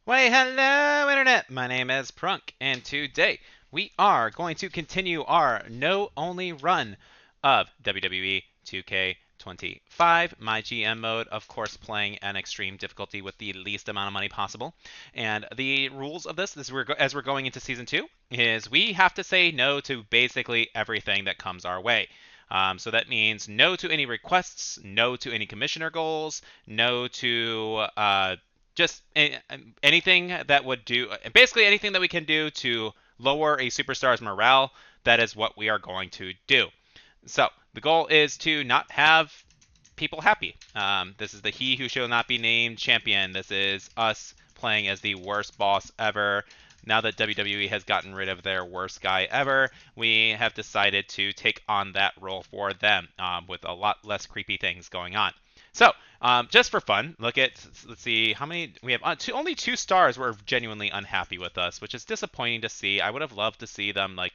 Why, hello, Internet! My name is Prunk, and today we are going to continue our no-only run of WWE 2k25 MyGM mode, of course, playing an extreme difficulty with the least amount of money possible. And the rules of this, as we're going into Season 2, is we have to say no to basically everything that comes our way. So that means no to any requests, no to any commissioner goals, no to just anything that would do, basically anything that we can do to lower a superstar's morale. That is what we are going to do. So the goal is to not have people happy. This is the He Who Shall Not Be Named champion. This is us playing as the worst boss ever. Now that WWE has gotten rid of their worst guy ever, we have decided to take on that role for them with a lot less creepy things going on. So, just for fun, let's see how many we have. Only 2 stars were genuinely unhappy with us, which is disappointing to see. I would have loved to see them like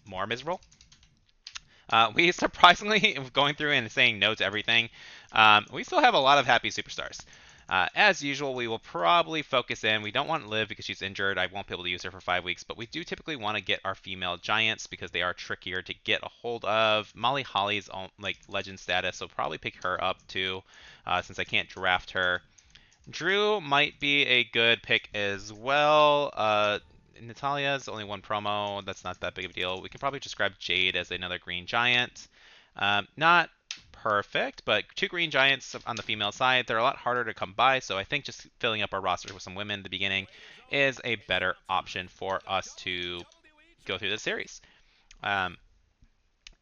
more miserable. We surprisingly, going through and saying no to everything, we still have a lot of happy superstars. As usual, we will probably focus in. We don't want Liv because she's injured. I won't be able to use her for 5 weeks, but we do typically want to get our female giants because they are trickier to get a hold of. Molly Holly's like legend status, so probably pick her up too, since I can't draft her. Drew might be a good pick as well. Natalia's only one promo. That's not that big of a deal. We can probably just grab Jade as another green giant. Not perfect, but 2 green giants on the female side. They're a lot harder to come by, so I think just filling up our roster with some women at the beginning is a better option for us to go through the series. Um,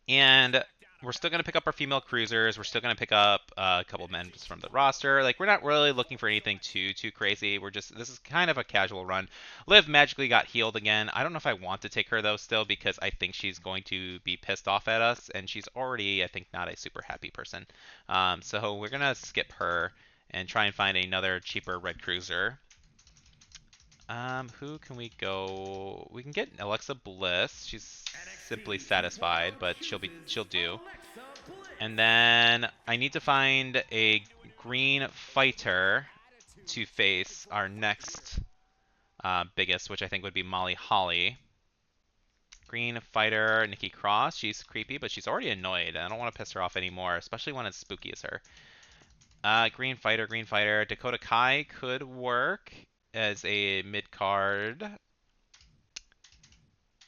and we're still going to pick up our female cruisers. We're still going to pick up a couple men just from the roster. Like, we're not really looking for anything too crazy. This is kind of a casual run. Liv magically got healed again. I don't know if I want to take her though still, because I think she's going to be pissed off at us, and she's already, I think, not a super happy person. So we're going to skip her and try and find another cheaper red cruiser. Who can we go? We can get Alexa Bliss. She's simply satisfied, but she'll do. And then I need to find a green fighter to face our next biggest, which I think would be Molly Holly. Green fighter, Nikki Cross. She's creepy, but she's already annoyed. I don't want to piss her off anymore, especially when it's spooky as her. Green fighter. Dakota Kai could work as a mid card.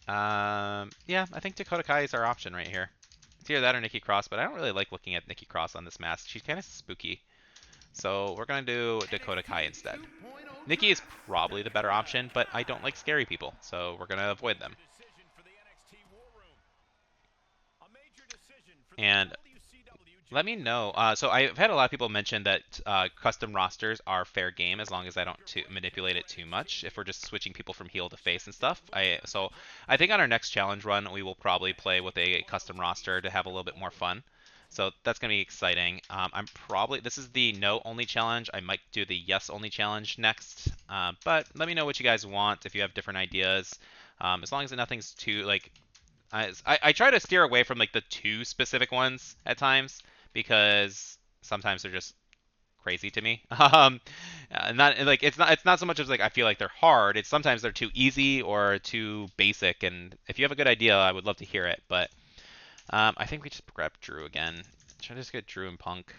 Yeah, I think Dakota Kai is our option right here. It's either that or Nikki Cross, but I don't really like looking at Nikki Cross on this mask. She's kind of spooky. So we're going to do Dakota Kai instead. Nikki is probably the better option, but I don't like scary people, so we're going to avoid them. And let me know. So I've had a lot of people mention that custom rosters are fair game as long as I don't manipulate it too much. If we're just switching people from heel to face and stuff. So I think on our next challenge run we will probably play with a custom roster to have a little bit more fun. So that's gonna be exciting. This is the no only challenge. I might do the yes only challenge next. But let me know what you guys want if you have different ideas. As long as nothing's too like. I try to steer away from like the too specific ones at times, because sometimes they're just crazy to me. Not like it's not so much as like I feel like they're hard. It's sometimes they're too easy or too basic. And if you have a good idea, I would love to hear it. But I think we just grab Drew again. Should I just get Drew and Punk?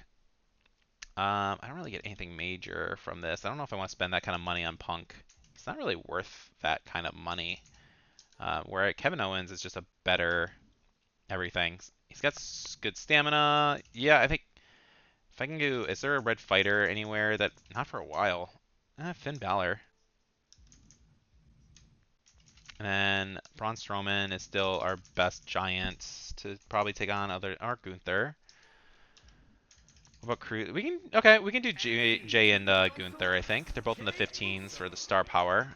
I don't really get anything major from this. I don't know if I want to spend that kind of money on Punk. It's not really worth that kind of money. Where Kevin Owens is just a better everything. He's got good stamina. Yeah, I think if I can go, is there a red fighter anywhere that, not for a while. Finn Balor. And then Braun Strowman is still our best giant to probably take on or Gunther. What about Cruz? We can do Jay and Gunther, I think. They're both in the 15s for the star power.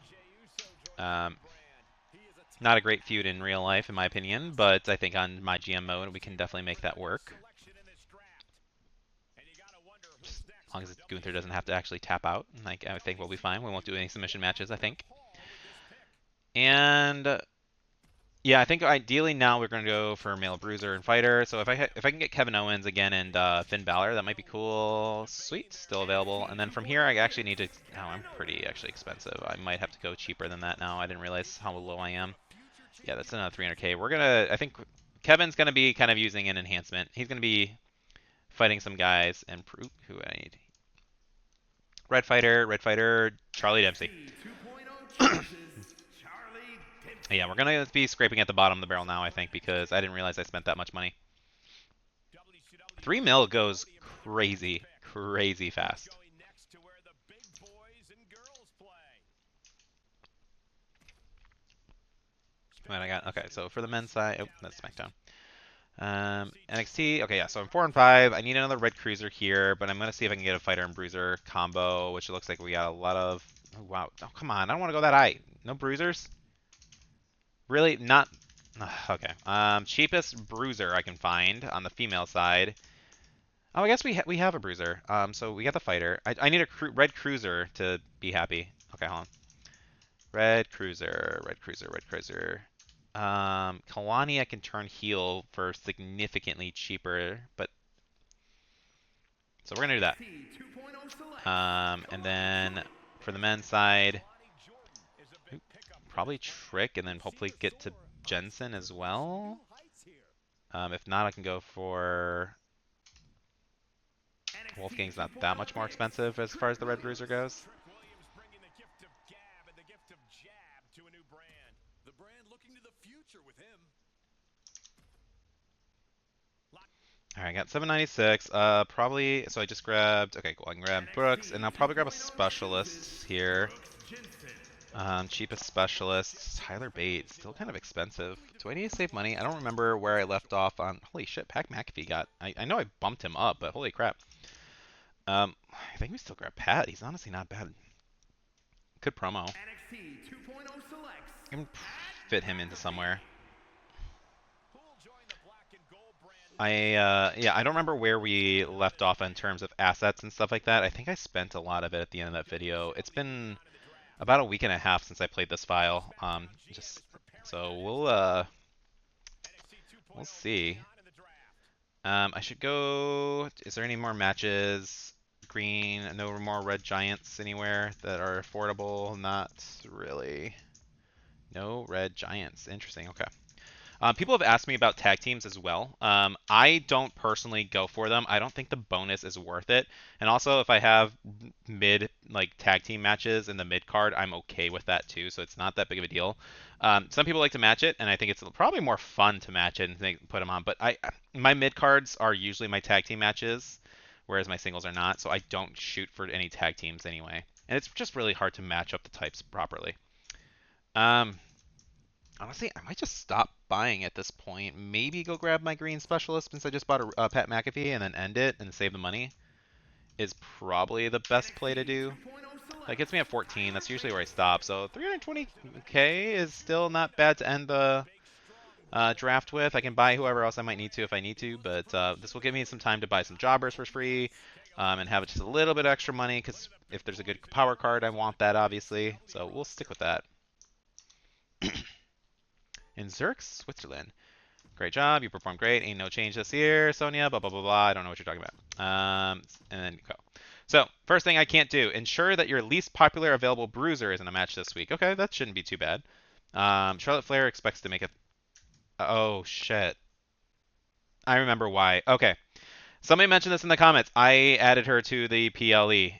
Not a great feud in real life, in my opinion, but I think on MyGM mode we can definitely make that work. As long as Gunther doesn't have to actually tap out, like, I think we'll be fine. We won't do any submission matches, I think. And Yeah, I think ideally now we're going to go for male bruiser and fighter. So if I can get Kevin Owens again and Finn Balor, that might be cool. Sweet, still available. And then from here, I actually need to. Oh, I'm pretty actually expensive. I might have to go cheaper than that now. I didn't realize how low I am. Yeah, that's another 300k. We're gonna. I think Kevin's gonna be kind of using an enhancement. He's gonna be fighting some guys and who I need. Red Fighter, Charlie Dempsey. Yeah, we're gonna be scraping at the bottom of the barrel now, I think, because I didn't realize I spent that much money. 3 mil goes crazy, crazy fast. What I got? Okay, so for the men's side, oh, that's SmackDown. NXT. Okay, yeah. So I'm 4 and 5. I need another red cruiser here, but I'm gonna see if I can get a fighter and bruiser combo, which it looks like we got a lot of. Oh, wow. Oh, come on. I don't want to go that high. No bruisers. Really? Not. Okay. Cheapest bruiser I can find on the female side. Oh, I guess we have a bruiser. So we got the fighter. I need a red cruiser to be happy. Okay, hold on. Red cruiser, red cruiser, red cruiser. Kalani I can turn heel for significantly cheaper, but so we're gonna do that. And then for the men's side, probably Trick, and then hopefully get to Jensen as well. If not, I can go for Wolfgang's not that much more expensive as far as the red bruiser goes. All right, I got 796. Probably. So I just grabbed. Okay, cool. I can grab Brooks, and I'll probably grab a specialist here. Cheapest specialist, Tyler Bates. Still kind of expensive. Do I need to save money? I don't remember where I left off on. Holy shit, Pat McAfee got. I know I bumped him up, but holy crap. I think we still grab Pat. He's honestly not bad. Good promo. I can fit him into somewhere. Yeah, I don't remember where we left off in terms of assets and stuff like that. I think I spent a lot of it at the end of that video. It's been about a week and a half since I played this file. So we'll see. I should go. Is there any more matches? Green, no more red giants anywhere that are affordable? Not really. No red giants. Interesting. Okay. People have asked me about tag teams as well. I don't personally go for them. I don't think the bonus is worth it. And also, if I have mid tag team matches in the mid card, I'm okay with that too. So it's not that big of a deal. Some people like to match it, and I think it's probably more fun to match it and put them on. But my mid cards are usually my tag team matches, whereas my singles are not. So I don't shoot for any tag teams anyway. And it's just really hard to match up the types properly. Honestly, I might just stop buying at this point. Maybe go grab my green specialist since I just bought a Pat McAfee and then end it and save the money is probably the best play to do. That gets me at 14. That's usually where I stop. So 320k is still not bad to end the draft with. I can buy whoever else I might need to if I need to, but this will give me some time to buy some jobbers for free and have just a little bit of extra money because if there's a good power card, I want that obviously. So we'll stick with that. In Zurich, Switzerland. Great job. You performed great. Ain't no change this year, Sonia. Blah, blah, blah, blah. I don't know what you're talking about. And then go. So, first thing I can't do. Ensure that your least popular available bruiser is in a match this week. Okay, that shouldn't be too bad. Charlotte Flair expects to make it. Oh, shit. I remember why. Okay. Somebody mentioned this in the comments. I added her to the PLE.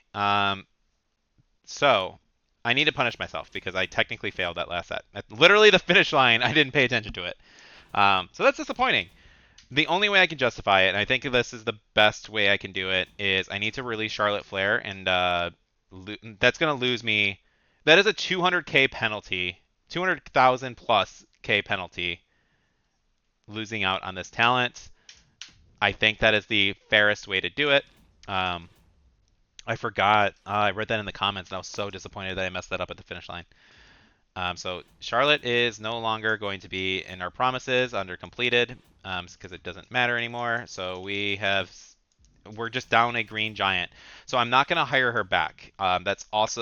So, I need to punish myself because I technically failed that last set. At literally the finish line, I didn't pay attention to it. So that's disappointing. The only way I can justify it, and I think this is the best way I can do it, is I need to release Charlotte Flair, and that's going to lose me. That is a 200k penalty, 200,000 plus k penalty, losing out on this talent. I think that is the fairest way to do it. I forgot. I read that in the comments, and I was so disappointed that I messed that up at the finish line. So Charlotte is no longer going to be in our promises under completed because it doesn't matter anymore. So we're just down a green giant. So I'm not going to hire her back.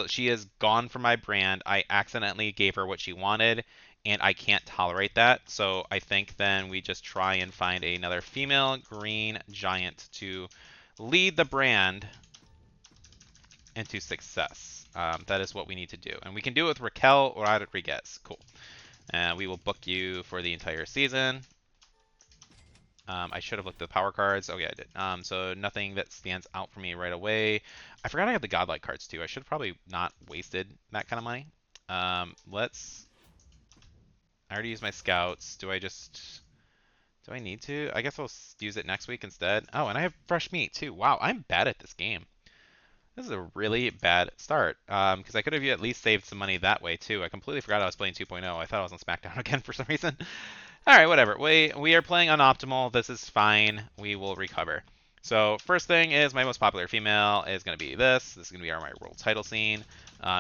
She is gone from my brand. I accidentally gave her what she wanted, and I can't tolerate that. So I think then we just try and find another female green giant to lead the brand into success. That is what we need to do. And we can do it with Raquel Rodriguez. Cool. We will book you for the entire season. I should have looked at the power cards. Oh, yeah, I did. So nothing that stands out for me right away. I forgot I had the godlike cards, too. I should have probably not wasted that kind of money. I already used my scouts. Do I need to? I guess I'll use it next week instead. Oh, and I have fresh meat, too. Wow, I'm bad at this game. This is a really bad start, because I could have at least saved some money that way, too. I completely forgot I was playing 2.0. I thought I was on SmackDown again for some reason. All right, whatever. We are playing on optimal. This is fine. We will recover. So first thing is my most popular female is going to be this. This is going to be my world title scene.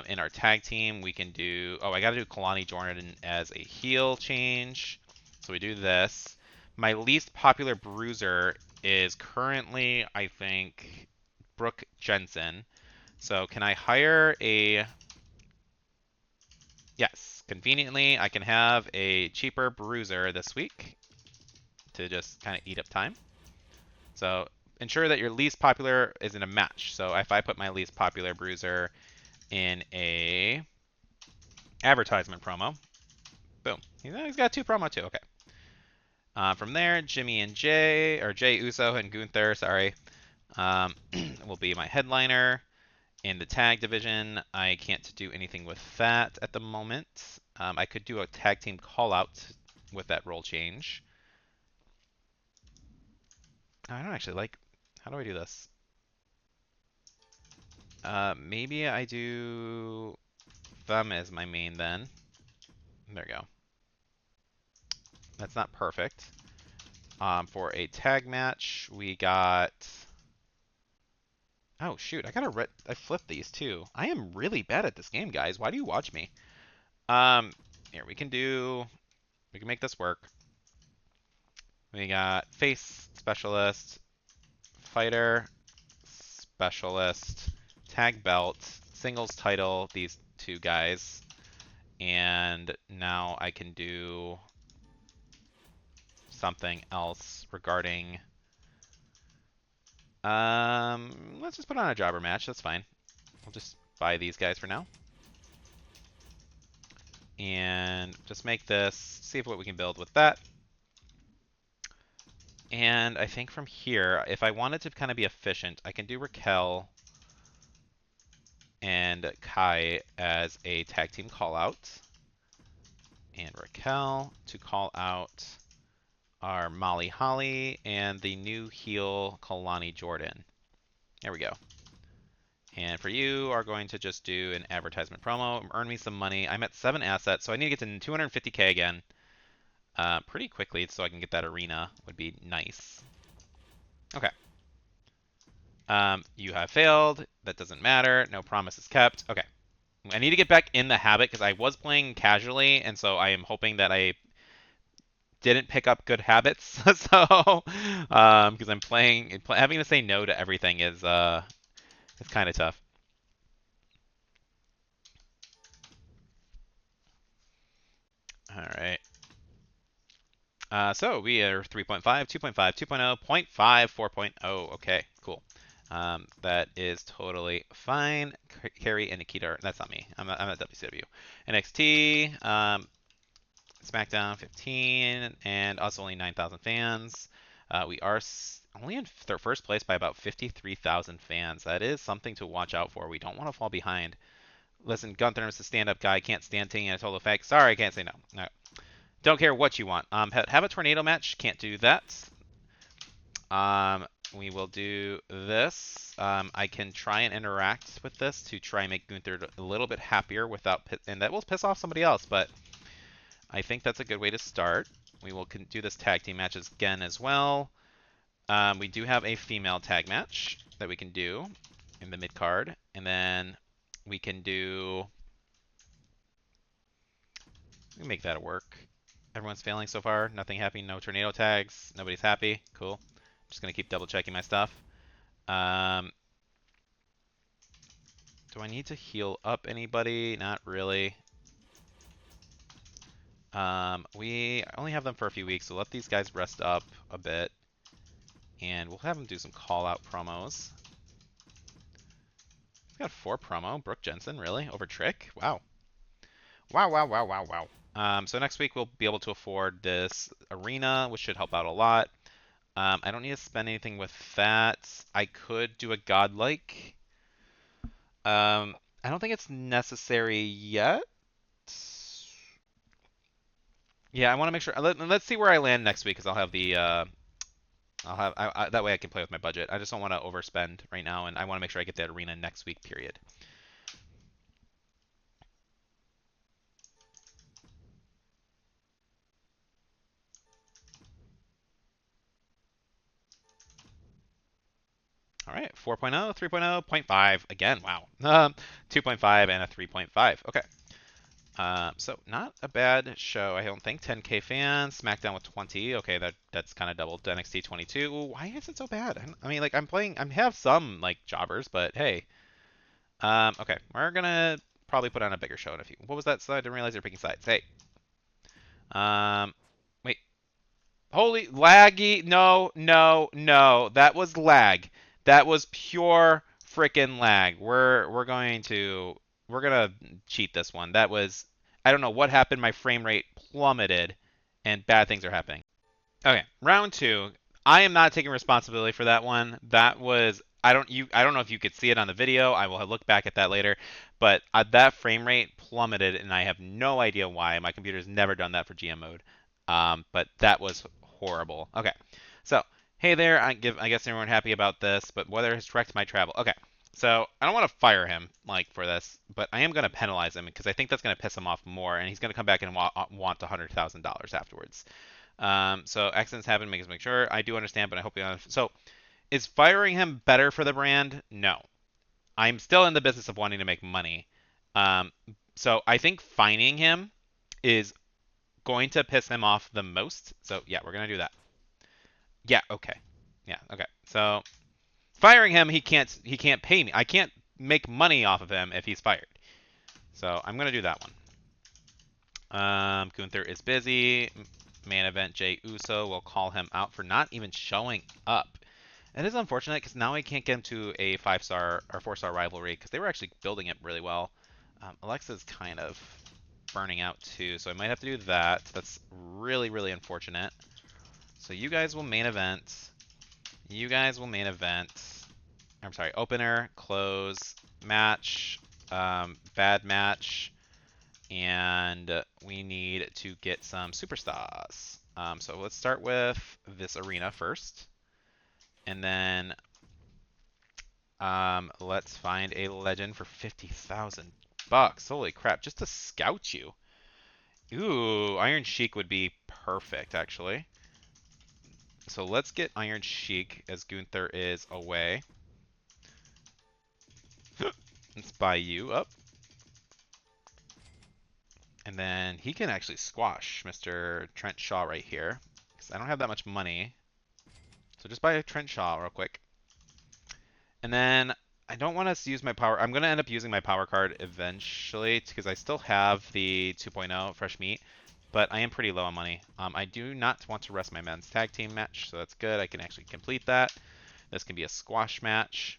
In our tag team, we can do... Oh, I got to do Kalani Jordan as a heel change. So we do this. My least popular bruiser is currently, I think, Brooke Jensen. So can I hire a... Yes, conveniently, I can have a cheaper bruiser this week to just kind of eat up time. So ensure that your least popular is in a match. So if I put my least popular bruiser in a advertisement promo, boom. He's got 2 promo too. Okay. From there, Jimmy and Jay, or Jay Uso and Gunther, sorry, will be my headliner. In the tag division, I can't do anything with that at the moment. I could do a tag team call out with that role change. I don't actually like... How do I do this? Maybe I do them as my main then. There we go. That's not perfect. For a tag match, we got... Oh, shoot. I flipped these, too. I am really bad at this game, guys. Why do you watch me? Here, we can make this work. We got face specialist, fighter specialist, tag belt, singles title, these 2 guys. And now I can do something else regarding... let's just put on a jobber match. That's fine. I'll just buy these guys for now. And just make this, see what we can build with that. And I think from here, if I wanted to kind of be efficient, I can do Raquel and Kai as a tag team call out. And Raquel to call out our Molly Holly and the new heel Kalani Jordan. There we go. And for you are going to just do an advertisement promo, earn me some money. I'm at 7 assets, so I need to get to 250k again pretty quickly so I can get that arena. Would be nice. Okay. You have failed. That doesn't matter. No promises kept. Okay. I need to get back in the habit because I was playing casually, and so I am hoping that I didn't pick up good habits. So, because I'm having to say no to everything is kind of tough. All right. So we are 3.5, 2.5, 2.0, 0.5, 4.0. Okay, cool. That is totally fine. Carrie and Nikita, that's not me. I'm at WCW. NXT, SmackDown 15, and us only 9,000 fans. We are only in first place by about 53,000 fans. That is something to watch out for. We don't want to fall behind. Listen, Gunther is a stand-up guy. Can't stand taking a total effect. Sorry, I can't say no. No. Don't care what you want. Have a tornado match. Can't do that. We will do this. I can try and interact with this to try and make Gunther a little bit happier without... And that will piss off somebody else, but I think that's a good way to start. We will do this tag team matches again as well. We do have a female tag match that we can do in the mid-card. And then we can do... We can make that work. Everyone's failing so far. Nothing happy. No tornado tags. Nobody's happy. Cool. Just going to keep double-checking my stuff. Do I need to heal up anybody? Not really. We only have them for a few weeks, so let these guys rest up a bit. And we'll have them do some call-out promos. We got 4 promo. Brooke Jensen, really? Over Trick? Wow. Wow, wow, wow, wow, wow. So next week we'll be able to afford this arena, which should help out a lot. I don't need to spend anything with that. I could do a godlike. I don't think it's necessary yet. Yeah, I want to make sure. Let's see where I land next week, because I'll have the that way I can play with my budget. I just don't want to overspend right now, and I want to make sure I get that arena next week. Period. All right, 4.0, 3.0, 0.5 again. Wow. 2.5 and a 3.5. Okay. So not a bad show, I don't think. 10K fans, SmackDown with 20. Okay, that's kind of doubled. NXT 22. Ooh, why is it so bad? I mean, like I'm playing, I have some like jobbers, but hey. Okay, we're gonna probably put on a bigger show in a few. What was that? So I didn't realize you're picking sides. Hey. Wait. Holy laggy. No, no, no. That was lag. That was pure freaking lag. We're gonna cheat this one. That was I don't know what happened. My frame rate plummeted and bad things are happening. Okay, round 2. I am not taking responsibility for that one. That was I don't know if you could see it on the video. I will look back at that later, but that frame rate plummeted and I have no idea why. My computer's never done that for GM mode. But that was horrible. Okay. So, hey there. I guess everyone happy about this, but weather has wrecked my travel. Okay. So, I don't want to fire him like for this, but I am going to penalize him because I think that's going to piss him off more and he's going to come back and want $100,000 afterwards. So accidents happen, make sure. I do understand, but I hope you understand. So is firing him better for the brand? No. I'm still in the business of wanting to make money. Um, so I think fining him is going to piss him off the most. So yeah, we're gonna do that. Yeah, okay. Yeah, okay. So firing him, he can't pay me. I can't make money off of him if he's fired. So I'm gonna do that one. Gunther is busy. Main event Jey Uso will call him out for not even showing up. It is unfortunate because now I can't get him to a 5-star or 4-star rivalry because they were actually building it really well. Alexa's kind of burning out too, so I might have to do that. That's really, really unfortunate. So you guys will main event. You guys will main event. I'm sorry, opener, close, match, bad match, and we need to get some superstars. So let's start with this arena first. And then let's find a legend for 50,000 bucks. Holy crap, just to scout you. Ooh, Iron Sheik would be perfect, actually. So let's get Iron Sheik as Gunther is away. Let's buy you up. And then he can actually squash Mr. Trent Shaw right here. Because I don't have that much money. So just buy a Trent Shaw real quick. And then I don't want to use my power. I'm going to end up using my power card eventually because I still have the 2.0 fresh meat, but I am pretty low on money. I do not want to rest my men's tag team match, so that's good. I can actually complete that. This can be a squash match.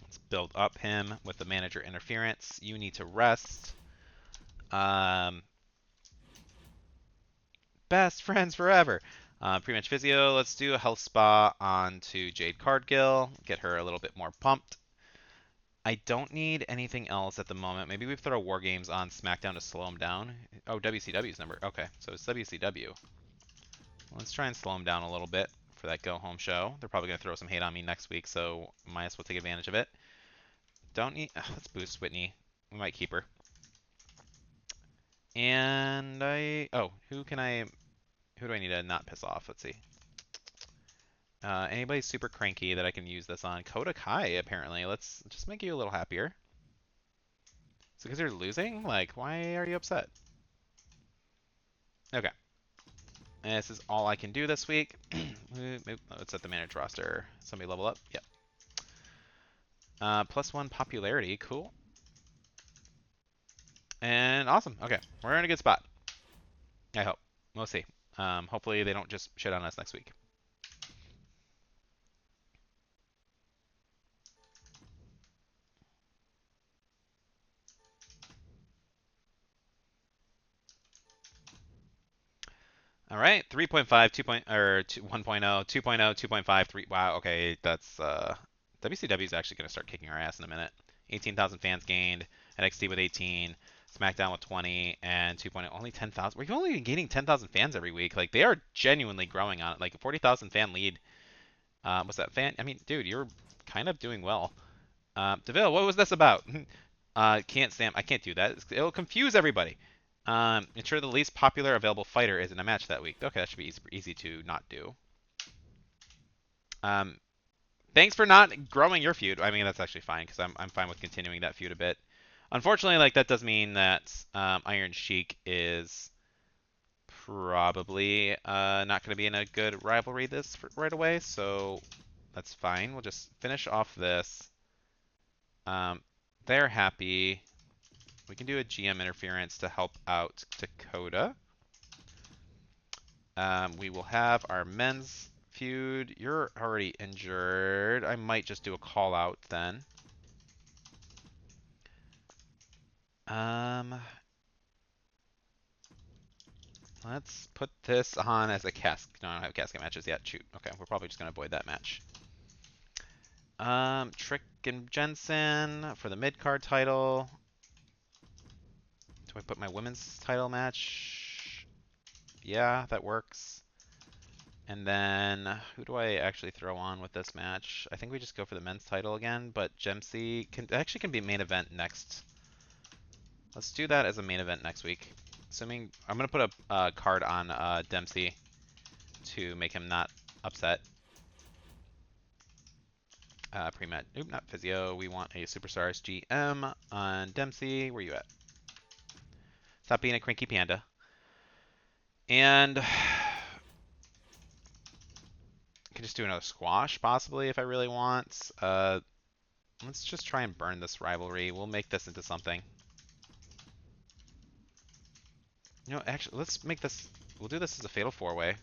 Let's build up him with the manager interference. You need to rest. Best friends forever. Pre-match physio. Let's do a health spa onto Jade Cargill. Get her a little bit more pumped. I don't need anything else at the moment. Maybe we throw War Games on SmackDown to slow him down. Oh, WCW's number. Okay, so it's WCW. Let's try and slow him down a little bit for that go-home show. They're probably going to throw some hate on me next week, so might as well take advantage of it. Don't need... let's boost Whitney. We might keep her. And who do I need to not piss off? Let's see. Anybody super cranky that I can use this on? Kota Kai, apparently. Let's just make you a little happier. So because you're losing? Like, why are you upset? Okay. And this is all I can do this week. Let's set the managed roster. Somebody level up? Yep. +1 popularity. Cool. And awesome. Okay. We're in a good spot. I hope. We'll see. Hopefully they don't just shit on us next week. All right, 3.5, 2. Or 2, 1.0, 2.0, 2.5, 3. Wow, okay, that's WCW is actually going to start kicking our ass in a minute. 18,000 fans gained, NXT with 18, SmackDown with 20, and 2.0 only 10,000. We're only gaining 10,000 fans every week. Like they are genuinely growing on it. Like a 40,000 fan lead. What's that fan? I mean, dude, you're kind of doing well. Deville, what was this about? Can't Sam, I can't do that. It'll confuse everybody. Ensure the least popular available fighter is in a match that week. Okay, that should be easy to not do. Um, thanks for not growing your feud. I mean, that's actually fine because I'm fine with continuing that feud a bit. Unfortunately, like that does mean that Iron Sheik is probably not going to be in a good rivalry right away, so that's fine. We'll just finish off this. They're happy. We can do a GM interference to help out Dakota. We will have our men's feud. You're already injured. I might just do a call out then. Let's put this on as a casket. No, I don't have casket matches yet. Shoot. Okay, we're probably just gonna avoid that match. Trick and Jensen for the mid card title. Do I put my women's title match? Yeah, that works. And then who do I actually throw on with this match? I think we just go for the men's title again, but Gemsey can be main event next. Let's do that as a main event next week. Assuming I'm gonna put a card on Dempsey to make him not upset. Pre-med. Oop, not physio. We want a Superstars GM on Dempsey. Where you at? Stop being a cranky panda. And I could just do another squash possibly if I really want. Let's just try and burn this rivalry. We'll make this into something. You know, actually, let's make this. We'll do this as a fatal four-way,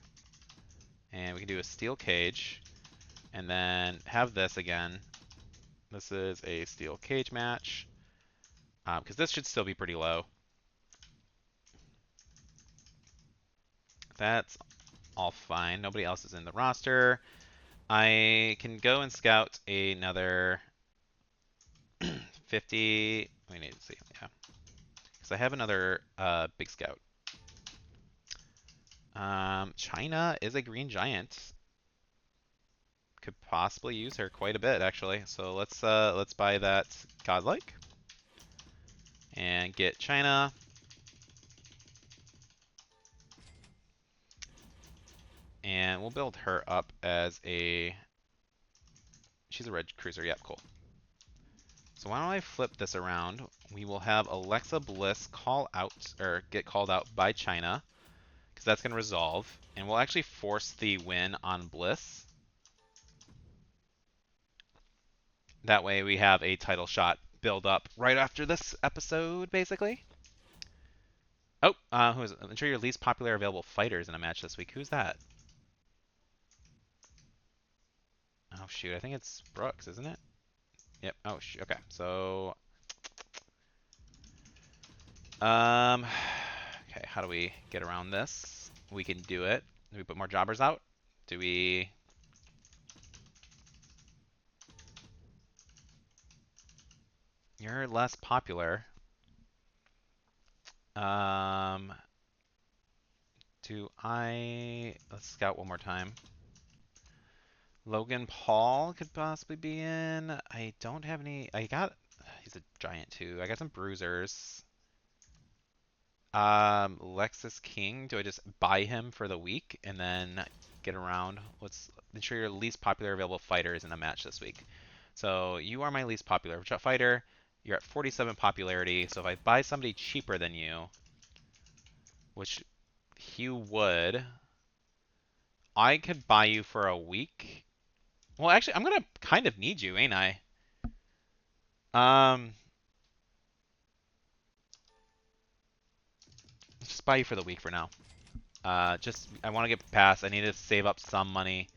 and we can do a steel cage, and then have this again. This is a steel cage match, because this should still be pretty low. That's all fine. Nobody else is in the roster. I can go and scout another 50. We need to see, yeah, because I have another big scout. China is a green giant. Could possibly use her quite a bit actually. So let's buy that godlike and get China. And we'll build her up as a. She's a red cruiser. Yep, cool. So why don't I flip this around? We will have Alexa Bliss call out or get called out by China because that's gonna resolve, and we'll actually force the win on Bliss. That way we have a title shot build up right after this episode, basically. Oh, who is it? Ensure your least popular available fighters in a match this week. Who's that? Oh shoot, I think it's Brooks, isn't it? Yep. Oh shoot. Okay. So, okay, how do we get around this? We can do it. Do we put more jobbers out? Do we? You're less popular. Do I? Let's scout one more time. Logan Paul could possibly be in. I don't have any. He's a giant too. I got some bruisers. Lexus King. Do I just buy him for the week and then get around? Let's ensure your least popular available fighter is in a match this week. So you are my least popular fighter. You're at 47 popularity. So if I buy somebody cheaper than you, which you would, I could buy you for a week. Well, actually, I'm gonna kind of need you, ain't I? Let's just buy you for the week for now. Just I want to get past. I need to save up some money,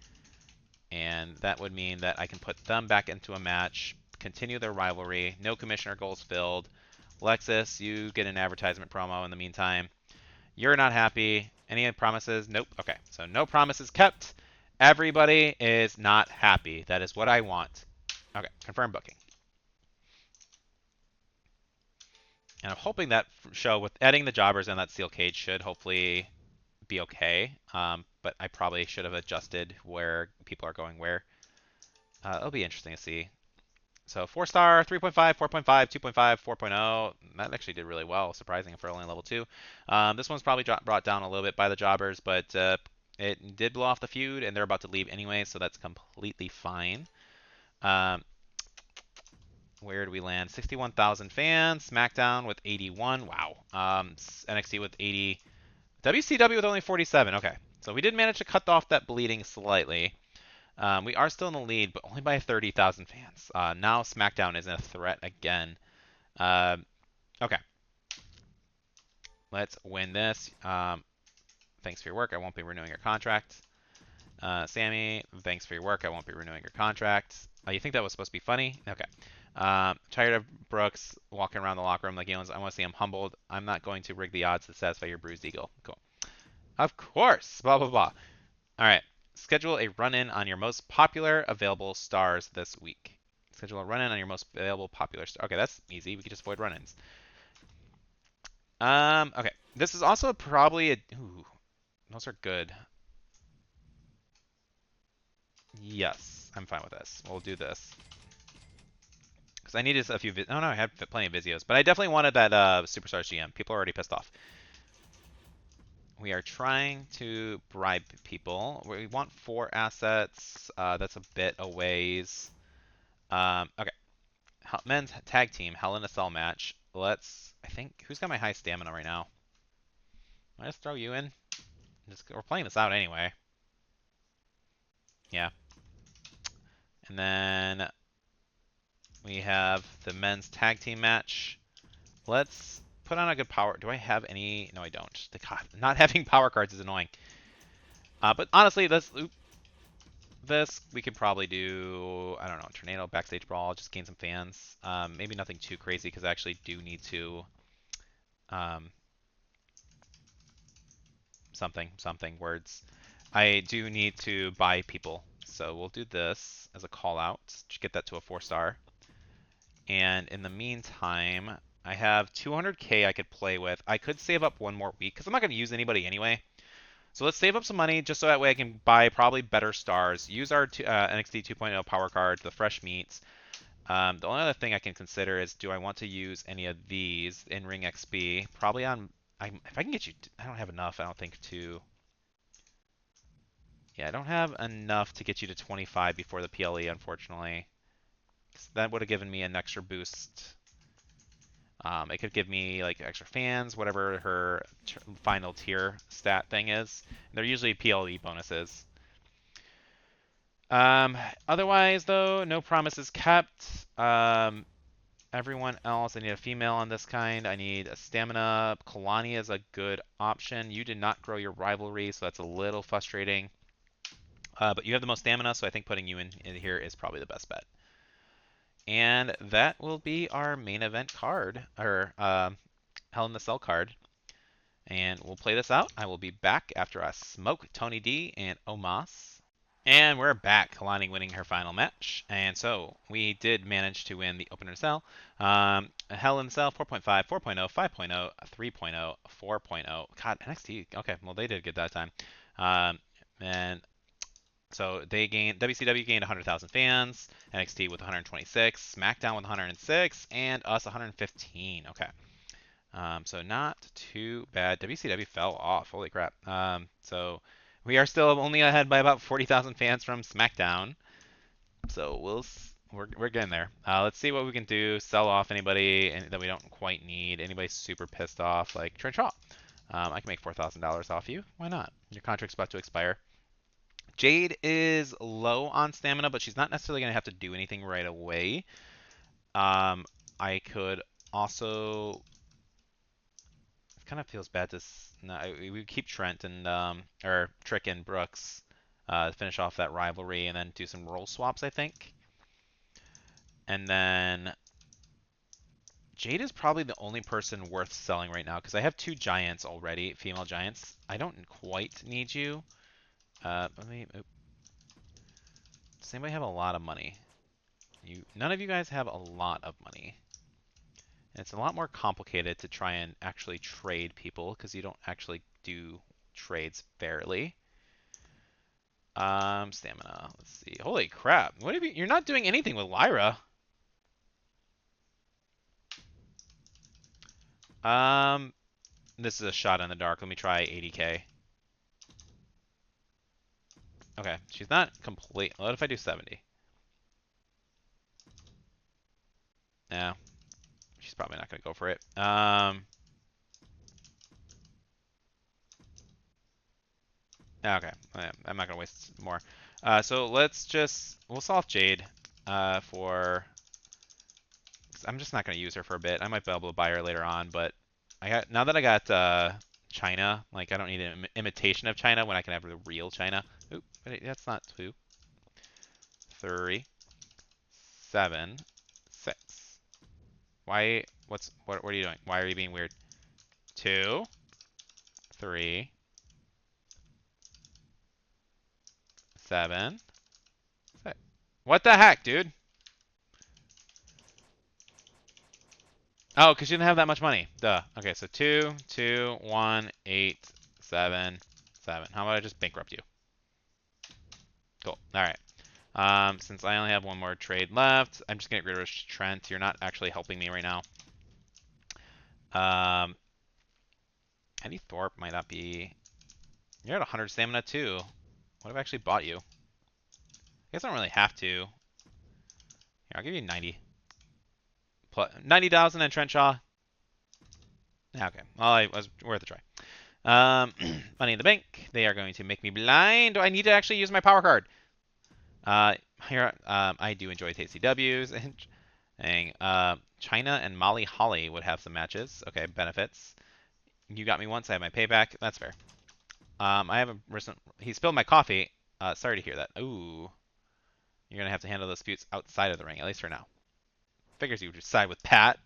and that would mean that I can put them back into a match, continue their rivalry. No commissioner goals filled. Lexus, you get an advertisement promo in the meantime. You're not happy. Any promises? Nope. Okay, so no promises kept. Everybody is not happy. That is what I want. Okay, confirm booking. And I'm hoping that show with adding the jobbers and that steel cage should hopefully be okay. But I probably should have adjusted where people are going where. It'll be interesting to see. So 4-star, 3.5, 4.5, 2.5, 4.0. That actually did really well, surprising for only level 2. This one's probably brought down a little bit by the jobbers, but it did blow off the feud, and they're about to leave anyway, so that's completely fine. Where do we land? 61,000 fans. SmackDown with 81. Wow. NXT with 80. WCW with only 47. Okay. So we did manage to cut off that bleeding slightly. We are still in the lead, but only by 30,000 fans. Now SmackDown is a threat again. Okay. Let's win this. Thanks for your work. I won't be renewing your contract. Sammy, thanks for your work. I won't be renewing your contract. You think that was supposed to be funny? Okay. Tired of Brooks walking around the locker room like he owns. I want to see him humbled. I'm not going to rig the odds to satisfy your bruised ego. Cool. Of course. Blah, blah, blah. All right. Schedule a run-in on your most popular available stars this week. Schedule a run-in on your most available popular star. Okay, that's easy. We can just avoid run-ins. Okay. This is also probably a... Ooh, those are good. Yes, I'm fine with this. We'll do this. Because I needed a few... Oh, no, I had plenty of Visios. But I definitely wanted that Superstars GM. People are already pissed off. We are trying to bribe people. We want 4 assets. That's a bit a ways. Okay. Men's tag team, Hell in a Cell match. Let's... I think... Who's got my high stamina right now? Can I just throw you in? We're playing this out anyway. Yeah. And then we have the men's tag team match. Let's put on a good power. Do I have any? No, I don't. God, not having power cards is annoying. But honestly, this we could probably do, I don't know, tornado, backstage brawl, just gain some fans. Maybe nothing too crazy because I actually do need to something words. I do need to buy people. So we'll do this as a call out to get that to a 4-star. And in the meantime, I have 200k I could play with. I could save up one more week because I'm not going to use anybody anyway. So let's save up some money just so that way I can buy probably better stars. Use our NXT 2.0 power cards, the fresh meats. The only other thing I can consider is, do I want to use any of these in Ring XP? Probably on... if I can get you... I don't have enough, I don't think, to... Yeah, I don't have enough to get you to 25 before the PLE, unfortunately. That would have given me an extra boost. It could give me like extra fans, whatever her final tier stat thing is. They're usually PLE bonuses. Otherwise, though, no promises kept. Everyone else, I need a female on this kind. I need a stamina. Kalani is a good option. You did not grow your rivalry, so that's a little frustrating. But you have the most stamina, so I think putting you in here is probably the best bet. And that will be our main event card, or Hell in the Cell card. And we'll play this out. I will be back after I smoke Tony D and Omos. And we're back, Kalani winning her final match. And so we did manage to win the opener cell. Hell in the Cell 4.5, 4.0, 5.0, 3.0, 4.0. God, NXT. Okay, well, they did good that time. And so they gained, WCW gained 100,000 fans, NXT with 126, SmackDown with 106, and us 115. Okay. So not too bad. WCW fell off. Holy crap. So we are still only ahead by about 40,000 fans from SmackDown. So we're getting there. Let's see what we can do. Sell off anybody that we don't quite need. Anybody super pissed off, like Trent Shaw. I can make $4,000 off you. Why not? Your contract's about to expire. Jade is low on stamina, but she's not necessarily going to have to do anything right away. I could also kind of feels bad to no, we keep Trent and or Trick and Brooks finish off that rivalry and then do some role swaps, I think. And then Jade is probably the only person worth selling right now because I have 2 giants already, female giants. I don't quite need you. Let me. Does anybody have a lot of money? None of you guys have a lot of money. And it's a lot more complicated to try and actually trade people because you don't actually do trades fairly. Stamina. Let's see. Holy crap! What have you? You're not doing anything with Lyra. This is a shot in the dark. Let me try 80k. Okay, she's not complete. What if I do 70? Yeah, she's probably not gonna go for it. Okay, I'm not gonna waste more. So we'll solve Jade for. I'm just not gonna use her for a bit. I might be able to buy her later on, but now that I got China, like I don't need an imitation of China when I can have the real China. Oop, that's not 2. 3, 7, 6. Why? What are you doing? Why are you being weird? 2, 3, 7, 6. What the heck, dude? Oh, because you didn't have that much money. Duh. Okay, so 2, 2, 1, 8, 7, 7. How about I just bankrupt you? Cool. All right. Since I only have 1 more trade left, I'm just gonna get rid of Trent. You're not actually helping me right now. Eddie Thorpe might not be. You're at 100 stamina too. What if I actually bought you? I guess I don't really have to. Here, I'll give you 90. 90,000 and Trenshaw. Okay, well, it was worth a try. Money in the bank. They are going to make me blind. Do I need to actually use my power card? Here, I do enjoy Tasty W's. And China and Molly Holly would have some matches. Okay, benefits. You got me once. I have my payback. That's fair. I have a recent. He spilled my coffee. Sorry to hear that. Ooh, you're gonna have to handle those disputes outside of the ring, at least for now. Figures you would just side with Pat.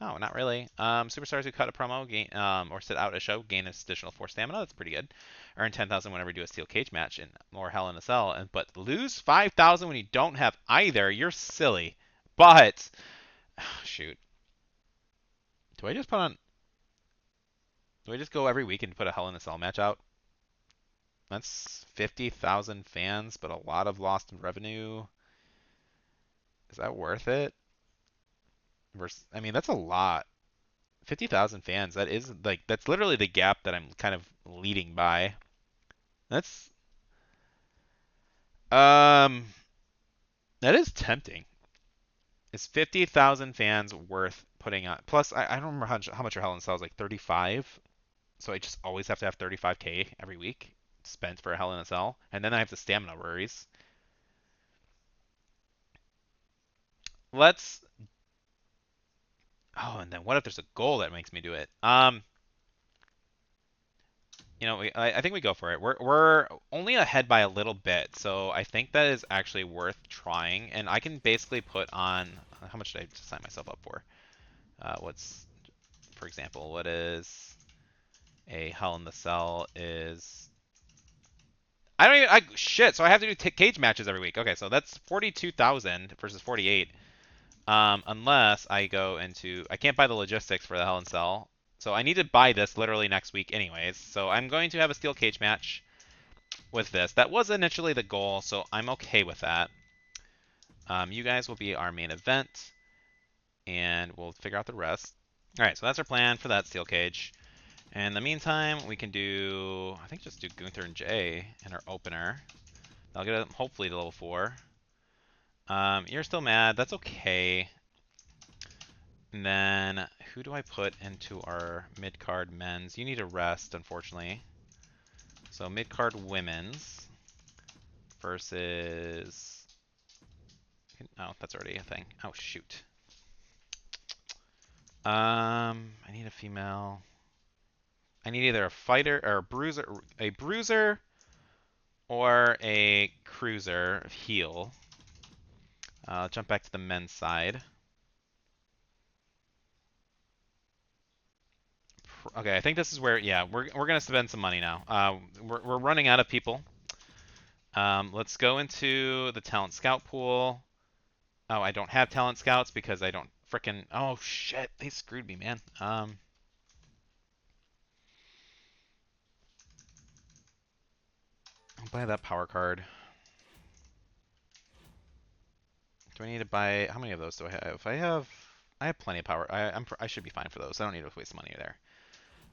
No, not really. Superstars who cut a promo gain or sit out a show gain an additional 4 stamina. That's pretty good. Earn 10,000 whenever you do a steel cage match in more Hell in a Cell, but lose 5,000 when you don't have either. You're silly. But shoot, do I just put on? Do I just go every week and put a Hell in a Cell match out? That's 50,000 fans, but a lot of lost revenue. Is that worth it? I mean, that's a lot. 50,000 fans. That's literally the gap that I'm kind of leading by. That's um that is tempting. Is 50,000 fans worth putting on? Plus, I don't remember how much your Hell in a Cell is, like 35. So I just always have to have 35k every week spent for a Hell in a Cell, and then I have the stamina worries. Let's. Oh, and then what if there's a goal that makes me do it? I think we go for it. We're only ahead by a little bit, so I think that is actually worth trying. And I can basically put on how much did I sign myself up for? For example, what is a Hell in the Cell is. I don't even. Shit. So I have to do cage matches every week. Okay, so that's 42,000 versus 48. Unless I go into. I can't buy the logistics for the Hell in Cell. So I need to buy this literally next week anyways. So I'm going to have a steel cage match with this. That was initially the goal, so I'm okay with that. You guys will be our main event, and we'll figure out the rest. All right, so that's our plan for that steel cage. And in the meantime, we can do, I think just do Gunther and Jay in our opener. I'll get them hopefully to level 4. You're still mad. That's okay. And then who do I put into our mid-card men's? You need a rest, unfortunately. So mid-card women's versus... Oh, that's already a thing. Oh, shoot. I need a female. I need either a fighter or a bruiser or a cruiser heel. Jump back to the men's side. Okay, I think this is where, yeah, we're gonna spend some money now. We're running out of people. Let's go into the talent scout pool. Oh, I don't have talent scouts because I don't frickin'. Oh shit, they screwed me, man. I'll buy that power card. Do I need to buy? How many of those do I have? I have plenty of power. I should be fine for those. I don't need to waste money there.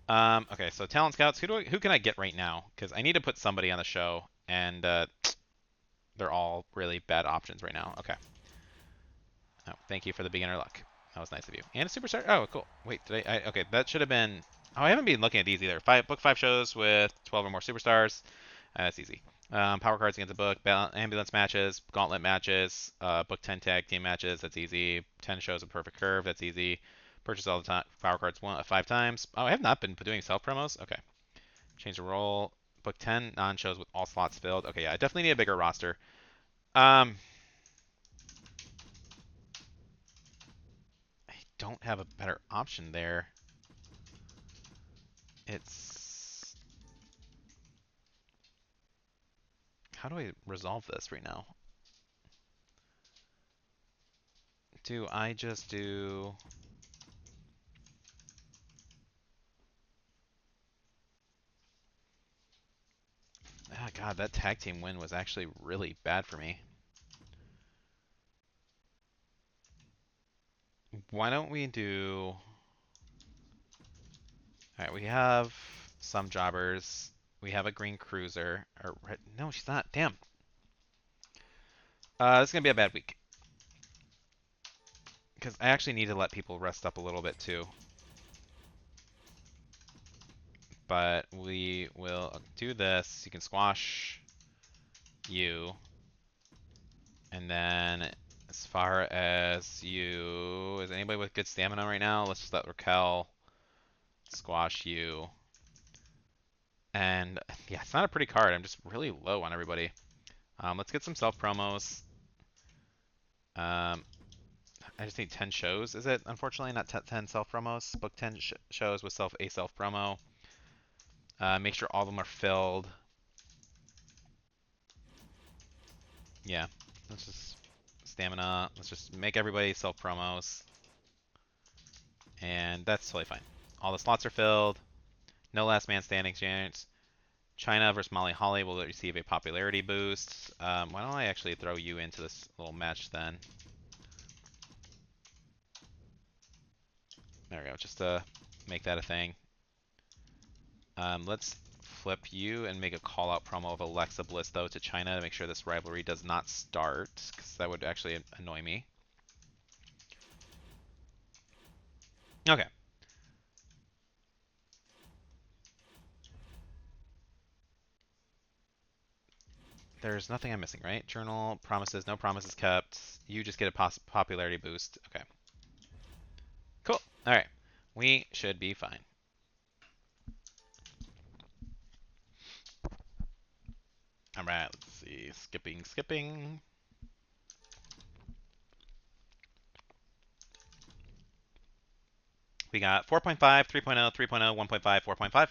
Okay, so talent scouts. Who can I get right now? Because I need to put somebody on the show, and they're all really bad options right now. Okay. Oh, thank you for the beginner luck. That was nice of you. And a superstar. Oh, cool. Wait, did I okay, that should have been. Oh, I haven't been looking at these either. Book 5 shows with 12 or more superstars. That's easy. Power cards against the book, ambulance matches, gauntlet matches, book 10 tag team matches. That's easy. 10 shows of perfect curve. That's easy. Purchase all the time power cards 5 times. Oh, I have not been doing self promos. Okay. Change the role. Book 10 non-shows with all slots filled. Okay, yeah, I definitely need a bigger roster. I don't have a better option there. It's... How do I resolve this right now? Do I just do... Ah, God, that tag team win was actually really bad for me. Why don't we do... Alright, we have some jobbers. We have a green cruiser. Or no, she's not. Damn. This is going to be a bad week. Because I actually need to let people rest up a little bit too. But we will do this. You can squash you. And then as far as you... Is anybody with good stamina right now? Let's just let Raquel squash you. And yeah, it's not a pretty card. I'm just really low on everybody. Let's get some self promos. I just need 10 shows, is it? Unfortunately, not 10 self promos. Book 10 shows with a self promo. Make sure all of them are filled. Yeah, let's just stamina. Let's just make everybody self promos. And that's totally fine. All the slots are filled. No last man standing chance. China versus Molly Holly will receive a popularity boost. Why don't I actually throw you into this little match then? There we go, just to make that a thing. Let's flip you and make a call-out promo of Alexa Bliss, though, to China to make sure this rivalry does not start, because that would actually annoy me. Okay. There's nothing I'm missing, right? Journal, promises, no promises kept. You just get a popularity boost. Okay. Cool. All right. We should be fine. All right. Let's see. Skipping. We got 4.5, 3.0, 3.0, 1.5, 4.5.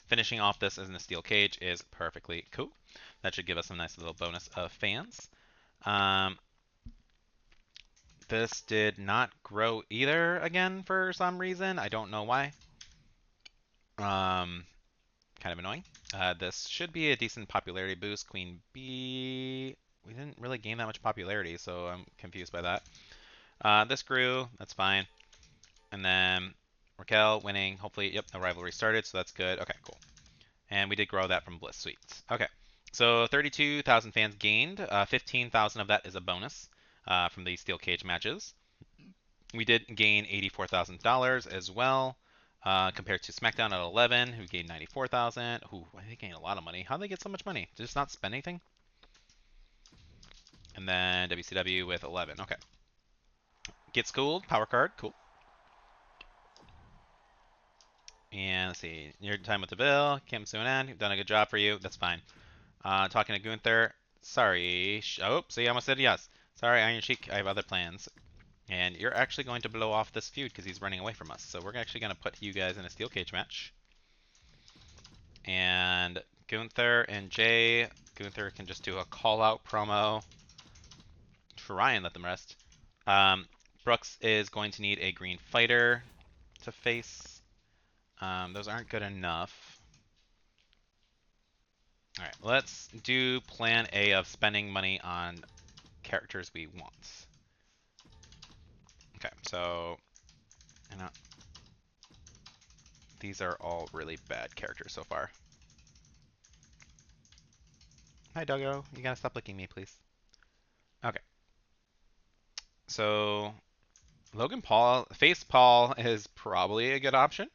Finishing off this as in a steel cage is perfectly cool. That should give us a nice little bonus of fans. This did not grow either again for some reason. I don't know why. Kind of annoying. This should be a decent popularity boost. Queen Bee, we didn't really gain that much popularity, so I'm confused by that. This grew, that's fine. And then Raquel winning, hopefully, yep, the rivalry started, so that's good. Okay, cool. And we did grow that from Bliss Suites. Okay, so 32,000 fans gained. 15,000 of that is a bonus from the steel cage matches. We did gain $84,000 as well, compared to SmackDown at 11, who gained 94,000. Who they gained a lot of money. How did they get so much money? Did just not spend anything? And then WCW with 11. Okay. Get schooled, power card, cool. And let's see, your time with the bill came to an end. You've done a good job for you. That's fine. Talking to Gunther. Sorry. Oh, see, I almost said yes. Sorry, Iron Sheik. I have other plans. And you're actually going to blow off this feud because he's running away from us. So we're actually going to put you guys in a steel cage match. And Gunther and Jay. Gunther can just do a call-out promo for Ryan. Let them rest. Brooks is going to need a green fighter to face. Those aren't good enough. All right, let's do plan A of spending money on characters we want. Okay, so you know, these are all really bad characters so far. Hi, Doggo. You gotta stop licking me, please. Okay. So Logan Paul, Face Paul is probably a good option.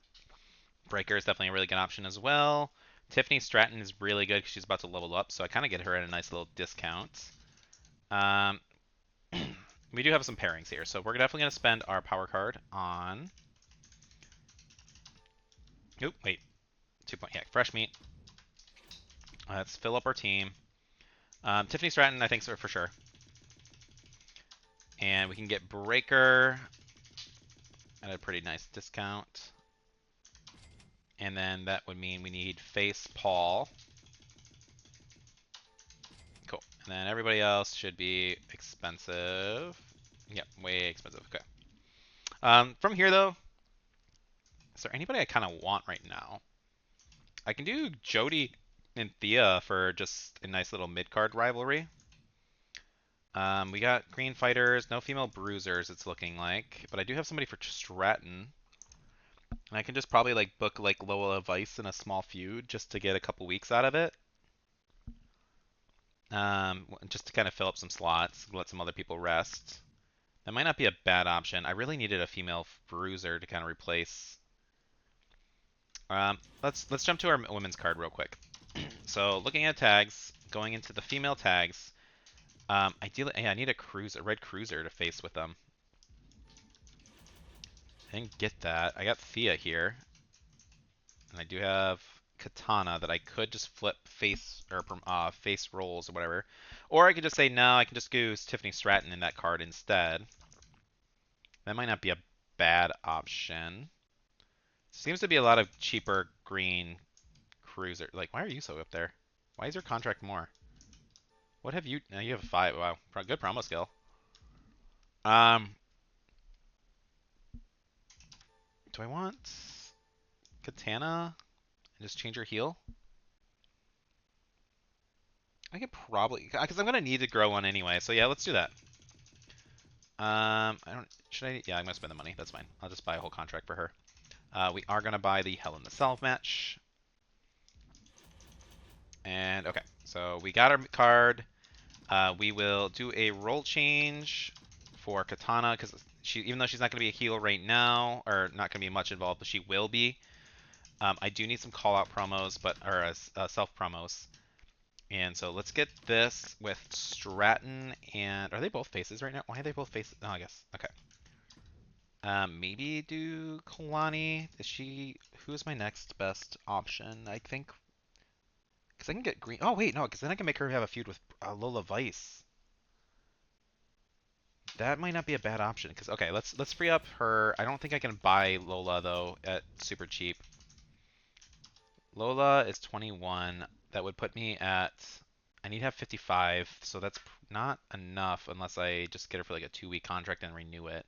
Breaker is definitely a really good option as well. Tiffany Stratton is really good because she's about to level up, so I kind of get her at a nice little discount. We do have some pairings here, so we're definitely going to spend our power card on... Oop, wait. 2 point, yeah, fresh meat. Let's fill up our team. Tiffany Stratton, I think, so for sure. And we can get Breaker at a pretty nice discount. And then that would mean we need Face Paul. Cool. And then everybody else should be expensive. Yep, way expensive. Okay. From here, though, is there anybody I kind of want right now? I can do Jody and Thea for just a nice little mid-card rivalry. We got green fighters, no female bruisers, it's looking like. But I do have somebody for Stratton. And I can just probably like book like Lola Vice in a small feud just to get a couple weeks out of it. Just to kind of fill up some slots, let some other people rest. That might not be a bad option. I really needed a female bruiser to kind of replace. Let's jump to our women's card real quick. So looking at tags, going into the female tags. Ideally, yeah, I need a red cruiser to face with them. I didn't get that. I got Thea here, and I do have Katana that I could just flip face or face rolls or whatever, or I could just say no. I can just use Tiffany Stratton in that card instead. That might not be a bad option. Seems to be a lot of cheaper green cruiser. Like, why are you so up there? Why is your contract more? What have you? You have a 5. Wow, good promo skill. Do I want Katana and just change her heal? I could probably, because I'm gonna need to grow one anyway. So yeah, let's do that. I don't. Should I? Yeah, I'm gonna spend the money. That's fine. I'll just buy a whole contract for her. We are gonna buy the Hell in the Cell match. And okay, so we got our card. We will do a role change for Katana because even though she's not gonna be a heal right now, or not gonna be much involved, but she will be. I do need some call out promos, or self promos. And so let's get this with Stratton and are they both faces right now? Why are they both faces? Oh, I guess. Okay. Maybe do Kalani. Who's my next best option? I think because I can get green. Oh wait, no, because then I can make her have a feud with Lola Vice. That might not be a bad option. Because okay, let's free up her. I don't think I can buy Lola though at super cheap. Lola is 21. That would put me at. I need to have 55, so that's not enough unless I just get her for like a 2-week contract and renew it.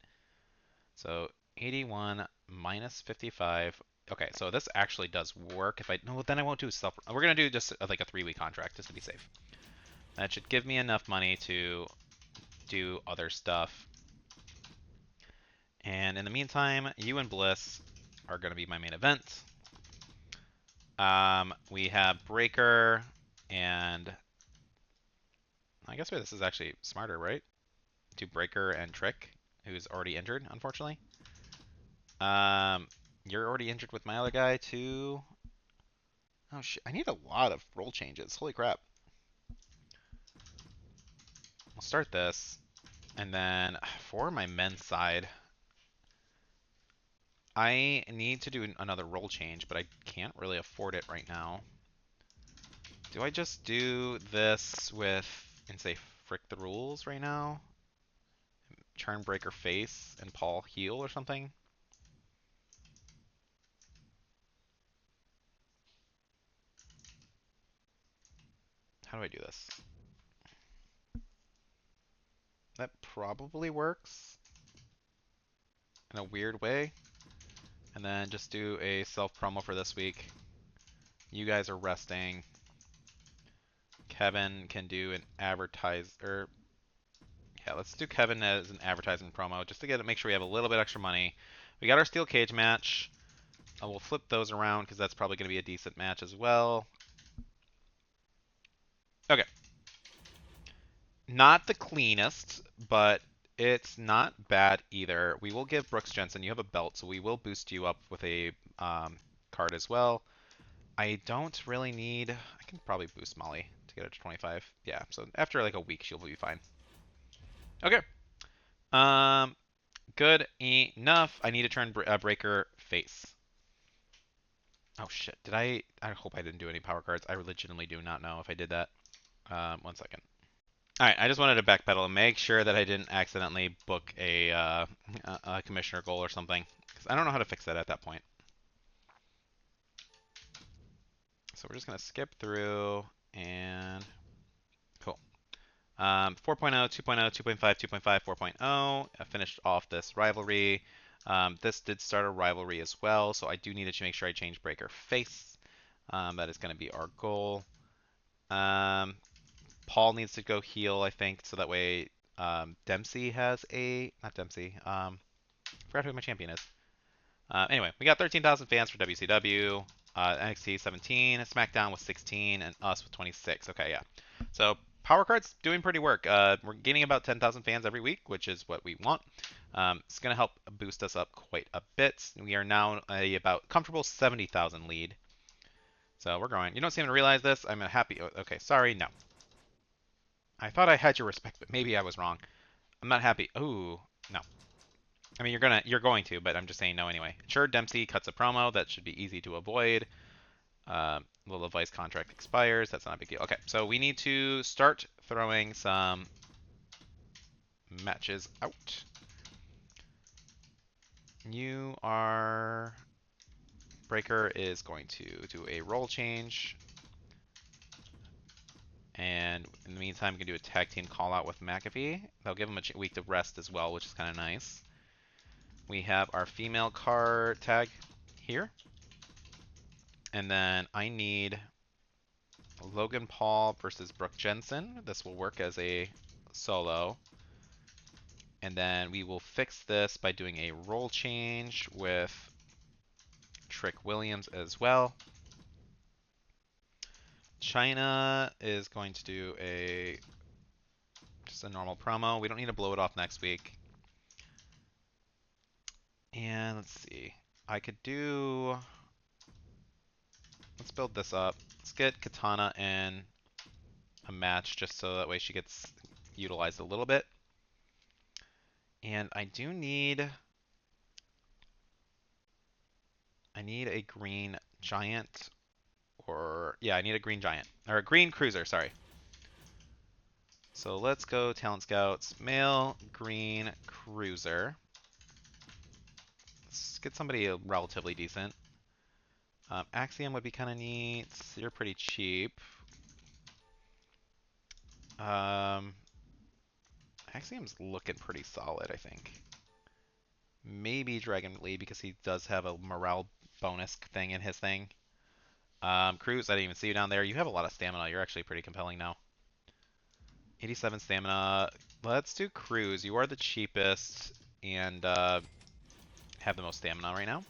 So 81 minus 55. Okay, so this actually does work. If I no, then I won't do self. We're gonna do just like a 3-week contract just to be safe. That should give me enough money to do other stuff. And in the meantime, you and Bliss are gonna be my main event. We have Breaker and I guess this is actually smarter, right? Do Breaker and Trick, who's already injured, unfortunately. You're already injured with my other guy too. Oh shit! I need a lot of role changes. Holy crap! I'll start this, and then for my men's side, I need to do another role change, but I can't really afford it right now. Do I just do this with, and say frick the rules right now? Turn Breaker face and Paul heal or something? How do I do this? That probably works in a weird way. And then just do a self promo for this week. You guys are resting. Kevin can do an advertiser. Yeah, let's do Kevin as an advertising promo just to make sure we have a little bit extra money. We got our steel cage match. We'll flip those around because that's probably going to be a decent match as well. Okay. Not the cleanest, but it's not bad either. We will give Brooks Jensen, you have a belt, so we will boost you up with a card as well. I don't really need, I can probably boost Molly to get it to 25. Yeah, so after like a week, she'll be fine. Okay. Um, good enough. I need to turn Breaker face. Oh shit, did I hope I didn't do any power cards. I legitimately do not know if I did that. 1 second. Alright, I just wanted to backpedal and make sure that I didn't accidentally book a commissioner goal or something. Because I don't know how to fix that at that point. So we're just going to skip through and... Cool. 4.0, 2.0, 2.5, 2.5, 4.0. I finished off this rivalry. This did start a rivalry as well, so I do need to make sure I change Breaker face. That is going to be our goal. Paul needs to go heal, I think, so that way Dempsey has a... Not Dempsey. Forgot who my champion is. Anyway, we got 13,000 fans for WCW. NXT 17, SmackDown with 16, and us with 26. Okay, yeah. So Power Card's doing pretty work. We're gaining about 10,000 fans every week, which is what we want. It's going to help boost us up quite a bit. We are now about comfortable 70,000 lead. So we're growing. You don't seem to realize this. I'm happy. Okay, sorry, no. I thought I had your respect, but maybe I was wrong. I'm not happy. Ooh, no. I mean, you're going to, but I'm just saying no anyway. Sure, Dempsey cuts a promo. That should be easy to avoid. Little Vice contract expires. That's not a big deal. Okay, so we need to start throwing some matches out. You are... Breaker is going to do a role change. And in the meantime, we can do a tag team call out with McAfee. They'll give him a week to rest as well, which is kind of nice. We have our female card tag here. And then I need Logan Paul versus Brooke Jensen. This will work as a solo. And then we will fix this by doing a role change with Trick Williams as well. China is going to do just a normal promo. We don't need to blow it off next week. And let's see. I could do... Let's build this up. Let's get Katana in a match just so that way she gets utilized a little bit. And I do need... I need a green giant or... Yeah, I need a green giant. Or a green cruiser, sorry. So let's go Talent Scouts. Male green cruiser. Let's get somebody relatively decent. Axiom would be kind of neat. You're pretty cheap. Axiom's looking pretty solid, I think. Maybe Dragon Lee because he does have a morale bonus thing in his thing. Cruz, I didn't even see you down there. You have a lot of stamina. You're actually pretty compelling now. 87 stamina. Let's do Cruz. You are the cheapest and have the most stamina right now.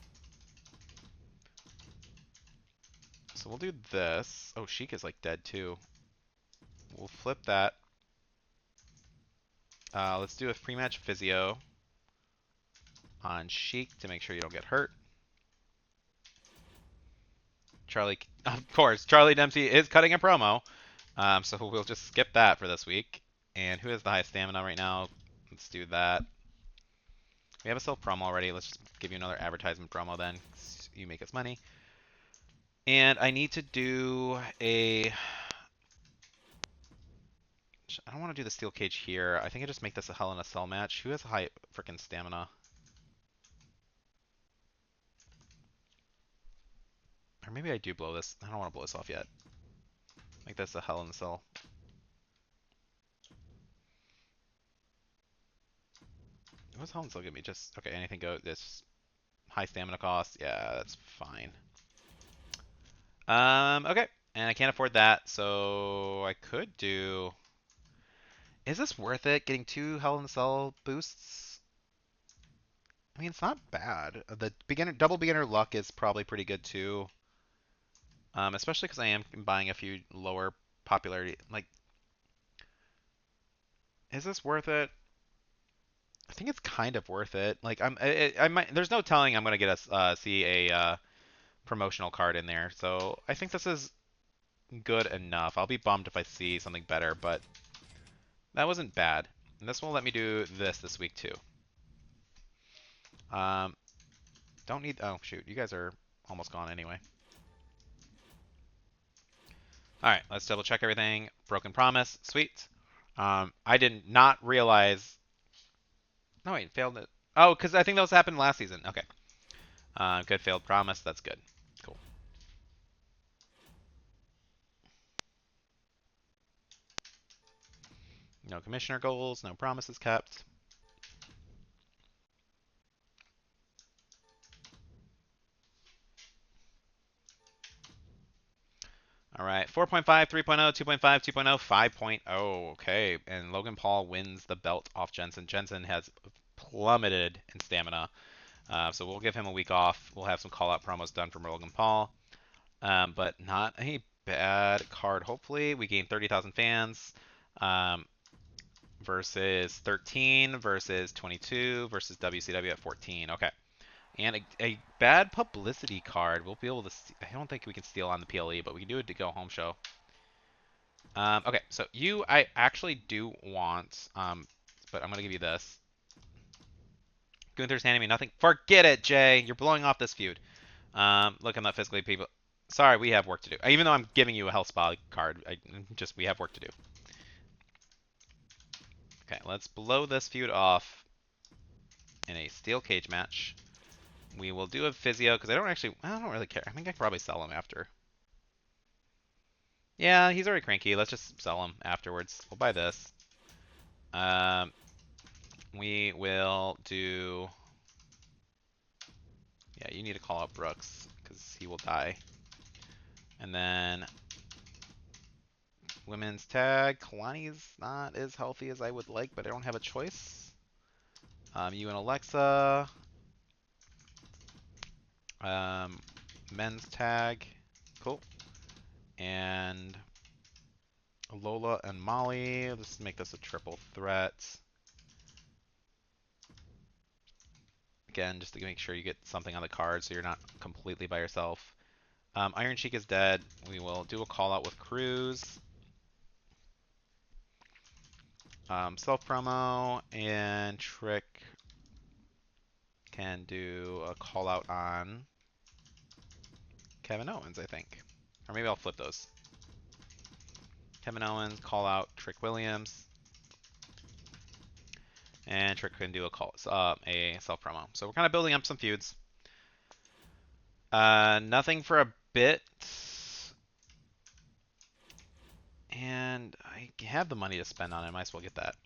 So we'll do this. Oh, Sheik is like dead too. We'll flip that. Let's do a pre-match physio on Sheik to make sure you don't get hurt. Charlie, of course, Charlie Dempsey is cutting a promo. So we'll just skip that for this week. And who has the highest stamina right now? Let's do that. We have a self promo already. Let's just give you another advertisement promo then. You make us money. And I need to do a... I don't want to do the steel cage here. I think I just make this a Hell in a Cell match. Who has high freaking stamina? Or maybe I do blow this. I don't want to blow this off yet. Make this a Hell in a Cell. What's Hell in a Cell give me? Just, okay, anything go. This high stamina cost. Yeah, that's fine. Okay. And I can't afford that, so I could do... Is this worth it, getting 2 Hell in a Cell boosts? I mean, it's not bad. The double beginner luck is probably pretty good too. Especially because I am buying a few lower popularity. Like, is this worth it? I think it's kind of worth it. Like, I might. There's no telling I'm gonna get see a promotional card in there. So I think this is good enough. I'll be bummed if I see something better, but that wasn't bad. And this will let me do this week too. Um, don't need. Oh shoot, you guys are almost gone anyway. All right, let's double check everything. Broken Promise, sweet. I did not realize. No, wait, failed it. Oh, because I think those happened last season. Okay. Good failed promise. That's good. Cool. No commissioner goals. No promises kept. All right. 4.5, 3.0, 2.5, 2.0, 5.0. Okay. And Logan Paul wins the belt off Jensen. Jensen has plummeted in stamina. So we'll give him a week off. We'll have some call-out promos done from Logan Paul. But not a bad card. Hopefully, we gain 30,000 fans versus 13 versus 22 versus WCW at 14. Okay. And a bad publicity card. We'll be able to see, I don't think we can steal on the PLE, but we can do it to go home show. Okay, so I actually do want, but I'm going to give you this. Gunther's handing me nothing. Forget it, Jay. You're blowing off this feud. Look, I'm not physically people. Sorry, we have work to do. Even though I'm giving you a Hell Spa card, we have work to do. Okay, let's blow this feud off in a steel cage match. We will do a physio because I don't really care. I think I could probably sell him after. Yeah, he's already cranky. Let's just sell him afterwards. We'll buy this. We will do. Yeah, you need to call out Brooks because he will die. And then women's tag. Kalani's not as healthy as I would like, but I don't have a choice. You and Alexa. Men's tag. Cool. And Lola and Molly. Let's make this a triple threat. Again, just to make sure you get something on the card so you're not completely by yourself. Iron Sheik is dead. We will do a call out with Cruz. Self promo and Trick can do a call out on Kevin Owens, I think. Or maybe I'll flip those. Kevin Owens, call out Trick Williams. And Trick can do a self promo. So we're kind of building up some feuds. Nothing for a bit. And I have the money to spend on it. I might as well get that.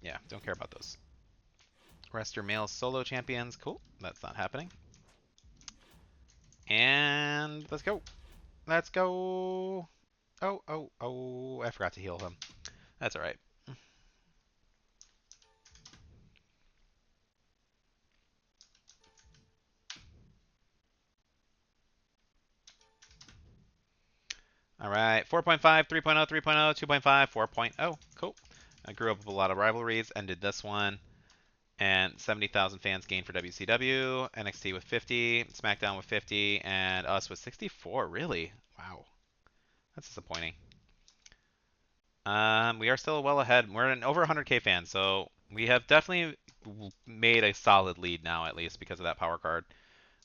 Yeah, don't care about those. Rest your male solo champions. Cool. That's not happening. And let's go. Let's go. Oh. I forgot to heal him. That's all right. All right. 4.5, 3.0, 3.0, 2.5, 4.0. Cool. I grew up with a lot of rivalries. Ended this one. And 70,000 fans gained for WCW. NXT with 50. SmackDown with 50. And us with 64. Really? Wow. That's disappointing. We are still well ahead. We're an over 100K fan, so We have definitely made a solid lead now, at least because of that power card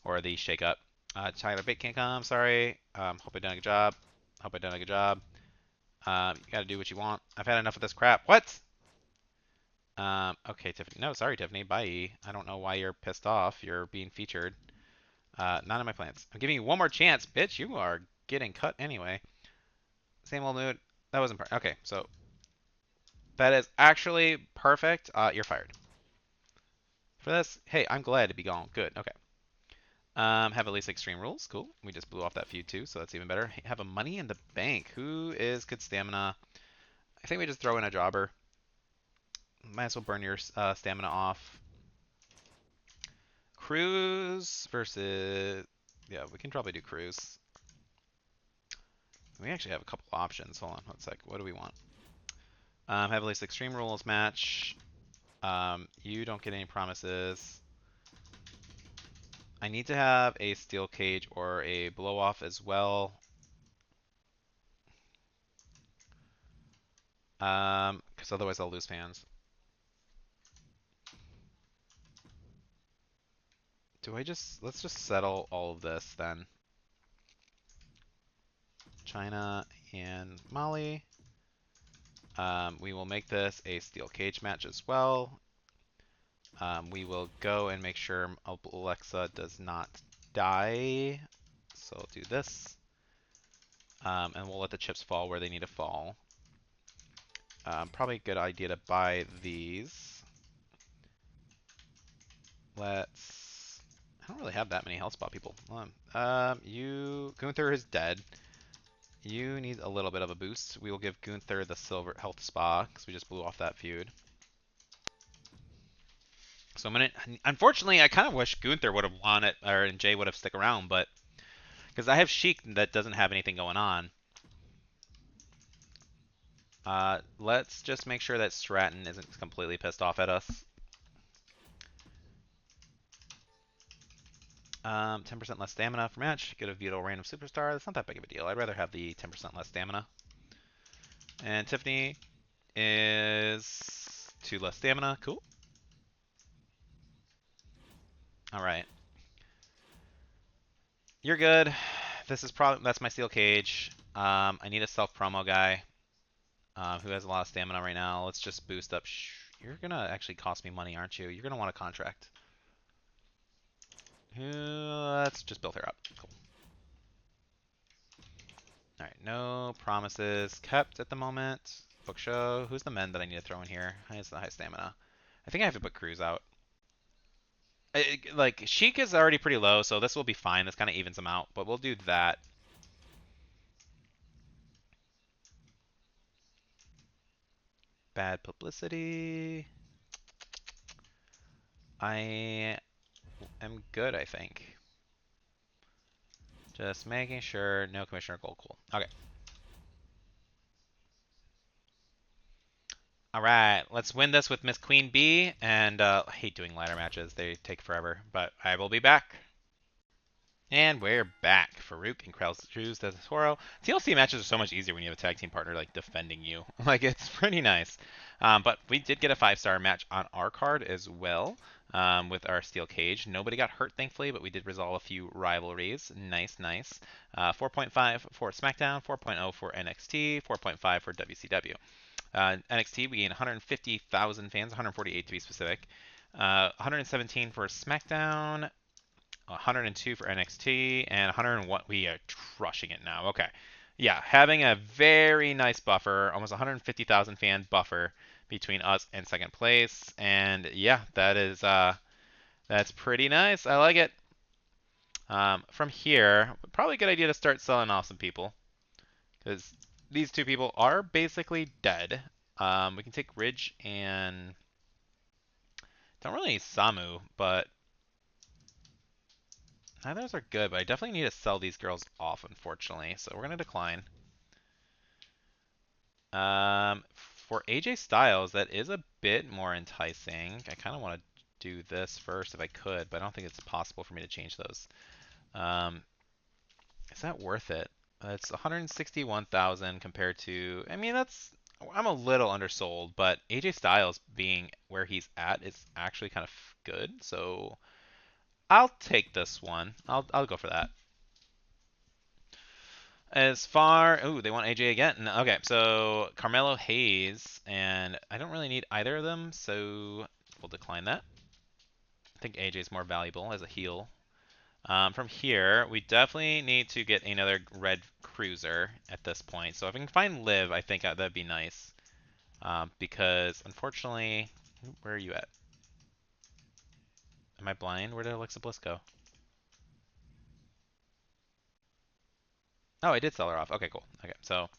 or the shake up. Tyler Bait can't come. Sorry. Hope I done a good job. Hope I done a good job. You gotta do what you want. I've had enough of this crap. What? Okay, Tiffany. No, sorry, Tiffany. Bye. I don't know why you're pissed off. You're being featured. Not in my plans. I'm giving you one more chance, bitch. You are getting cut anyway. Same old mood. That wasn't part. Okay, so that is actually perfect. You're fired. For this, hey, I'm glad to be gone. Good. Okay. Have at least extreme rules. Cool. We just blew off that feud too, so that's even better. Have a money in the bank. Who is good stamina? I think we just throw in a jobber. Might as well burn your stamina off. Cruise versus... Yeah, we can probably do Cruise. We actually have a couple options. Hold on one sec. What do we want? Have at least extreme rules match. You don't get any promises. I need to have a steel cage or a blow off as well. Because otherwise I'll lose fans. Let's just settle all of this then. China and Mali. We will make this a steel cage match as well. We will go and make sure Alexa does not die. So I'll do this. And we'll let the chips fall where they need to fall. Probably a good idea to buy these. Let's... I don't really have that many health spot people. Hold on. Gunther is dead. You need a little bit of a boost. We will give Gunther the silver health spa because we just blew off that feud. So I'm gonna. Unfortunately, I kind of wish Gunther would have won it, and Jay would have stuck around, but because I have Sheik that doesn't have anything going on. Let's just make sure that Stratton isn't completely pissed off at us. 10% less stamina for match. Get a veto random superstar. That's not that big of a deal. I'd rather have the 10% less stamina. And Tiffany is 2 less stamina. Cool. All right. You're good. That's my steel cage. I need a self promo guy who has a lot of stamina right now. Let's just boost up. You're gonna actually cost me money, aren't you? You're gonna want a contract. Let's just build her up. Cool. All right, no promises kept at the moment. Book show. Who's the men that I need to throw in here? Who's the high stamina? I think I have to put Cruz out. Like Sheik is already pretty low, so this will be fine. This kind of evens them out, but we'll do that. Bad publicity. I am good, I think. Just making sure no Commissioner Gold. Cool. Okay. All right, let's win this with Miss Queen Bee. And I hate doing ladder matches; they take forever. But I will be back. And we're back. Farouk and Cruz the Toro. TLC matches are so much easier when you have a tag team partner like defending you. Like it's pretty nice. But we did get a 5-star match on our card as well. With our steel cage. Nobody got hurt, thankfully, but we did resolve a few rivalries. Nice, nice. 4.5 for SmackDown, 4.0 for NXT, 4.5 for WCW. NXT, we gained 150,000 fans, 148 to be specific. 117 for SmackDown, 102 for NXT, and 101. We are crushing it now. Okay. Yeah, having a very nice buffer, almost 150,000 fan buffer between us and second place. And yeah, that's pretty nice. I like it. From here, probably a good idea to start selling off some people because these two people are basically dead. We can take Ridge and don't really need Samu, but neither are good. But I definitely need to sell these girls off, unfortunately. So we're gonna decline. For AJ Styles, that is a bit more enticing. I kind of want to do this first if I could, but I don't think it's possible for me to change those. Is that worth it? It's 161,000 compared to, I mean, that's I'm a little undersold, but AJ Styles being where he's at is actually kind of good. So I'll take this one. I'll go for that. As far, ooh, they want AJ again. No, okay, so Carmelo Hayes, and I don't really need either of them, so we'll decline that. I think AJ is more valuable as a heel. From here, we definitely need to get another red cruiser at this point. So if I can find Liv, I think that'd be nice. Because unfortunately, where are you at? Am I blind? Where did Alexa Bliss go? Oh, I did sell her off. Okay, cool. Okay, so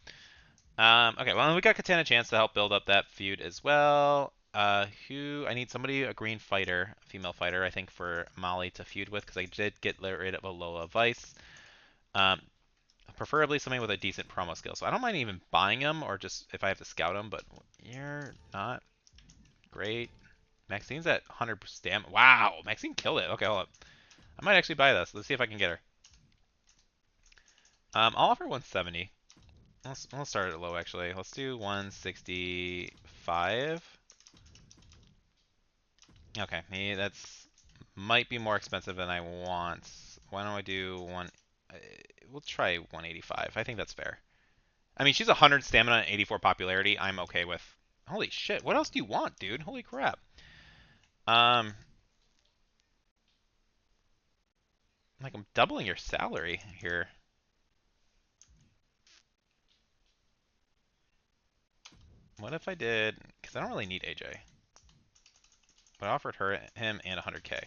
okay, well, we got Katana Chance to help build up that feud as well. Who I need somebody, a green fighter, a female fighter, I think, for Molly to feud with because I did get rid of Alola Vice. Um, Preferably somebody with a decent promo skill. So I don't mind even buying them or just if I have to scout them, but you're not great. Maxine's at 100 stamina. Wow, Maxine killed it. Okay, hold up. I might actually buy this. Let's see if I can get her. I'll offer 170. Let's start it low actually. Let's do 165. Okay, that's might be more expensive than I want. Why don't I do one? We'll try 185. I think that's fair. I mean, she's 100 stamina and 84 popularity. I'm okay with. Holy shit! What else do you want, dude? Holy crap! Um, like I'm doubling your salary here. What if I did? Because I don't really need AJ, but I offered him, and 100k.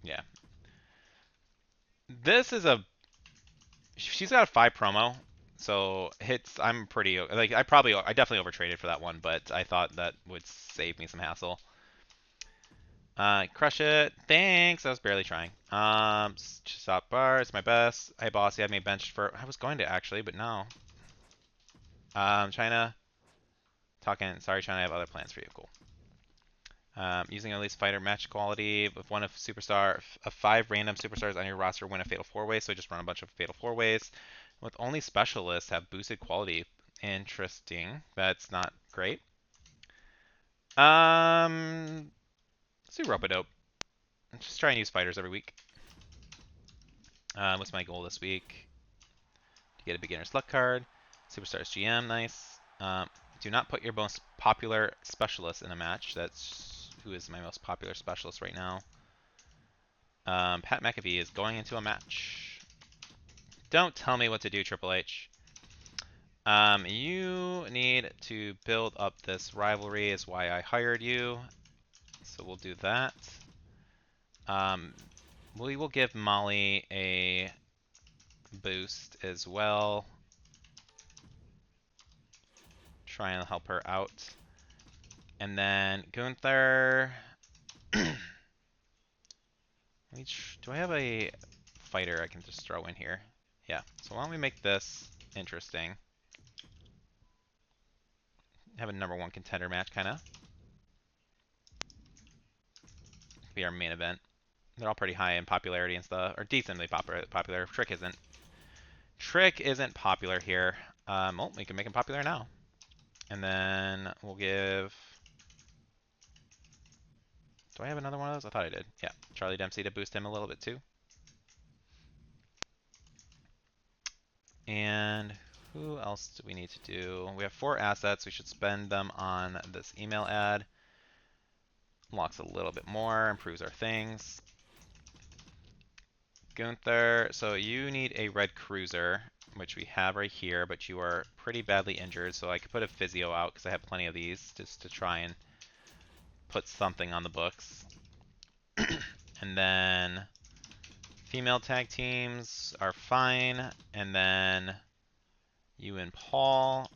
Yeah, this is a. She's got a 5 promo, so hits. I'm pretty like I definitely overtraded for that one, but I thought that would save me some hassle. Crush it. Thanks. I was barely trying. Stop bar. It's my best. Hey boss, you had me benched for. I was going to actually, but no. China. Talking. Sorry, China. I have other plans for you. Cool. Using at least fighter match quality with one of of 5 random superstars on your roster win a fatal 4-way. So just run a bunch of fatal 4-ways. With only specialists have boosted quality. Interesting. That's not great. Let's do Rope-a-Dope. Just try and use fighters every week. What's my goal this week? To get a beginner's luck card. Superstars GM, nice. Do not put your most popular specialist in a match. That's who is my most popular specialist right now. Pat McAfee is going into a match. Don't tell me what to do, Triple H. You need to build up this rivalry is why I hired you. So we'll do that. We will give Molly a boost as well. Try and help her out. And then Gunther. Do I have a fighter I can just throw in here? Yeah. So why don't we make this interesting? Have a #1 contender match, kind of. Be our main event. They're all pretty high in popularity and stuff, or decently popular. Trick isn't. Trick isn't popular here. Well, we can make him popular now. And then we'll give. Do I have another one of those? I thought I did. Yeah, Charlie Dempsey to boost him a little bit too. And who else do we need to do? We have 4 assets. We should spend them on this email ad. Unlocks a little bit more, improves our things. Gunther, so you need a red cruiser, which we have right here, but you are pretty badly injured, so I could put a physio out because I have plenty of these just to try and put something on the books. And then female tag teams are fine, and then you and Paul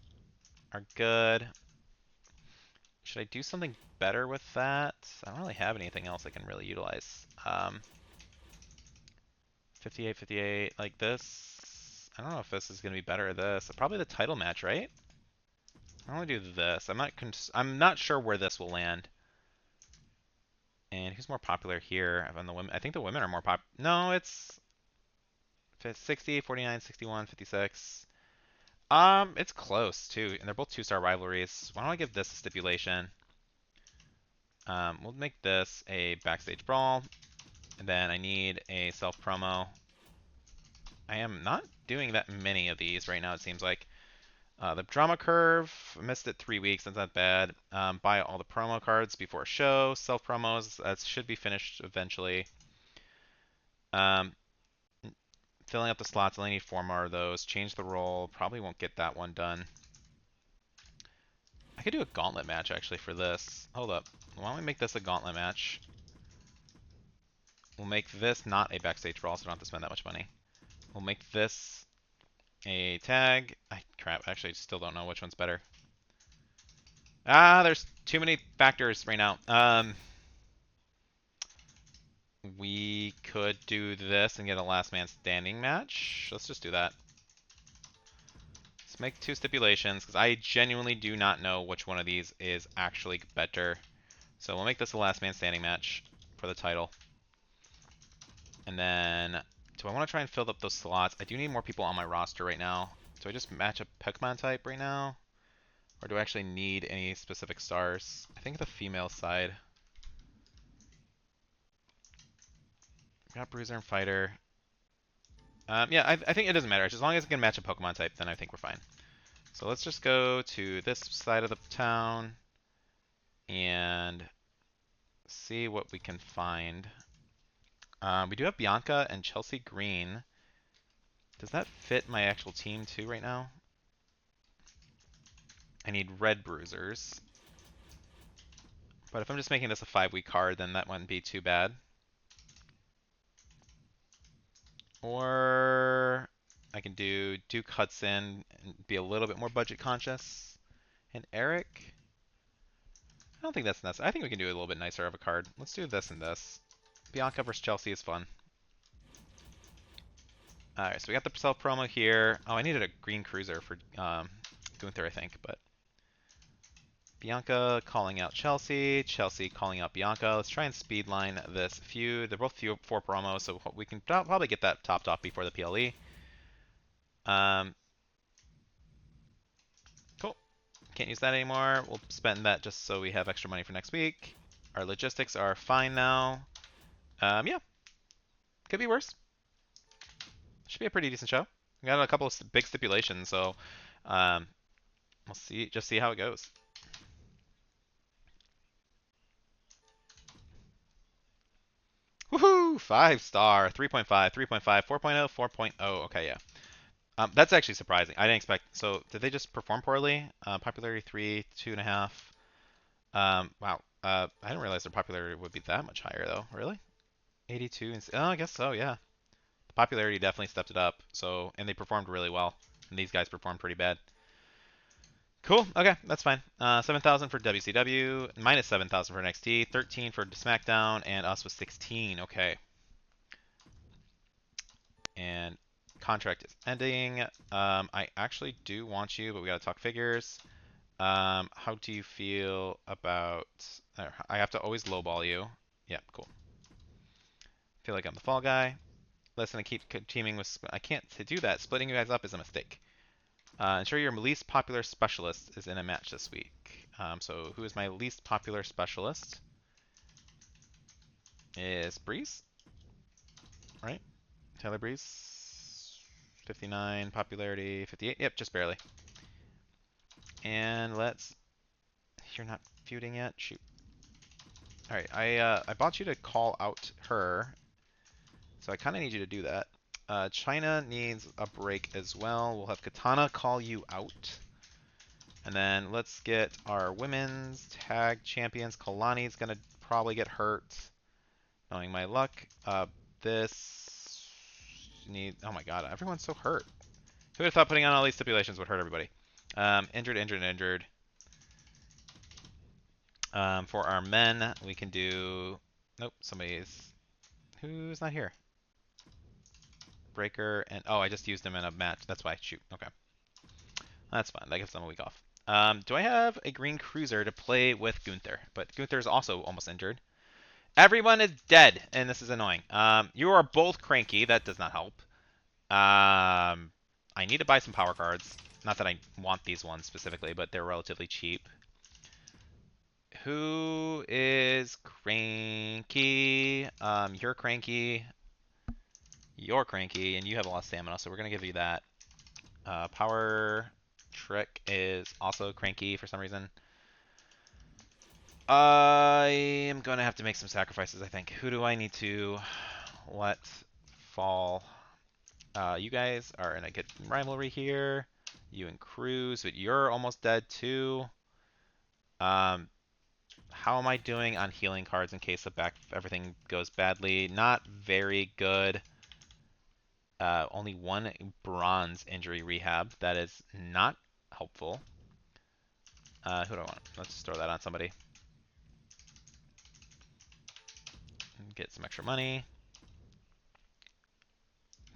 are good. Should I do something better with that? I don't really have anything else I can really utilize. 58, 58, like this. I don't know if this is going to be better or this. Probably the title match, right? I want to do this. I'm not sure where this will land. And who's more popular here than the women? I think the women are more popular. No, it's 60, 49, 61, 56. It's close too, and they're both 2-star rivalries. Why don't I give this a stipulation? We'll make this a backstage brawl, and then I need a self promo. I am not doing that many of these right now, it seems like. The drama curve, I missed it 3 weeks, that's not bad. Buy all the promo cards before a show. Self promos, that should be finished eventually. Um, filling up the slots, I only need 4 more of those. Change the role, probably won't get that one done. I could do a gauntlet match actually for this. Hold up. Why don't we make this a gauntlet match? We'll make this not a backstage brawl, so I don't have to spend that much money. We'll make this a tag. Crap, actually, I still don't know which one's better. There's too many factors right now. We could do this and get a last man standing match. Let's just do that. Let's make 2 stipulations, because I genuinely do not know which one of these is actually better. So we'll make this a last man standing match for the title. And then, do I want to try and fill up those slots? I do need more people on my roster right now. Do I just match a Pokemon type right now? Or do I actually need any specific stars? I think the female side. Got Bruiser and Fighter. Yeah, I think it doesn't matter. As long as it can match a Pokemon type, then I think we're fine. So let's just go to this side of the town and see what we can find. We do have Bianca and Chelsea Green. Does that fit my actual team too right now? I need red bruisers. But if I'm just making this a 5-week card, then that wouldn't be too bad. Or I can do Duke Hudson and be a little bit more budget conscious. And Eric? I don't think that's necessary. I think we can do a little bit nicer of a card. Let's do this and this. Bianca versus Chelsea is fun. Alright, so we got the self promo here. Oh, I needed a green cruiser for Gunther, I think, but Bianca calling out Chelsea, Chelsea calling out Bianca. Let's try and speedline this feud. They're both 4 promos, so we can probably get that topped off before the PLE. Cool. Can't use that anymore. We'll spend that just so we have extra money for next week. Our logistics are fine now. Yeah. Could be worse. Should be a pretty decent show. We got a couple of big stipulations, so we'll see how it goes. Woohoo! 5-star, 3.5, 3.5, 4.0, 4.0. Okay, yeah. That's actually surprising. I didn't expect. So, did they just perform poorly? Popularity 3, 2.5. Wow. I didn't realize their popularity would be that much higher, though. Really? 82. Oh, I guess so. Yeah. The popularity definitely stepped it up. So, and they performed really well. And these guys performed pretty bad. Cool. Okay, that's fine. 7,000 for WCW, minus 7,000 for NXT, 13 for SmackDown, and us with 16. Okay. And contract is ending. I actually do want you, but we gotta talk figures. How do you feel about? I have to always lowball you. Yeah, cool. Feel like I'm the fall guy. Listen, I keep teaming with. I can't do that. Splitting you guys up is a mistake. Ensure your least popular specialist is in a match this week. So who is my least popular specialist? Is Breeze, right? Tyler Breeze, 59 popularity, 58. Yep, just barely. And let's. You're not feuding yet. Shoot. All right, I bought you to call out her, so I kind of need you to do that. China needs a break as well. We'll have Katana call you out. And then let's get our women's tag champions. Kalani's going to probably get hurt. Knowing my luck. This need. Oh my god, everyone's so hurt. Who would have thought putting on all these stipulations would hurt everybody? Injured, injured, injured. For our men, we can do. Nope, somebody's. Who's not here? Breaker and I just used him in a match. That's why. Shoot. Okay, that's fine. That gives them a week off. Do I have a green cruiser to play with Gunther? But Gunther's also almost injured. Everyone is dead, and this is annoying. You are both cranky. That does not help. I need to buy some power cards. Not that I want these ones specifically, but they're relatively cheap. Who is cranky? You're cranky. You're cranky, and you have a lot of stamina, so we're gonna give you that. Power Trick is also cranky for some reason. I am gonna have to make some sacrifices, I think. Who do I need to let fall? You guys are in a good rivalry here. You and Cruz, but you're almost dead too. How am I doing on healing cards in case everything goes badly? Not very good. Only one bronze injury rehab. That is not helpful. Who do I want? Let's throw that on somebody. Get some extra money.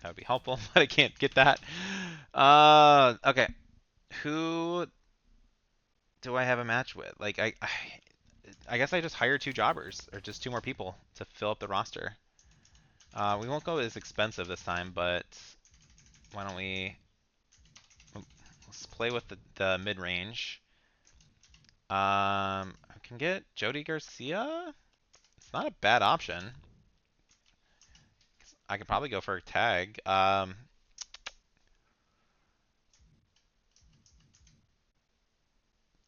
That would be helpful, but I can't get that. Okay. Who do I have a match with? Like, I guess I just hire 2 jobbers, or just 2 more people to fill up the roster. We won't go as expensive this time, but why don't we... Let's play with the mid-range. I can get Jody Garcia. It's not a bad option. I could probably go for a tag.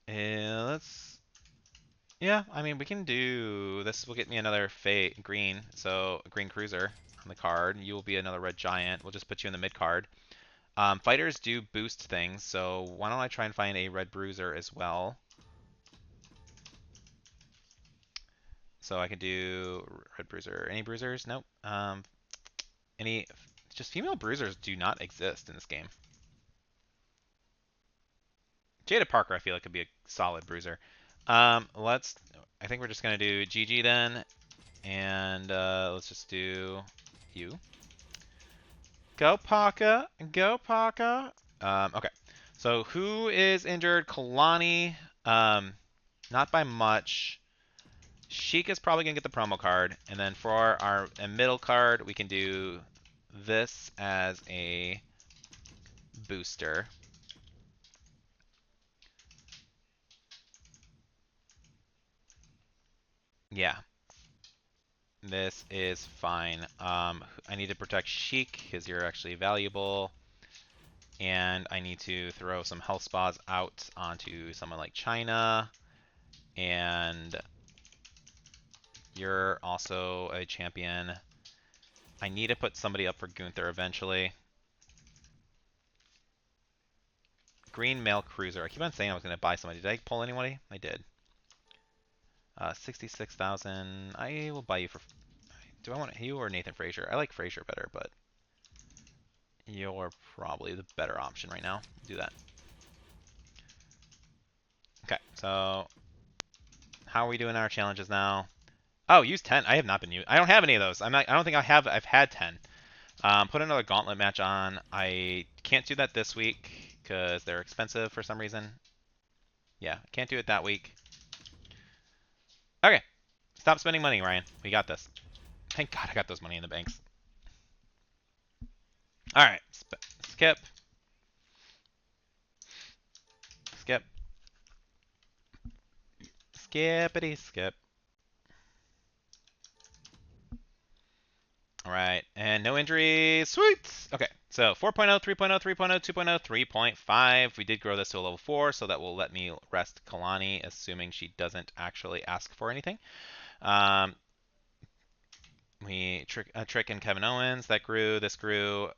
Let's... Yeah, I mean, we can do... This will get me another green, so a green cruiser on the card. You will be another red giant. We'll just put you in the mid card. Fighters do boost things, so why don't I try and find a red bruiser as well? So I can do red bruiser. Any bruisers? Nope. Just female bruisers do not exist in this game. Jada Parker, I feel like could be a solid bruiser. I think we're just gonna do GG then, and let's just do you. Go Parker, go Parker. Okay. So who is injured? Kalani. Not by much. Sheik is probably gonna get the promo card, and then for our middle card, we can do this as a booster. Yeah, this is fine. I need to protect Sheik because you're actually valuable, and I need to throw some health spas out onto someone like China, and you're also a champion. I need to put somebody up for Gunther eventually. Green male cruiser. I keep on saying I was going to buy somebody. Did I pull anybody? I did. 66,000. I will buy you for... Do I want you or Nathan Frazier? I like Frazier better, but you're probably the better option right now. Do that. Okay, so how are we doing our challenges now? Oh, use 10. I have not been used. I don't have any of those. I don't think I have. I've had 10. Put another gauntlet match on. I can't do that this week because they're expensive for some reason. Yeah, can't do it that week. Okay, stop spending money, Ryan. We got this. Thank God I got those money in the banks. All right, skip. Skip. Skippity skip. All right, and no injuries. Sweet. Okay, so 4.0, 3.0, 3.0, 2.0, 3.5. We did grow this to a level 4, so that will let me rest Kalani, assuming she doesn't actually ask for anything. Trick and Kevin Owens, that grew. This grew.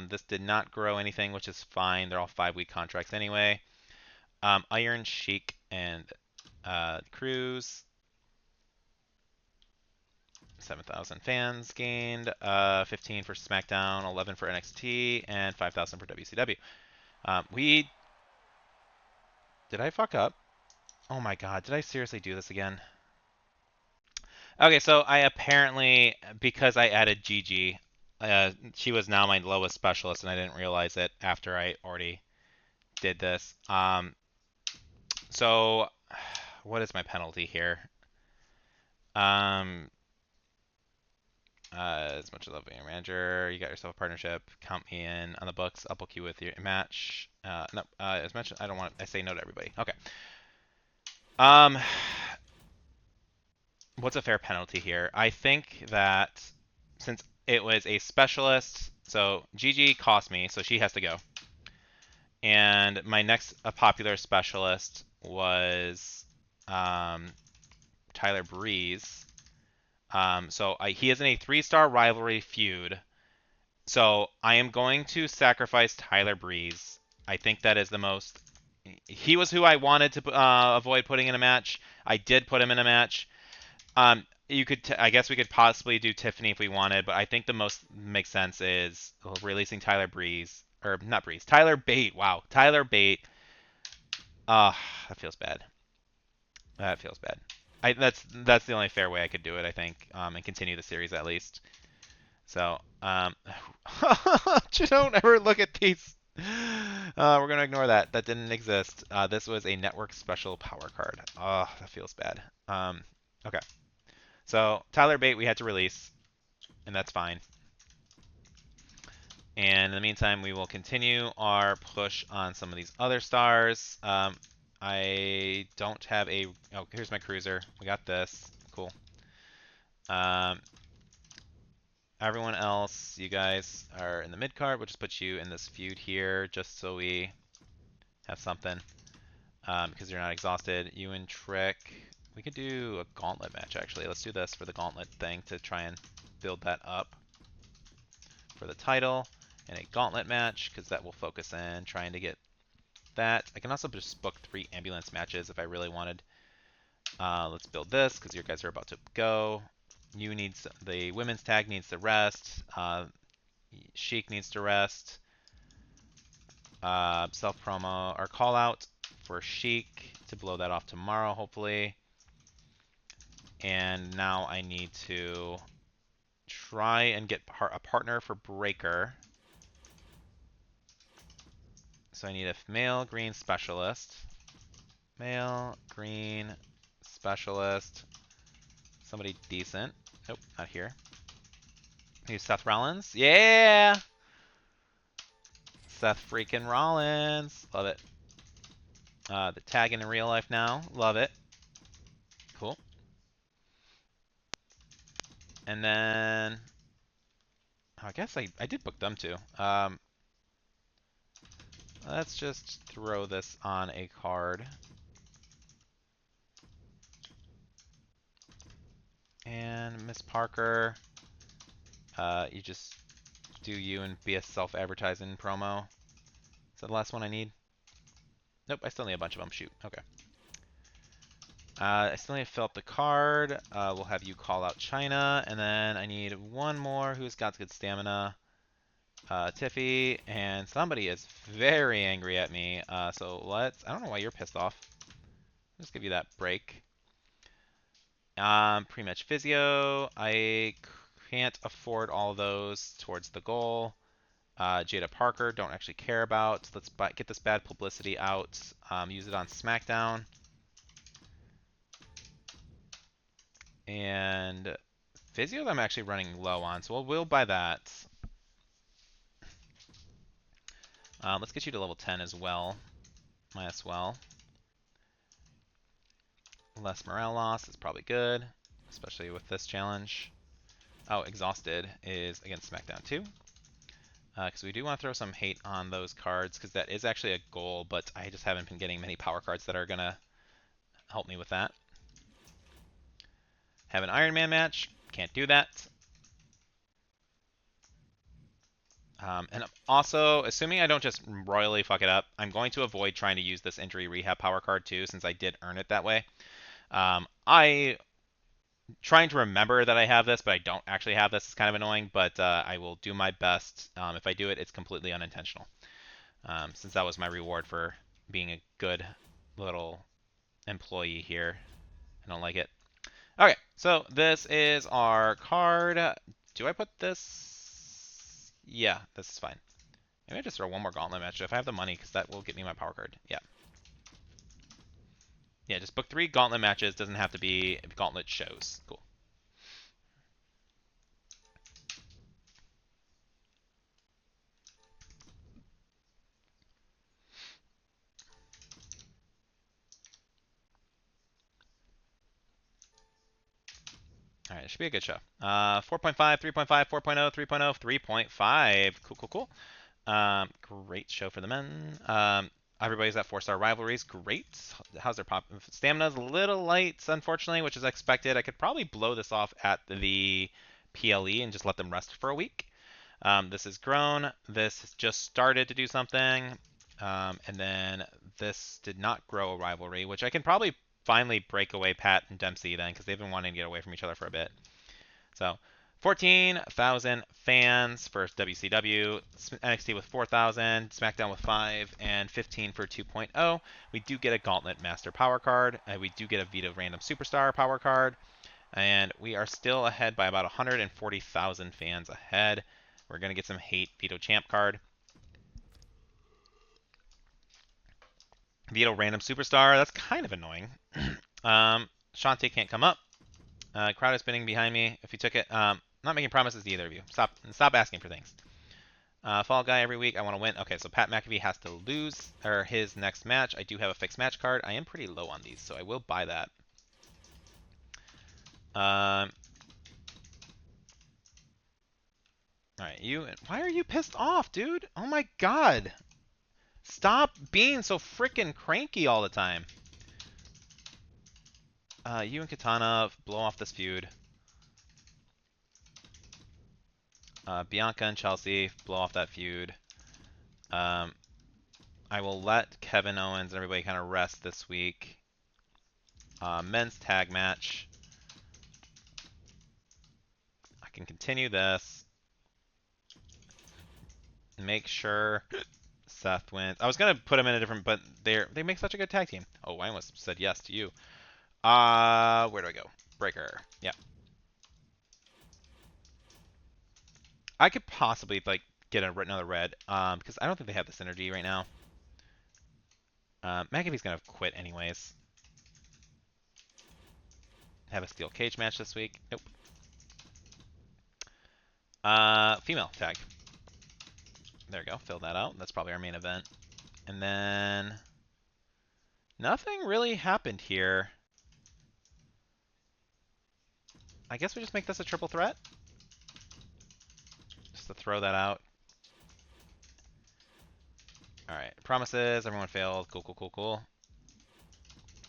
This did not grow anything, which is fine. They're all 5-week contracts anyway. Iron Sheik and Cruz. 7,000 fans gained, 15 for SmackDown, 11 for NXT, and 5,000 for WCW. Did I fuck up? Oh my god, did I seriously do this again? Okay, so I apparently, because I added Gigi, she was now my lowest specialist, and I didn't realize it after I already did this. So, what is my penalty here? As much as I love being a manager, you got yourself a partnership. Count me in on the books. I'll book you with your match. No, as much I don't want. I say no to everybody. Okay. Um, what's a fair penalty here? I think that since it was a specialist, so Gigi cost me, so she has to go. And my next popular specialist was Tyler Breeze. He is in a 3-star rivalry feud. So I am going to sacrifice Tyler Breeze. I think that is the most. He was who I wanted to avoid putting in a match. I did put him in a match. I guess we could possibly do Tiffany if we wanted, but I think the most makes sense is releasing Tyler Breeze or not Breeze, Tyler Bate. Wow, Tyler Bate. That feels bad. That feels bad. That's the only fair way I could do it, I think, and continue the series at least. So, don't ever look at these. We're gonna ignore that. That didn't exist. This was a network special power card. Oh, that feels bad. Okay. So Tyler Bate we had to release, and that's fine. And in the meantime, we will continue our push on some of these other stars. I don't have a. Oh, here's my cruiser. We got this. Cool. Everyone else, you guys are in the mid card. We'll just put you in this feud here, just so we have something. Because you're not exhausted. You and Trick. We could do a gauntlet match, actually. Let's do this for the gauntlet thing to try and build that up for the title. And a gauntlet match, because that will focus in trying to get that. I can also just book 3 ambulance matches if I really wanted. Let's build this, because your guys are about to go. The women's tag needs to rest. Sheik needs to rest. Self promo or call out for Sheik to blow that off tomorrow, hopefully. And now I need to try and get a partner for Breaker. So I need a male green specialist. Male green specialist. Somebody decent. Nope, not here. Maybe Seth Rollins. Yeah! Seth freaking Rollins. Love it. The tagging in real life now. Love it. Cool. And then... I guess I did book them too. Let's just throw this on a card. And Miss Parker, you just do you and be a self-advertising promo. Is that the last one I need? Nope, I still need a bunch of them. Shoot. Okay. I still need to fill up the card. We'll have you call out China, and then I need one more who's got good stamina. Tiffy, and somebody is very angry at me. So let's. I don't know why you're pissed off. I'll just give you that break. Pre-match physio. I can't afford all those towards the goal. Jada Parker, don't actually care about. Let's get this bad publicity out. Use it on SmackDown. And physio I'm actually running low on, so we'll buy that. Let's get you to level 10 as well. Might as well. Less morale loss is probably good, especially with this challenge. Oh, exhausted is against SmackDown too. Because we do want to throw some hate on those cards, because that is actually a goal, but I just haven't been getting many power cards that are going to help me with that. Have an Iron Man match. Can't do that. And also, assuming I don't just royally fuck it up, I'm going to avoid trying to use this injury rehab power card too, since I did earn it that way. I trying to remember that I have this, but I don't actually have this. It's kind of annoying, but I will do my best. If I do it, it's completely unintentional. Since that was my reward for being a good little employee here. I don't like it. Okay, so this is our card. Do I put this? Yeah, this is fine. Maybe I just throw one more gauntlet match if I have the money, because that will get me my power card. Yeah. Yeah, just book 3 gauntlet matches. Doesn't have to be gauntlet shows. Cool. Alright, should be a good show. 4.5, 3.5, 4.0, 3.0, 3.5. Cool, cool, cool. Great show for the men. Everybody's at 4-star rivalries. Great. How's their pop? Stamina's a little light, unfortunately, which is expected. I could probably blow this off at the PLE and just let them rest for a week. This is grown. This just started to do something. And then this did not grow a rivalry, which I can probably finally break away Pat and Dempsey then, because they've been wanting to get away from each other for a bit. So 14,000 fans for WCW, NXT with 4,000, SmackDown with 5, and 15 for 2.0. We do get a Gauntlet Master Power Card, and we do get a Vito Random Superstar Power Card, and we are still ahead by about 140,000 fans ahead. We're going to get some Hate Vito Champ card. Vito Random Superstar, that's kind of annoying. Shantae can't come up. Crowd is spinning behind me. If you took it, not making promises to either of you. Stop asking for things. Fall Guy every week. I want to win. Okay, so Pat McAfee has to lose or his next match. I do have a fixed match card. I am pretty low on these, so I will buy that. All right, you. Why are you pissed off, dude? Oh my God! Stop being so freaking cranky all the time. You and Katana blow off this feud. Bianca and Chelsea blow off that feud. I will let Kevin Owens and everybody kind of rest this week. Men's tag match. I can continue this. Make sure Seth wins. I was gonna put him in a different, but they make such a good tag team. Oh, I almost said yes to you. Where do I go? Breaker. Yeah. I could possibly like get another red, because I don't think they have the synergy right now. McAfee's gonna quit anyways. Have a steel cage match this week. Nope. Female tag. There we go. Fill that out. That's probably our main event. And then nothing really happened here. I guess we just make this a triple threat. Just to throw that out. Alright. Promises. Everyone failed. Cool, cool, cool, cool.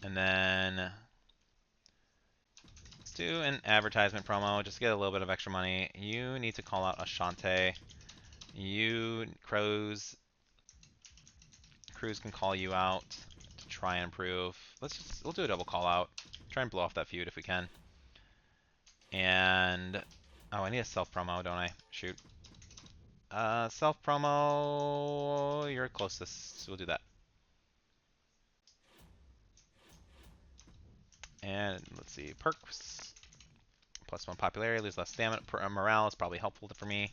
And then let's do an advertisement promo just to get a little bit of extra money. You need to call out Ashante. You, Cruz can call you out to try and improve. We'll do a double call out. Try and blow off that feud if we can. And, oh, I need a self promo, don't I? Shoot. Self promo, you're closest, so we'll do that. And let's see, perks. +1 popularity, lose less stamina. Morale is probably helpful for me.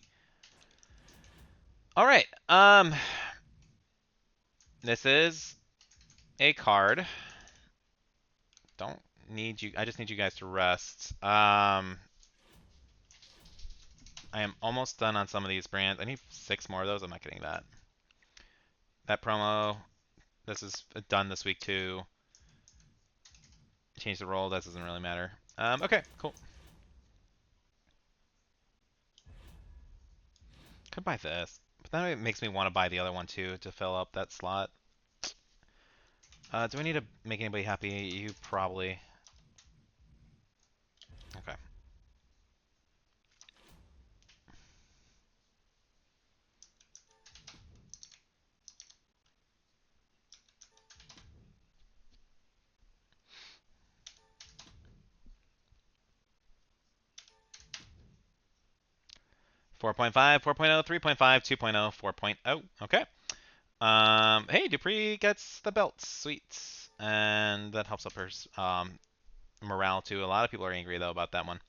All right. This is a card. Don't need you. I just need you guys to rest. I am almost done on some of these brands. I need 6 more of those. I'm not getting that. That promo. This is done this week too. Change the role. That doesn't really matter. Okay, cool. Could buy this. But then it makes me want to buy the other one too to fill up that slot. Do I need to make anybody happy? You probably. Okay. .5, 4.0, 3.5, 2.0, 4.0. Okay. Hey, Dupree gets the belts. Sweet. And that helps up her morale too. A lot of people are angry though about that one.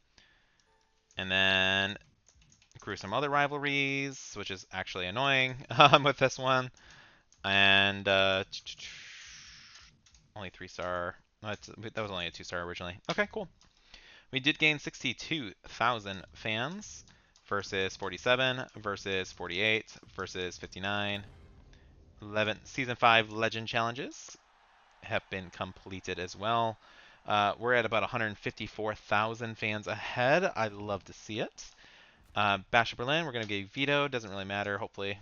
And then grew some other rivalries, which is actually annoying with this one. And only 3-star. That was only a 2-star originally. Okay, cool. We did gain 62,000 fans versus 47 versus 48 versus 59. 11 Season 5 Legend Challenges have been completed as well. We're at about 154,000 fans ahead. I'd love to see it. Bash of Berlin, we're going to give Veto. Doesn't really matter, hopefully.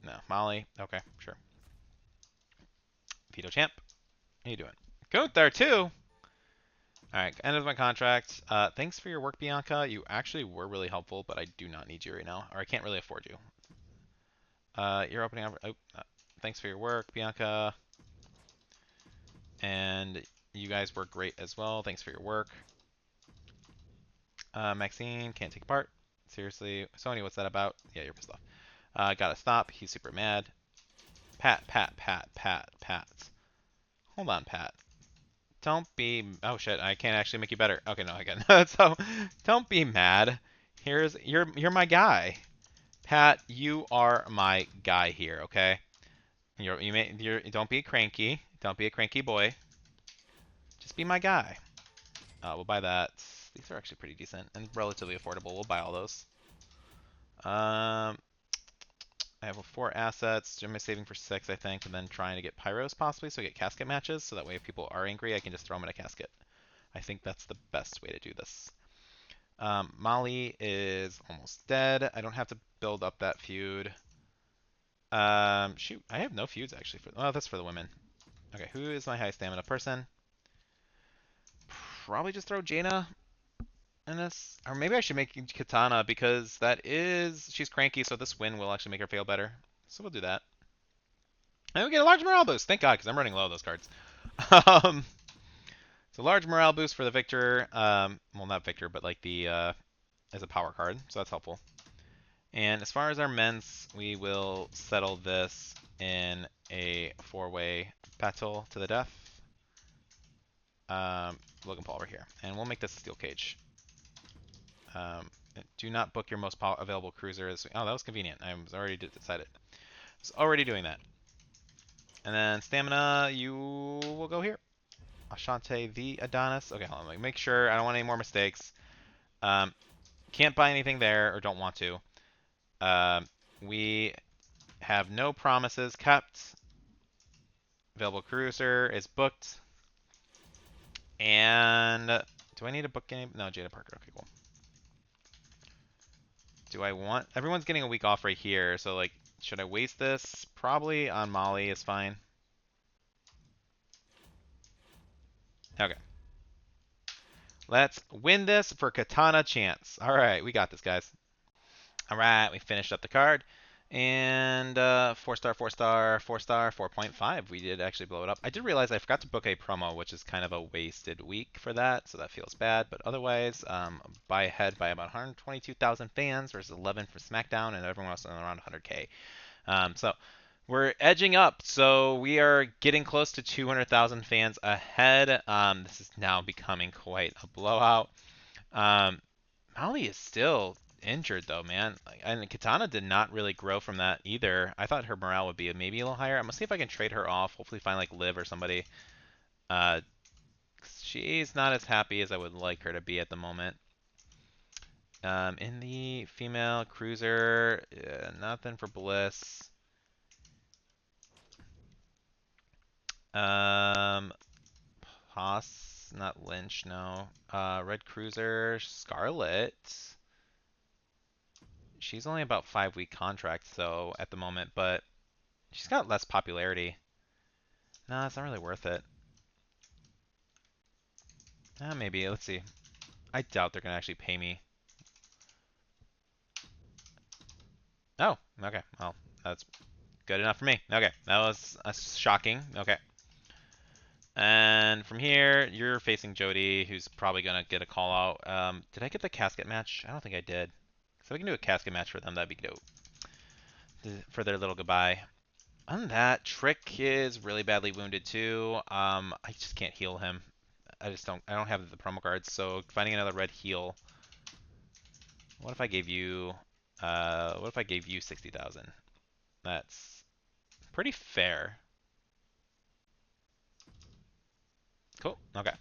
No, Molly. Okay, sure. Veto Champ. How you doing? Goat there, too. All right, end of my contract. Thanks for your work, Bianca. You actually were really helpful, but I do not need you right now, or I can't really afford you. You're opening up. Oh, thanks for your work, Bianca. And you guys work great as well. Thanks for your work. Maxine can't take part. Seriously, Sony, what's that about? Yeah, you're pissed off. Gotta stop. He's super mad. Pat. Hold on, Pat. Don't be. Oh shit! I can't actually make you better. Okay, no, I can. So, don't be mad. You're my guy, Pat. You are my guy here. Okay. Don't be cranky. Don't be a cranky boy. Just be my guy. We'll buy that. These are actually pretty decent and relatively affordable. We'll buy all those. I have 4 assets. I'm saving for 6, I think, and then trying to get pyros possibly, so I get casket matches. So that way, if people are angry, I can just throw them in a casket. I think that's the best way to do this. Molly is almost dead. I don't have to build up that feud. Shoot, I have no feuds actually. Oh, that's for the women. Okay, who is my high stamina person? Probably just throw Jaina in this. Or maybe I should make Katana because she's cranky, so this win will actually make her feel better. So we'll do that. And we get a large morale boost. Thank God, because I'm running low on those cards. So large morale boost for the Victor. Well, not Victor, but like the as a power card. So that's helpful. And as far as our men's, we will settle this in a 4-way battle to the death. Logan Paul over here. And we'll make this a steel cage. Do not book your most available cruiser. Oh, that was convenient. I was already decided. I was already doing that. And then stamina, you will go here. Ashante the Adonis. Okay, hold on. Let me make sure. I don't want any more mistakes. Can't buy anything there, or don't want to. We have no promises kept. Available cruiser is booked. And do I need to book any? No, Jada Parker. Okay, cool. Do I want... Everyone's getting a week off right here, so like, should I waste this? Probably on Molly is fine. Okay. Let's win this for Katana Chance. All right, we got this, guys. All right, we finished up the card. And 4-star, 4-star, 4-star, 4.5. We did actually blow it up. I did realize I forgot to book a promo, which is kind of a wasted week for that, so that feels bad. But otherwise, by ahead by about 122,000 fans versus 11 for SmackDown, and everyone else around 100K. So we're edging up. So we are getting close to 200,000 fans ahead. This is now becoming quite a blowout. Molly is still injured though, man. And Katana did not really grow from that either. I thought her morale would be maybe a little higher. I'm gonna see if I can trade her off. Hopefully find like Liv or somebody. She's not as happy as I would like her to be at the moment. In the female cruiser, nothing for Bliss. Haas, not Lynch, no. Red Cruiser, Scarlet. She's only about 5-week contract, so at the moment, but she's got less popularity. No, it's not really worth it. Maybe. Let's see. I doubt they're gonna actually pay me. Oh, okay. Well, that's good enough for me. Okay, that was shocking. Okay. And from here, you're facing Jody, who's probably gonna get a call out. Did I get the casket match? I don't think I did. So we can do a casket match for them. That'd be dope. For their little goodbye. Other than that, Trick is really badly wounded too. I just can't heal him. I don't have the promo cards, so finding another red heal. What if I gave you 60,000? That's pretty fair. Cool. Okay.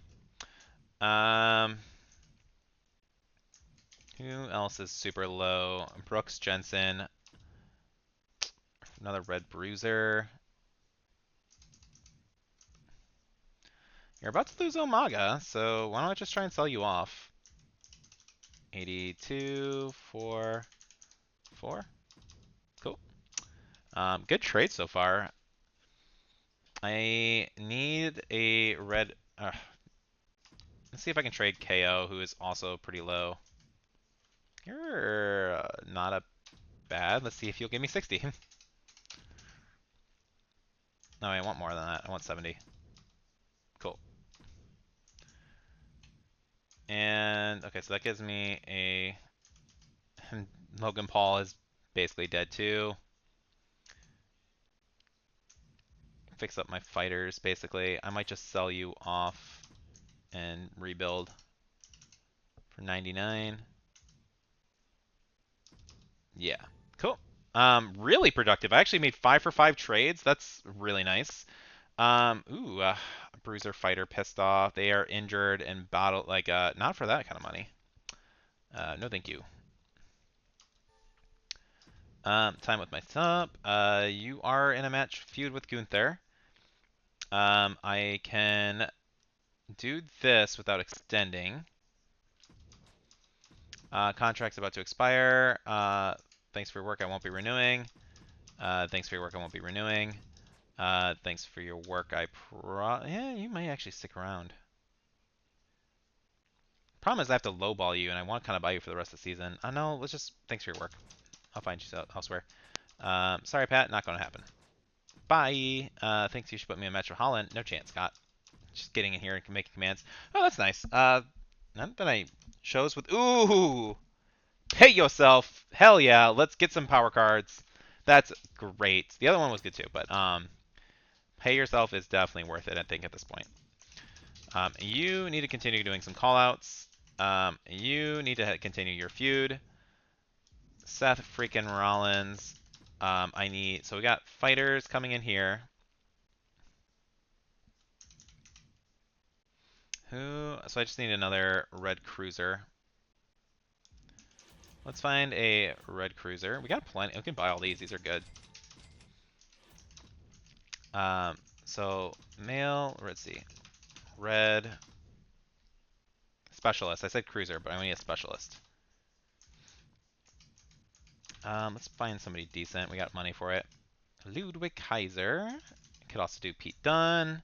Who else is super low? Brooks Jensen. Another red bruiser. You're about to lose Umaga, so why don't I just try and sell you off? 82, 4, 4. Cool. Good trade so far. I need a red... let's see if I can trade KO, who is also pretty low. You're not a bad. Let's see if you'll give me 60. No, I want more than that. I want 70. Cool. And, okay, so that gives me a... Logan Paul is basically dead too. Fix up my fighters, basically. I might just sell you off and rebuild for 99. Yeah, cool. Really productive. I actually made 5 for 5 trades. That's really nice. Bruiser fighter pissed off. They are injured and battle like not for that kind of money. No, thank you. Time with my sub. You are in a match feud with Gunther. I can do this without extending. Contract's about to expire. Thanks for your work. I won't be renewing. Thanks for your work. I won't be renewing. Thanks for your work. Yeah, you might actually stick around. Problem is I have to lowball you, and I want to kind of buy you for the rest of the season. No, let's just thanks for your work. I'll find you elsewhere. Sorry, Pat, not going to happen. Bye. Thinks you should put me in a match with Holland. No chance, Scott. Just getting in here and making commands. Oh, that's nice. Not that I shows with. Ooh, pay yourself. Hell yeah. Let's get some power cards. That's great. The other one was good too, but pay yourself is definitely worth it, I think, at this point. You need to continue doing some callouts. You need to continue your feud. Seth freaking Rollins. So we got fighters coming in here. So I just need another red cruiser. Let's find a red cruiser. We got plenty. We can buy all these. These are good. So male, let's see. Red specialist. I said cruiser, but I need a specialist. Let's find somebody decent. We got money for it. Ludwig Kaiser. Could also do Pete Dunne.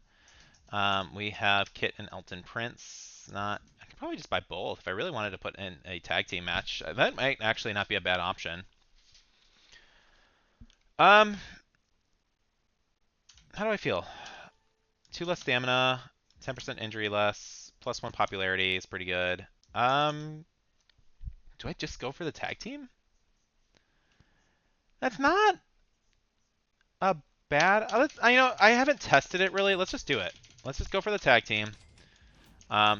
We have Kit and Elton Prince. I could probably just buy both if I really wanted to put in a tag team match. That might actually not be a bad option. How do I feel? 2 less stamina, 10% injury less, +1 popularity is pretty good. Do I just go for the tag team? That's not a bad. I haven't tested it really. Let's just do it. Let's just go for the tag team.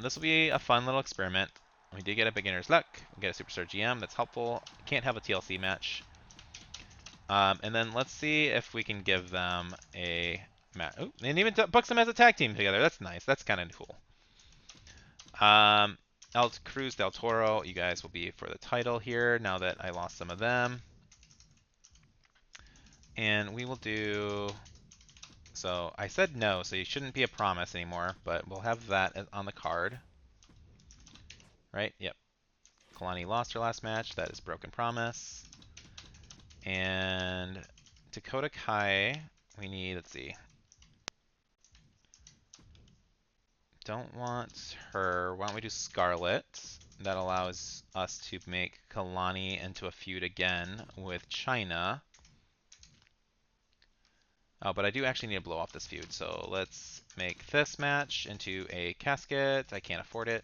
This will be a fun little experiment. We did get a beginner's luck. We get a superstar GM. That's helpful. Can't have a TLC match. And then let's see if we can give them a match. Oh, and even books them as a tag team together. That's nice. That's kind of cool. El Cruz del Toro, you guys will be for the title here now that I lost some of them. And we will do... So I said no, so you shouldn't be a promise anymore, but we'll have that on the card. Right? Yep. Kalani lost her last match. That is broken promise. And Dakota Kai, we need, let's see. Don't want her. Why don't we do Scarlet? That allows us to make Kalani into a feud again with China. Oh, but I do actually need to blow off this feud, so let's make this match into a casket. I can't afford it.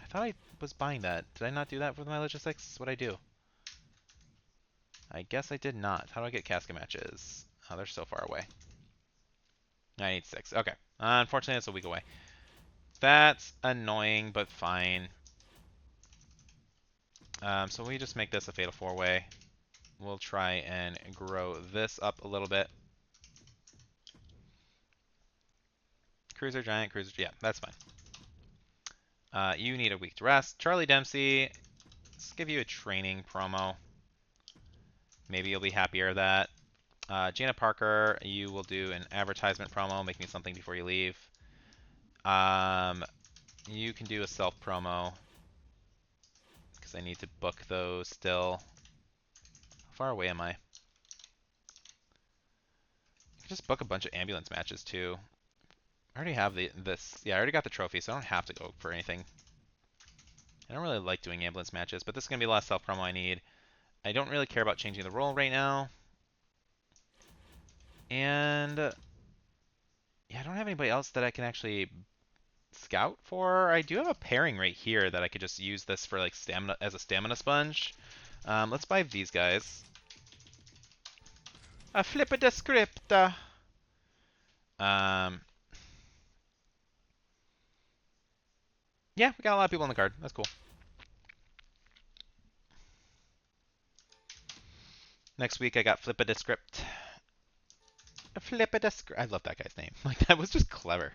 I thought I was buying that. Did I not do that with my logistics? What'd I do? I guess I did not. How do I get casket matches? Oh, they're so far away. I need 6. Okay. Unfortunately, that's a week away. That's annoying, but fine. So we just make this a fatal 4-way. We'll try and grow this up a little bit. Cruiser, giant, cruiser. Yeah, that's fine. You need a week to rest. Charlie Dempsey, let's give you a training promo. Maybe you'll be happier that. Jana Parker, you will do an advertisement promo. Make me something before you leave. You can do a self promo because I need to book those still. How far away am I? I can just book a bunch of ambulance matches too. I already have this. Yeah, I already got the trophy, so I don't have to go for anything. I don't really like doing ambulance matches, but this is gonna be the last self promo I need. I don't really care about changing the role right now. And yeah, I don't have anybody else that I can actually scout for. I do have a pairing right here that I could just use this for like stamina as a stamina sponge. Let's buy these guys. A flip of the script. Um, yeah, we got a lot of people on the card. That's cool. Next week I got flip of the script. A flip of the script. I love that guy's name. Like that was just clever.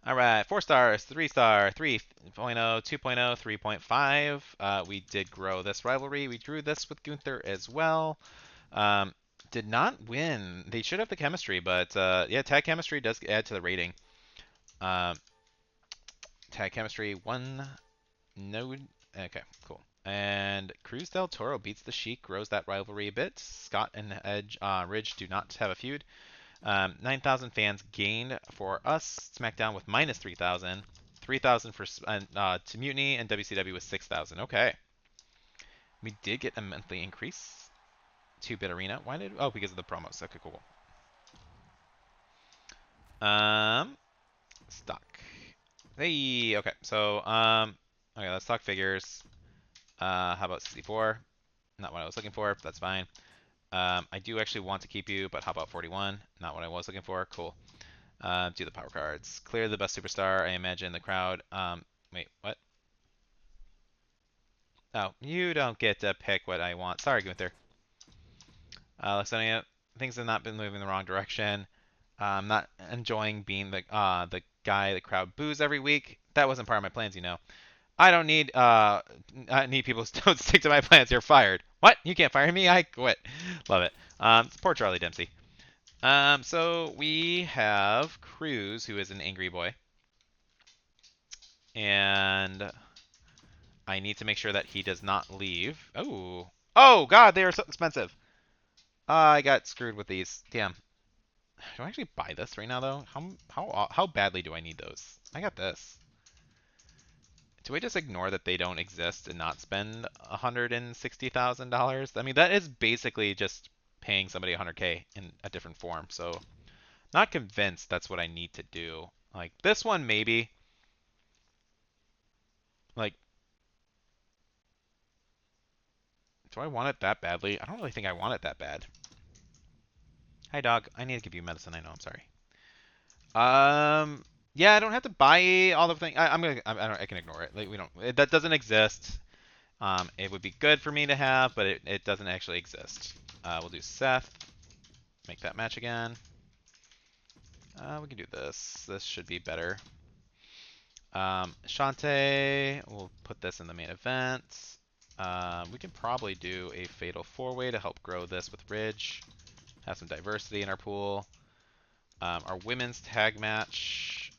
All right, 4 stars, 3 star, 3.0, 2.0, 3.5. We did grow this rivalry. We drew this with Gunther as well. Did not win. They should have the chemistry, but yeah, tag chemistry does add to the rating. Tag chemistry 1 node. Okay, cool. And Cruz del Toro beats the Sheik, grows that rivalry a bit. Scott and Ridge do not have a feud. 9,000 fans gained for us. SmackDown with minus 3,000. 3,000 for to Mutiny, and WCW with 6,000. Okay. We did get a monthly increase. 2-bit arena. Why did? Oh, because of the promos. Okay, cool. Stock. Hey, okay. So, okay, let's talk figures. How about 64? Not what I was looking for. That's fine. I do actually want to keep you, but how about 41? Not what I was looking for. Cool. Do the power cards. Clear the best superstar. I imagine the crowd. Wait, what? Oh, you don't get to pick what I want. Sorry, Gunther. Laxonia, things have not been moving in the wrong direction. I'm not enjoying being the guy the crowd boos every week. That wasn't part of my plans, you know. I don't need I need people to don't stick to my plans. You're fired. What? You can't fire me? I quit. Love it. Poor Charlie Dempsey. So we have Cruz, who is an angry boy, and I need to make sure that he does not leave. Oh, oh God, they are so expensive. I got screwed with these. Damn. Do I actually buy this right now though? How badly do I need those? I got this. Do I just ignore that they don't exist and not spend $160,000? I mean, that is basically just paying somebody 100K in a different form. So, not convinced that's what I need to do. Like this one maybe. Like, do I want it that badly? I don't really think I want it that bad. Hi dog, I need to give you medicine. I know, I'm sorry. Yeah, I don't have to buy all the things. I can ignore it. Like we don't. That doesn't exist. It would be good for me to have, but it doesn't actually exist. We'll do Seth. Make that match again. We can do this. This should be better. Shante, we'll put this in the main event. We can probably do a Fatal 4-Way to help grow this with Ridge. Have some diversity in our pool. Our women's tag match.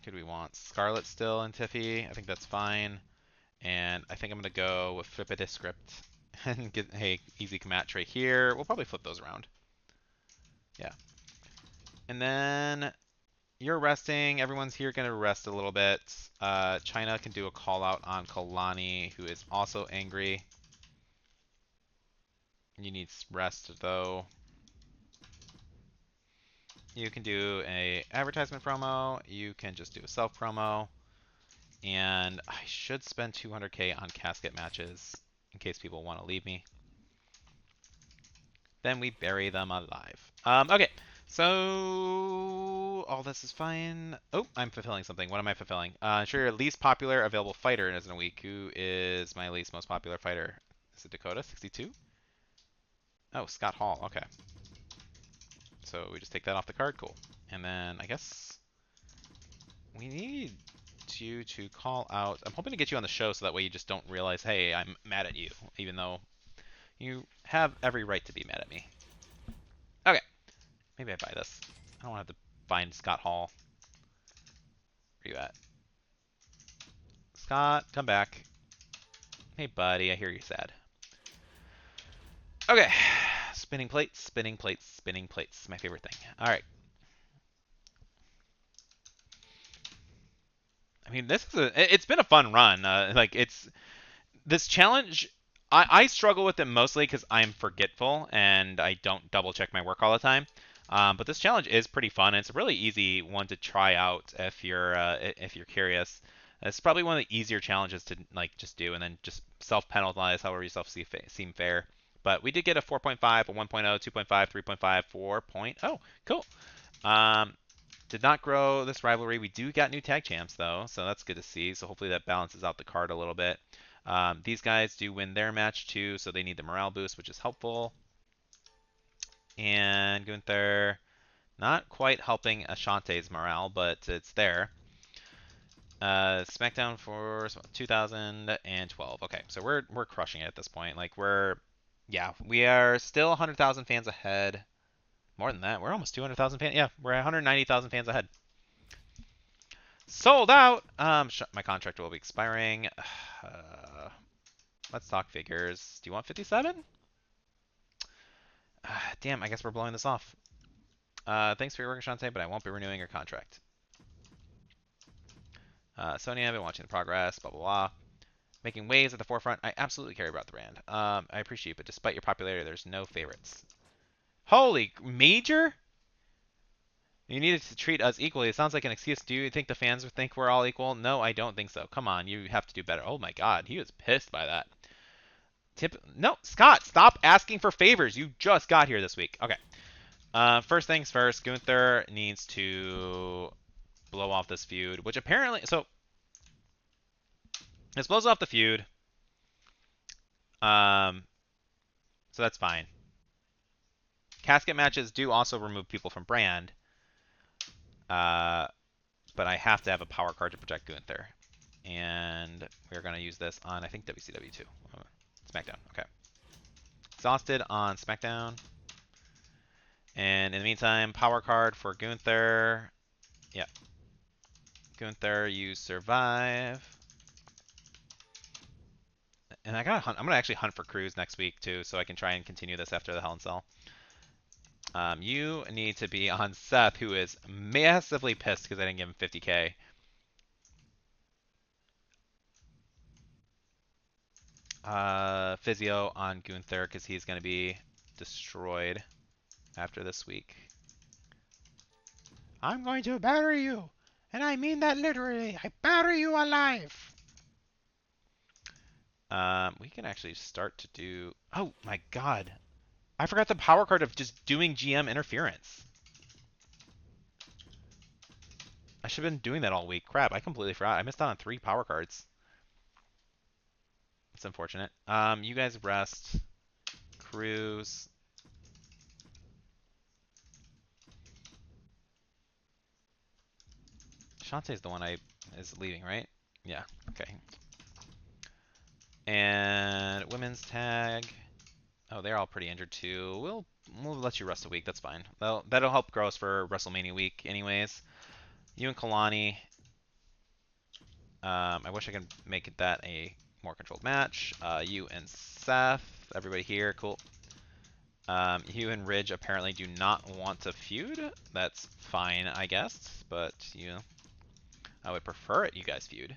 Who do we want? Scarlett still and Tiffy. I think that's fine. And I think I'm going to go with Flip It Script and get a easy match right here. We'll probably flip those around. Yeah. And then you're resting. Everyone's here going to rest a little bit. China can do a call out on Kalani, who is also angry. You need rest though. You can do a advertisement promo. You can just do a self promo. And I should spend 200K on casket matches in case people want to leave me. Then we bury them alive. Okay, so all this is fine. Oh, I'm fulfilling something. What am I fulfilling? Ensure your least popular available fighter in a week. Who is my least most popular fighter? Is it Dakota 62? Oh, Scott Hall. Okay. So we just take that off the card. Cool. And then I guess we need you to call out. I'm hoping to get you on the show so that way you just don't realize, hey, I'm mad at you, even though you have every right to be mad at me. Okay. Maybe I buy this. I don't want to have to find Scott Hall. Where you at? Scott, come back. Hey, buddy, I hear you're sad. Okay. Spinning plates, spinning plates, spinning plates. My favorite thing. All right. I mean, it's been a fun run. This challenge, I struggle with it mostly because I'm forgetful and I don't double check my work all the time. But this challenge is pretty fun. And it's a really easy one to try out if you're curious. It's probably one of the easier challenges to like just do and then just self-penalize however you seem fair. But we did get a 4.5, a 1.0, 2.5, 3.5, 4.0. Cool. Um, did not grow this rivalry. We do got new tag champs though, so that's good to see. So hopefully that balances out the card a little bit. These guys do win their match too, so they need the morale boost, which is helpful. And Gunther, not quite helping Ashante's morale, but it's there. SmackDown for 2012. Okay, so we're crushing it at this point. Like we are still 100,000 fans ahead. More than that, we're almost 200,000 fans. Yeah, we're 190,000 fans ahead. Sold out. My contract will be expiring. Let's talk figures. Do you want 57? Damn, I guess we're blowing this off. Thanks for your work, Shante, but I won't be renewing your contract. Sonya, I've been watching the progress, blah, blah, blah. Making waves at the forefront. I absolutely care about the brand. I appreciate it, but despite your popularity, there's no favorites. Holy, major? You needed to treat us equally. It sounds like an excuse. Do you think the fans would think we're all equal? No, I don't think so. Come on, you have to do better. Oh my god, he was pissed by that. No, Scott, stop asking for favors. You just got here this week. Okay. First things first, Gunther needs to blow off this feud, which apparently... So, this blows off the feud. So that's fine. Casket matches do also remove people from brand. But I have to have a power card to protect Gunther. And we're going to use this on, I think, WCW2. SmackDown. Okay. Exhausted on SmackDown. And in the meantime, power card for Gunther. Yeah. Gunther, you survive. And I'm gonna actually hunt for Cruz next week too, so I can try and continue this after the Hell in Cell. You need to be on Seth, who is massively pissed because I didn't give him 50k. Physio on Gunther because he's gonna be destroyed after this week. I'm going to bury you, and I mean that literally. I bury you alive. We can actually start to do... Oh, my God. I forgot the power card of just doing GM interference. I should have been doing that all week. Crap, I completely forgot. I missed out on 3 power cards. It's unfortunate. You guys rest. Cruz. Shantae's the one is leaving, right? Yeah, okay. And women's tag. Oh, they're all pretty injured too. We'll let you rest a week. That's fine. That'll help grow us for WrestleMania week, anyways. You and Kalani. I wish I could make that a more controlled match. You and Seth. Everybody here. Cool. You and Ridge apparently do not want to feud. That's fine, I guess. But, you know, I would prefer it you guys feud.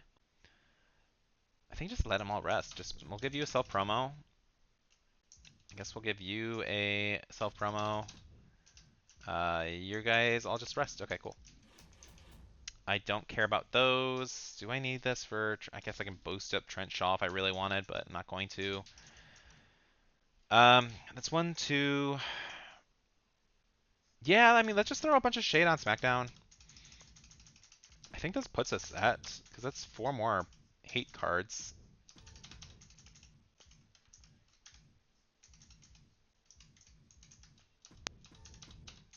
I think just let them all rest. We'll give you a self-promo. I guess we'll give you a self-promo. You guys all just rest. Okay, cool. I don't care about those. Do I need this for... I guess I can boost up Trent Shaw if I really wanted, but I'm not going to. That's 1, 2... Yeah, I mean, let's just throw a bunch of shade on SmackDown. I think this puts us at... Because that's 4 more hate cards.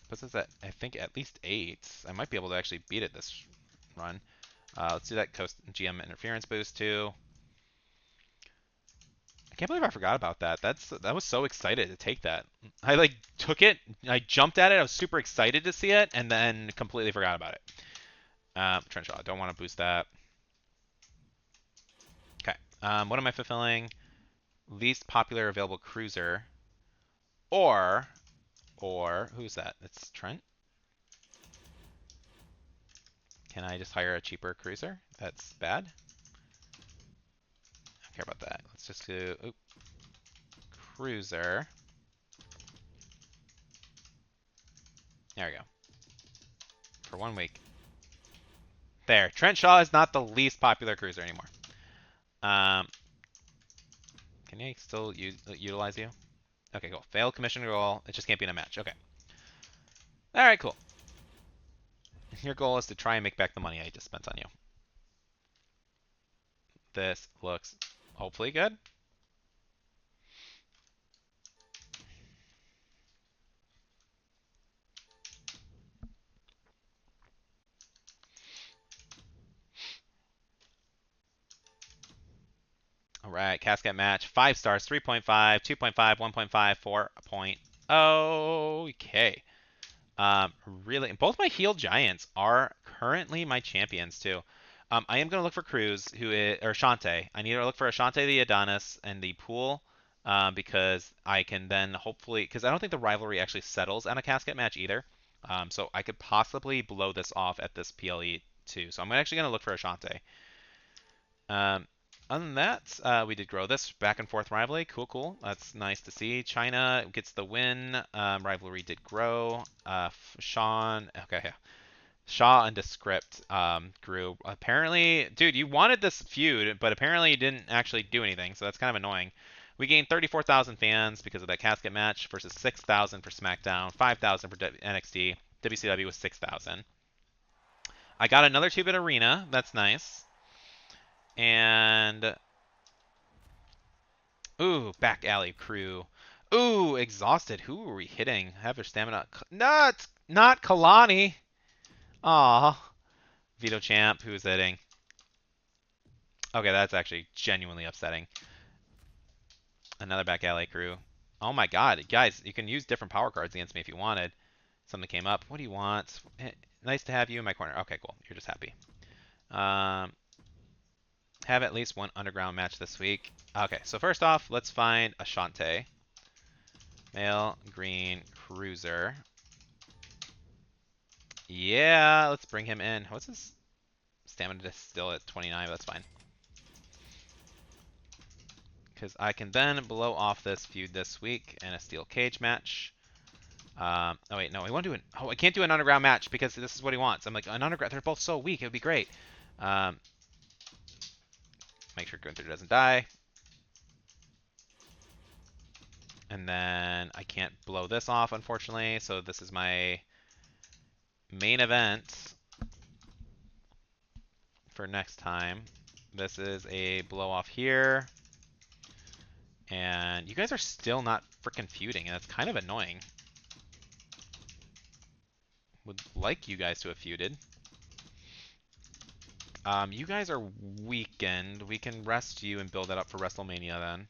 Puts us at, I think, at least 8. I might be able to actually beat it this run. Let's do that GM interference boost too. I can't believe I forgot about that. That was so excited to take that. I like took it, I jumped at it, I was super excited to see it, and then completely forgot about it. Trench shot, I don't want to boost that. Okay. What am I fulfilling? Least popular available cruiser. Or who's that? It's Trent. Can I just hire a cheaper cruiser? That's bad. I don't care about that. Let's just do cruiser. There we go. For 1 week. There. Trent Shaw is not the least popular cruiser anymore. Can I still utilize you? Okay, cool. Failed commission goal. It just can't be in a match. Okay. All right, cool. Your goal is to try and make back the money I just spent on you. This looks hopefully good. All right, casket match. 5 stars, 3.5, 2.5, 1.5, 4.0. Okay. Really, both my healed giants are currently my champions too. I am going to look for Cruz, or Shantae. I need to look for Shantae the Adonis and the pool, because I can then hopefully, because I don't think the rivalry actually settles on a casket match either. So I could possibly blow this off at this PLE too. So I'm actually going to look for Shantae. Other than that, we did grow this back and forth rivalry. Cool, cool. That's nice to see. China gets the win. Rivalry did grow. Sean, okay, yeah. Shaw and Descript grew. Apparently, dude, you wanted this feud, but apparently you didn't actually do anything, so that's kind of annoying. We gained 34,000 fans because of that casket match versus 6,000 for SmackDown, 5,000 for NXT. WCW was 6,000. I got another 2-bit arena. That's nice. And ooh, back alley crew. Ooh, exhausted. Who are we hitting? Have their stamina. Not Kalani. Aw. Veto Champ, who's hitting? Okay, that's actually genuinely upsetting. Another back alley crew. Oh my god, guys, you can use different power cards against me if you wanted. Something came up. What do you want? Nice to have you in my corner. Okay, cool. You're just happy. Have at least one underground match this week. Okay, so first off, let's find a Shantae. Male, green, cruiser. Yeah, let's bring him in. What's his stamina still at 29? That's fine. Because I can then blow off this feud this week in a steel cage match. Oh wait, no, I want to do oh, I can't do an underground match because this is what he wants. I'm like, an underground, they're both so weak, it would be great. Make sure Gunther doesn't die. And then I can't blow this off, unfortunately, so this is my main event for next time. This is a blow off here. And you guys are still not freaking feuding, and it's kind of annoying. Would like you guys to have feuded. You guys are weakened. We can rest you and build that up for WrestleMania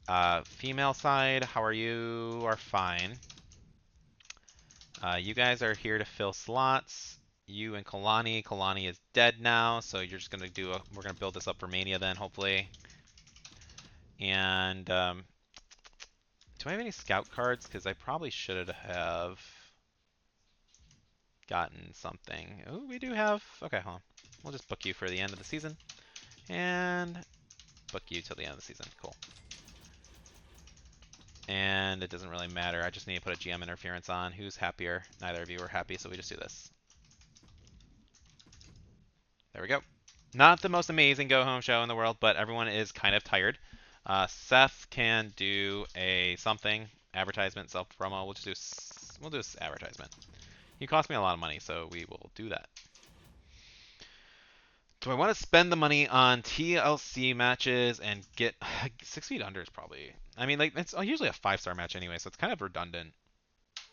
then. Female side, how are you? Are fine. You guys are here to fill slots. You and Kalani. Kalani is dead now, so you're just gonna we're gonna build this up for Mania then, hopefully. And do I have any scout cards? Because I probably should have gotten something. Oh, we do have. Okay, hold on. We'll just book you for the end of the season, and book you till the end of the season. Cool. And it doesn't really matter. I just need to put a GM interference on. Who's happier? Neither of you are happy, so we just do this. There we go. Not the most amazing go-home show in the world, but everyone is kind of tired. Seth can do a something advertisement, self-promo. We'll do this advertisement. He cost me a lot of money, so we will do that. Do I want to spend the money on TLC matches and get 6 feet under is probably. I mean, like it's usually a 5-star match anyway, so it's kind of redundant.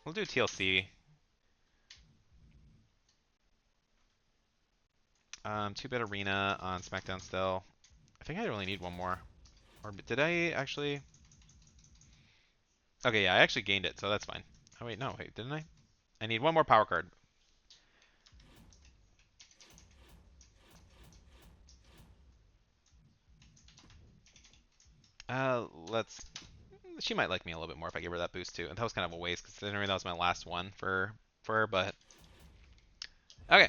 We'll do TLC. 2-bit arena on SmackDown still. I think I only need one more. Or did I actually? Okay, yeah, I actually gained it, so that's fine. Oh wait, no, wait, didn't I? I need one more power card. Let's. She might like me a little bit more if I give her that boost too. And that was kind of a waste considering that was my last one for her. But okay.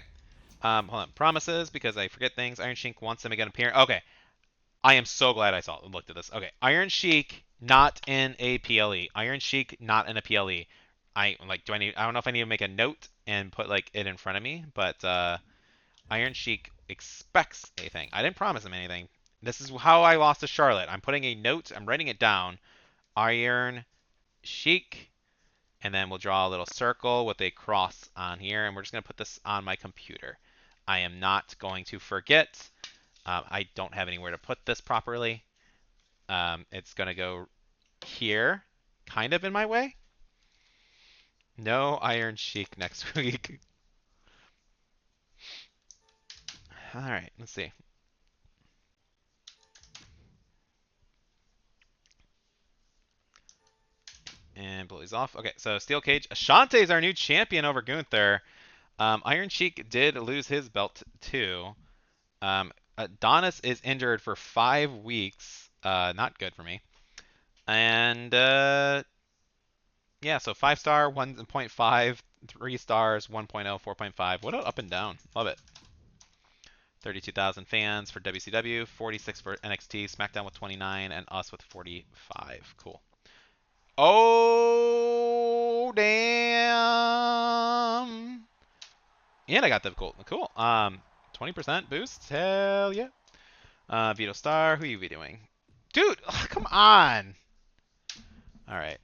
Hold on. Promises because I forget things. Iron Sheik wants them again appear. Okay. I am so glad I looked at this. Okay. Iron Sheik not in a PLE. Iron Sheik not in a PLE. I like. Do I need? I don't know if I need to make a note and put like it in front of me, but Iron Sheik expects a thing. I didn't promise him anything. This is how I lost to Charlotte. I'm putting a note. I'm writing it down. Iron Sheik, and then we'll draw a little circle with a cross on here, and we're just going to put this on my computer. I am not going to forget. I don't have anywhere to put this properly. It's going to go here, kind of in my way. No Iron Sheik next week. All right, let's see. And Bully's off. Okay, so Steel Cage. Ashante is our new champion over Gunther. Iron Sheik did lose his belt too. Adonis is injured for 5 weeks. Not good for me. And yeah, so 5-star, 1.5, 3 stars, 1.0, 4.5. What an up and down. Love it. 32,000 fans for WCW, 46 for NXT, SmackDown with 29, and us with 45. Cool. Oh, damn. And I got the gold. Cool. 20% boost. Hell yeah. Vito Star. Who are you videoing? Dude, come on. All right.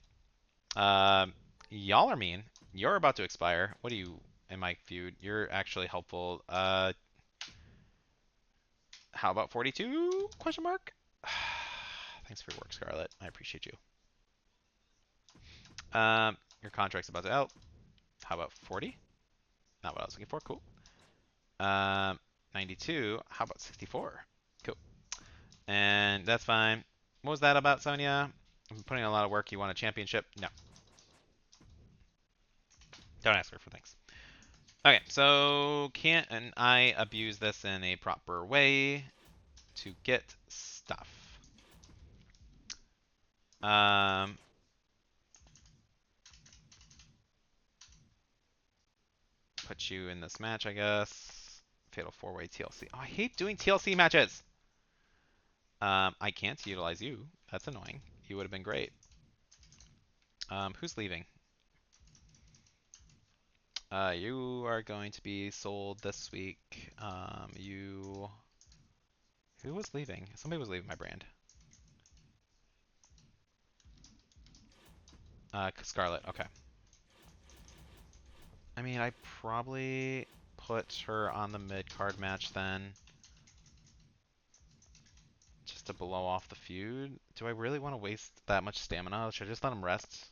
Y'all are mean. You're about to expire. What do you in my feud? You're actually helpful. How about 42? Question mark. Thanks for your work, Scarlett. I appreciate you. Your contract's about to out. How about 40? Not what I was looking for. Cool. 92. How about 64? Cool. And that's fine. What was that about, Sonya? I'm putting in a lot of work. You want a championship? No. Don't ask her for things. Okay, so can't I abuse this in a proper way to get stuff? Put you in this match, I guess. Fatal 4-way TLC. Oh, I hate doing TLC matches. I can't utilize you. That's annoying. You would have been great. Who's leaving? You are going to be sold this week. Who was leaving? Somebody was leaving my brand. Scarlett. Okay. I mean, I probably put her on the mid-card match then. Just to blow off the feud. Do I really want to waste that much stamina? Should I just let him rest?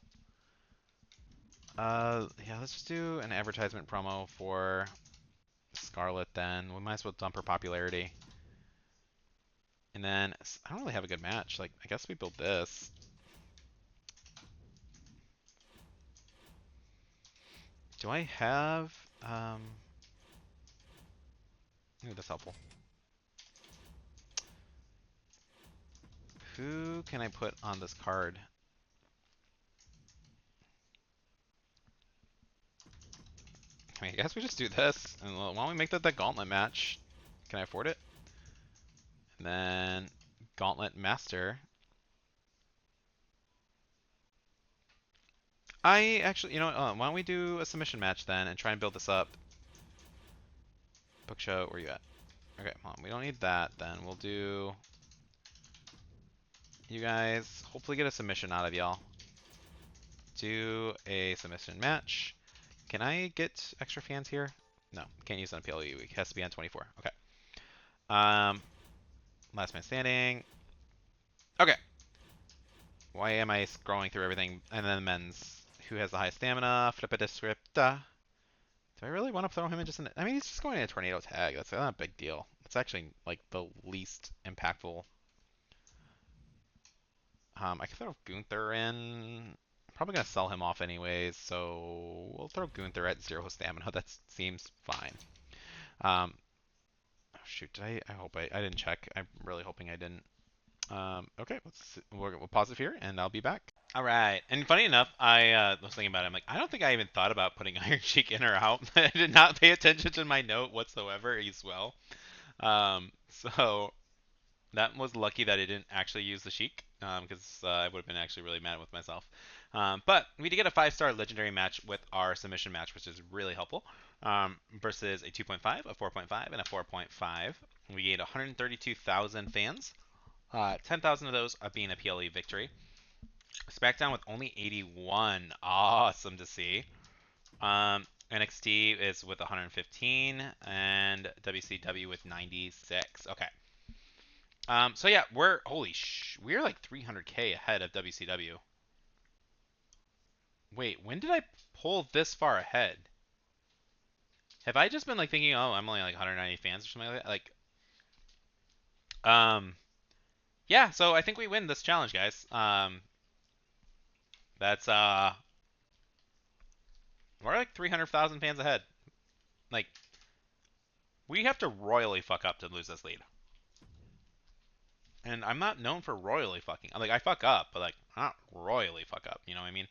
Yeah, let's just do an advertisement promo for Scarlett then. We might as well dump her popularity. And then, I don't really have a good match. Like, I guess we build this. Do I have, ooh, that's helpful. Who can I put on this card? I mean, I guess we just do this. And why don't we make that the gauntlet match? Can I afford it? And then Gauntlet Master. I actually, you know, why don't we do a submission match then and try and build this up? Book show, where you at? Okay, hold on, we don't need that then. We'll do you guys. Hopefully get a submission out of y'all. Do a submission match. Can I get extra fans here? No, can't use it on PLE week. Has to be on 24. Okay. Last man standing. Okay. Why am I scrolling through everything? And then men's. Who has the highest stamina? Flip a descripta. Do I really want to throw him in just in... I mean, he's just going in a tornado tag. That's not a big deal. It's actually, like, the least impactful. I can throw Gunther in. Probably gonna sell him off anyways, so we'll throw Gunther at 0 stamina. That seems fine. Oh, shoot, did I hope I didn't check. I'm really hoping I didn't. Okay, we'll pause it here, and I'll be back. All right, and funny enough, I was thinking about it. I'm like, I don't think I even thought about putting Iron Sheik in or out. I did not pay attention to my note whatsoever as well. So that was lucky that I didn't actually use the Sheik, because I would have been actually really mad with myself. But we did get a 5-star legendary match with our submission match, which is really helpful, versus a 2.5, a 4.5, and a 4.5. We gained 132,000 fans, 10,000 of those being a PLE victory. SmackDown with only 81, awesome to see. NXT is with 115, and WCW with 96. Okay. So yeah, we're we're like 300k ahead of WCW. Wait, when did I pull this far ahead? Have I just been like thinking, oh, I'm only like 190 fans or something like that? Um, yeah. So I think we win this challenge, guys. That's we're like 300,000 fans ahead. Like, we have to royally fuck up to lose this lead. And I'm not known for royally fucking. Like, I fuck up, but like, not royally fuck up. You know what I mean?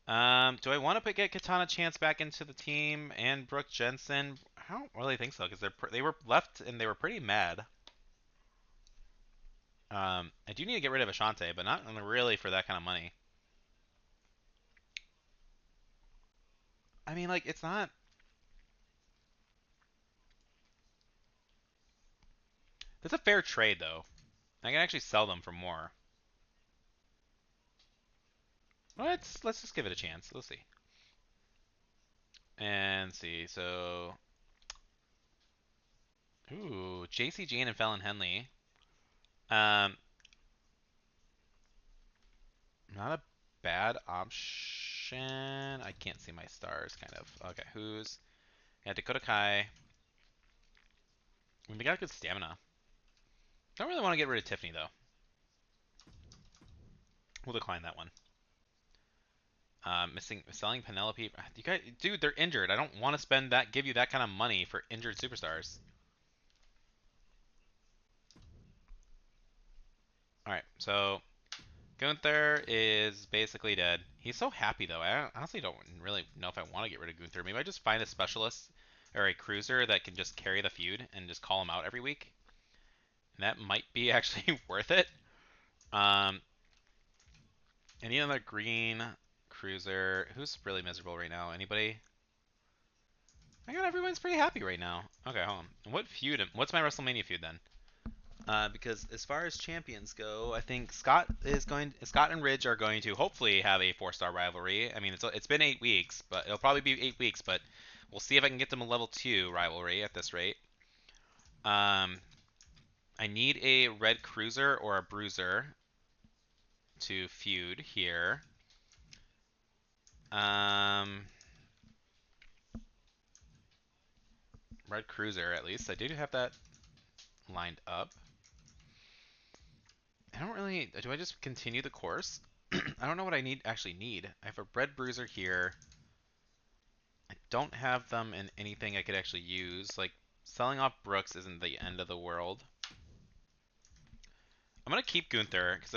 Do I want to get Katana Chance back into the team and Brooke Jensen? I don't really think so because they were left and they were pretty mad. I do need to get rid of Ashante, but not really for that kind of money. I mean, like, it's not. That's a fair trade though. I can actually sell them for more. Let's just give it a chance. Let's see. And see. So, ooh, JC Jane and Fallon Henley. Um, Not a bad option. I can't see my stars, kind of. Okay, who's... Yeah, Dakota Kai. We got good stamina. Don't really want to get rid of Tiffany, though. We'll decline that one. Selling Penelope. You guys, dude, they're injured. I don't want to give you that kind of money for injured superstars. All right, so Gunther is basically dead. He's so happy though. I honestly don't really know if I want to get rid of Gunther. Maybe I just find a specialist or a cruiser that can just carry the feud and just call him out every week. And that might be actually worth it. Um, any other green cruiser? Who's really miserable right now? Anybody? I got everyone's pretty happy right now. Okay, hold on. What feud? What's my WrestleMania feud then? Because as far as champions go, I think Scott and Ridge are going to hopefully have a 4-star rivalry. I mean, it's been 8 weeks, but it'll probably be 8 weeks. But we'll see if I can get them a level 2 rivalry at this rate. I need a red cruiser or a bruiser to feud here. Red cruiser at least. I do have that lined up. I don't really. Do I just continue the course? I don't know what I actually need. I have a red bruiser here. I don't have them in anything I could actually use. Like, selling off Brooks isn't the end of the world. I'm gonna keep Gunther because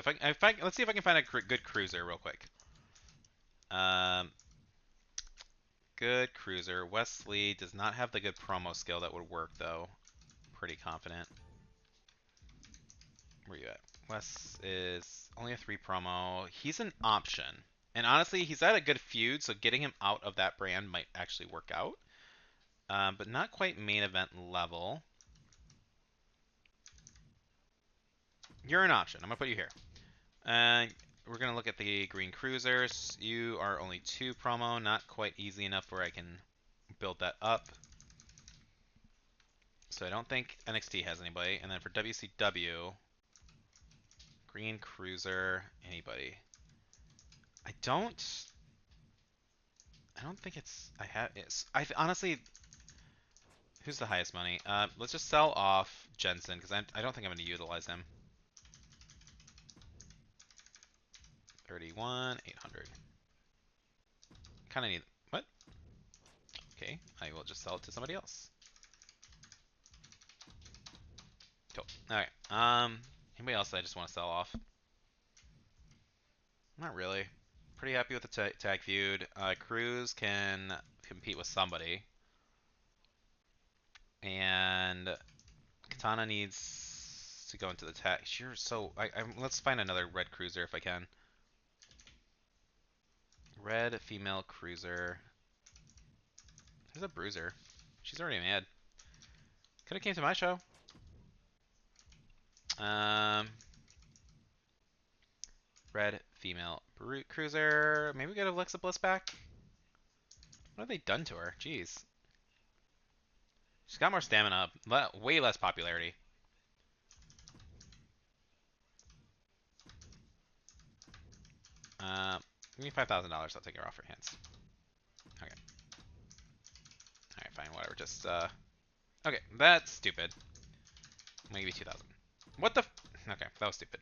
let's see if I can find a good cruiser real quick. Good cruiser. Wesley does not have the good promo skill that would work though. Pretty confident. Where you at? Wes is only a 3 promo. He's an option. And honestly, he's had a good feud, so getting him out of that brand might actually work out. But not quite main event level. You're an option. I'm going to put you here. We're going to look at the green cruisers. You are only 2 promo. Not quite easy enough where I can build that up. So I don't think NXT has anybody. And then for WCW, green cruiser, anybody. I don't think it's. I honestly. Who's the highest money? Let's just sell off Jensen because I don't think I'm going to utilize him. 31, 800. Kind of need... What? Okay, I will just sell it to somebody else. Cool. Alright, anybody else that I just want to sell off? Not really. Pretty happy with the tag feud. Cruz can compete with somebody. And Katana needs to go into the tag. Sure, so let's find another red cruiser if I can. Red female cruiser. There's a bruiser. She's already mad. Could have came to my show. Red female cruiser. Maybe we get Alexa Bliss back. What have they done to her? Jeez. She's got more stamina. Way less popularity. Give me $5,000. I'll take her off her hands. Okay. Alright, fine. Whatever. Just, Okay, that's stupid. Maybe 2,000. What the... Okay, that was stupid.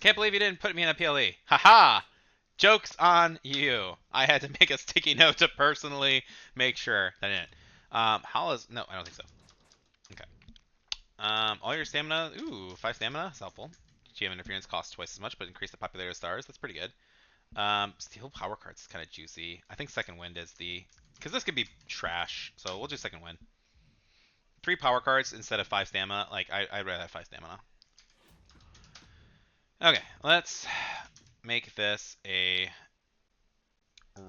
Can't believe you didn't put me in a PLE. Haha! Joke's on you. I had to make a sticky note to personally make sure that I didn't. How is... No, I don't think so. Okay. All your stamina... Ooh, 5 stamina. That's helpful. GM interference costs twice as much, but increase the popularity of stars. That's pretty good. Steel power cards is kind of juicy. I think second wind is the... Because this could be trash, so we'll do second wind. 3 power cards instead of 5 stamina. Like, I'd rather have 5 stamina. Okay, let's make this a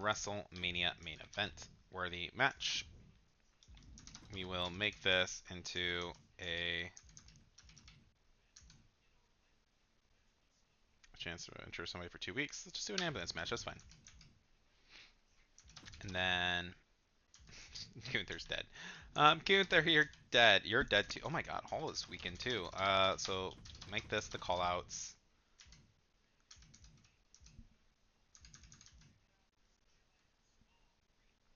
WrestleMania main event worthy match. We will make this into a chance to enter somebody for 2 weeks. Let's just do an ambulance match. That's fine. And then Gunther's dead. Gunther, you're dead. You're dead too. Oh my god, Hall is weakened too. So make this the callouts.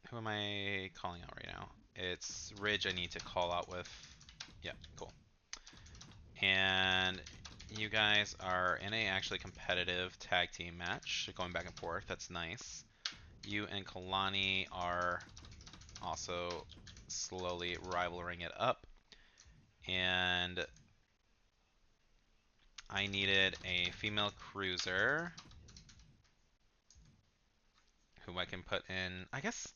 Who am I calling out right now? It's Ridge I need to call out with. Yeah, cool. And you guys are in a actually competitive tag team match, going back and forth. That's nice. You and Kalani are also slowly rivaling it up. And I needed a female cruiser who I can put in. I guess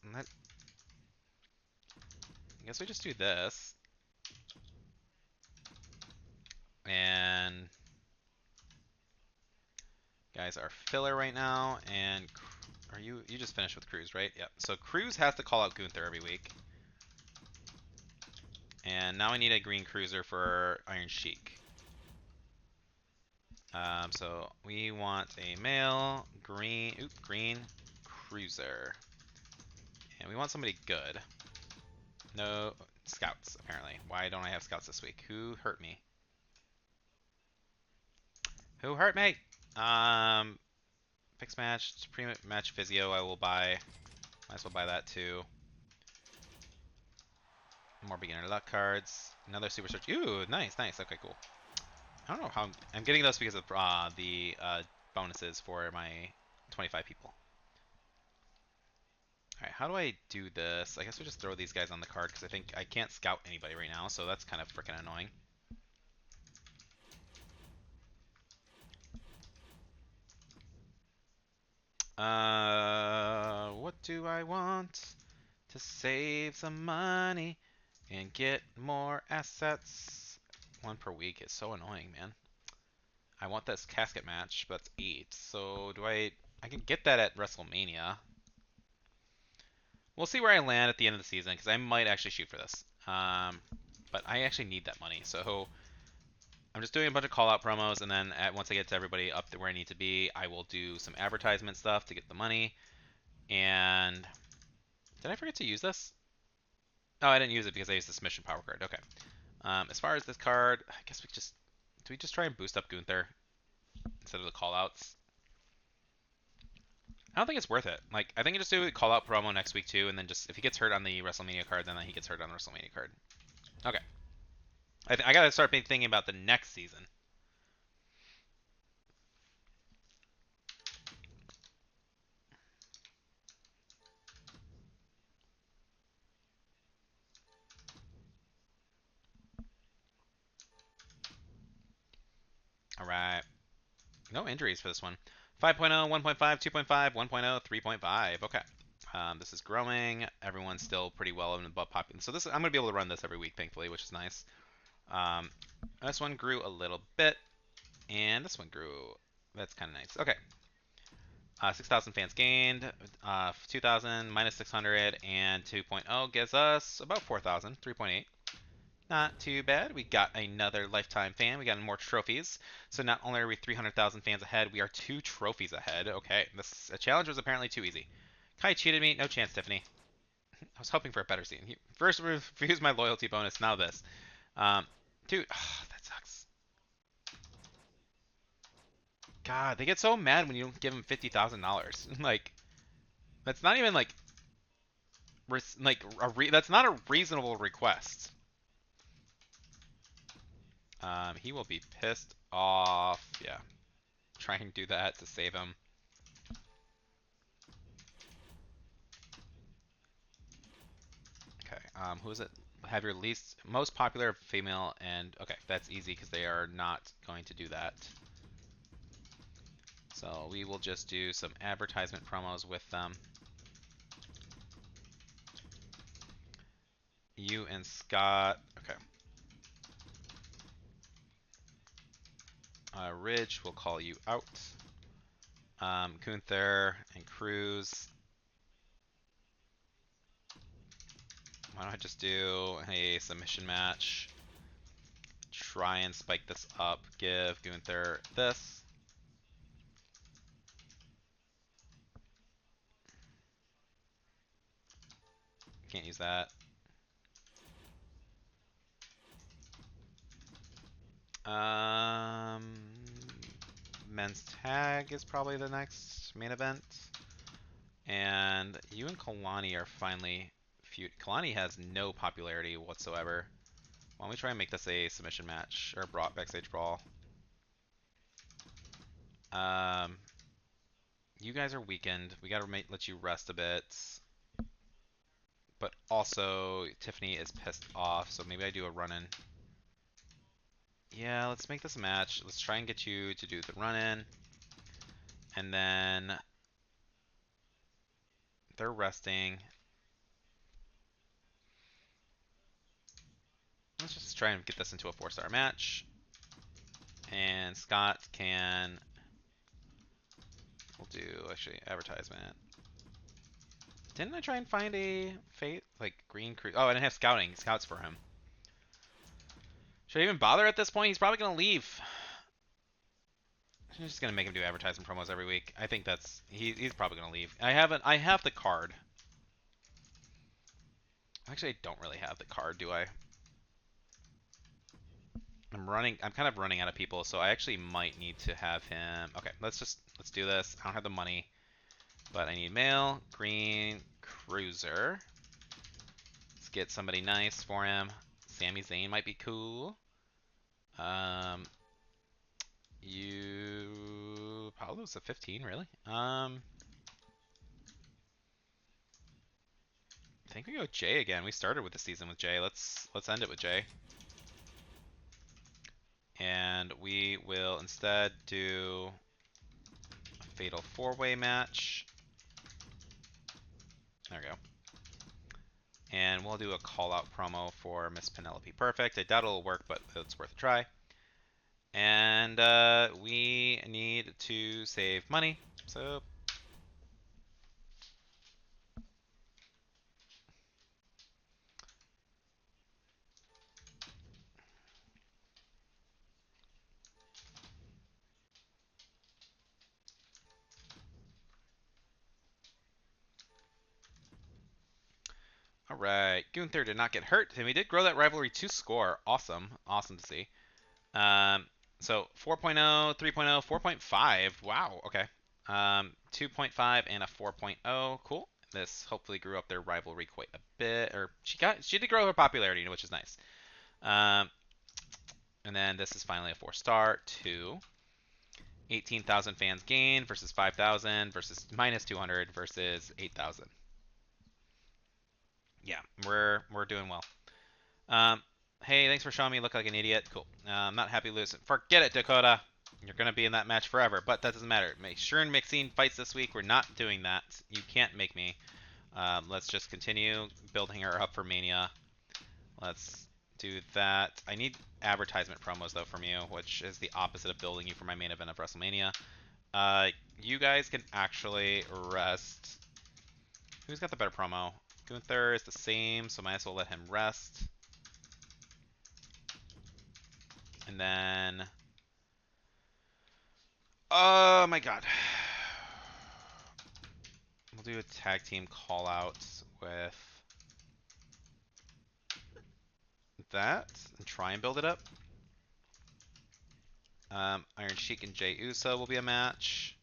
we just do this. And guys are filler right now. And are you just finished with Cruz, right? Yep. So Cruz has to call out Gunther every week. And now I need a green cruiser for Iron Sheik. So we want a male green cruiser. And we want somebody good. No scouts, apparently. Why don't I have scouts this week? Who hurt me? Who hurt me? Fixed match, supreme match physio I will buy. Might as well buy that too. More beginner luck cards. Another super search. Ooh, nice, nice. Okay, cool. I don't know how I'm getting those because of the bonuses for my 25 people. Alright, how do I do this? I guess we just throw these guys on the card because I think I can't scout anybody right now, so that's kind of freaking annoying. What do I want? To save some money and get more assets. 1 per week is so annoying, man. I want this casket match, but it's 8. So do I can get that at WrestleMania. We'll see where I land at the end of the season, because I might actually shoot for this. But I actually need that money, so I'm just doing a bunch of call-out promos, and then once I get to everybody up to where I need to be, I will do some advertisement stuff to get the money. And did I forget to use this? Oh, I didn't use it because I used the submission power card. Okay. As far as this card, I guess do we just try and boost up Gunther instead of the callouts? I don't think it's worth it. Like, I think you just do a call-out promo next week too, and then just if he gets hurt on the WrestleMania card, then he gets hurt on the WrestleMania card. Okay. I gotta start thinking about the next season. All right. No injuries for this one. 5.0, 1.5, 2.5, 1.0, 3.5. Okay. This is growing. Everyone's still pretty well above population. So this I'm gonna be able to run this every week, thankfully, which is nice. Um, this one grew a little bit, and this one grew. That's kind of nice. Okay. 6,000 fans gained, 2,000 minus 600, and 2.0 gives us about 4,000, 3.8. Not too bad. We got another lifetime fan. We got more trophies. So not only are we 300,000 fans ahead, we are 2 trophies ahead. Okay, this challenge was apparently too easy. Kai cheated me. No chance, Tiffany. I was hoping for a better scene. He first refused my loyalty bonus. Now this. Um, dude, that sucks. God, they get so mad when you don't give them $50,000. Like, that's not even like that's not a reasonable request. He will be pissed off. Yeah, try and do that to save him. Okay. Who is it? Have your most popular female, and okay, that's easy because they are not going to do that. So we will just do some advertisement promos with them. You and Scott. Okay. Ridge will call you out. Gunther and Cruz. Why don't I just do a submission match? Try and spike this up. Give Gunther this. Can't use that. Men's tag is probably the next main event. And you and Kalani are finally feud. Kalani has no popularity whatsoever. Why don't we try and make this a submission match or backstage brawl? Um, you guys are weakened. We gotta let you rest a bit. But also, Tiffany is pissed off, so maybe I do a run-in. Yeah, let's make this a match. Let's try and get you to do the run-in. And then they're resting. Let's just try and get this into a 4-star match. And Scott can... We'll do, actually, advertisement. Didn't I try and find a fate? Like, green crew... Oh, I didn't have scouting. Scouts for him. Should I even bother at this point? He's probably going to leave. I'm just going to make him do advertisement promos every week. I think that's... He's probably going to leave. I have the card. Actually, I don't really have the card, do I? I'm kind of running out of people, so I actually might need to have him. Okay, let's do this. I don't have the money, but I need male, green, cruiser. Let's get somebody nice for him. Sami Zayn might be cool. You probably was a 15, really. I think we go Jay again. We started with the season with Jay. Let's end it with Jay. And we will instead do a fatal 4-way match. There we go. And we'll do a call-out promo for Miss Penelope Perfect. I doubt it'll work, but it's worth a try. And we need to save money. So all right, Gunther did not get hurt, and we did grow that rivalry to score. Awesome, awesome to see. So 4.0, 3.0, 4.5. Wow, okay. 2.5 and a 4.0. Cool. This hopefully grew up their rivalry quite a bit, or she did grow her popularity, which is nice. And then this is finally a 4-star to 18,000 fans gained versus 5,000 versus minus 200 versus 8,000. Yeah, we're doing well. Um, hey, thanks for showing me look like an idiot. Cool. I'm not happy losing. Forget it, Dakota. You're gonna be in that match forever, but that doesn't matter. Make sure and Maxine fights this week. We're not doing that. You can't make me. Let's just continue building her up for Mania. Let's do that. I need advertisement promos though from you, which is the opposite of building you for my main event of WrestleMania. You guys can actually rest. Who's got the better promo? Gunther is the same, so might as well let him rest. And then, oh my god, we'll do a tag team call out with that and try and build it up. Iron Sheik and Jey Uso will be a match.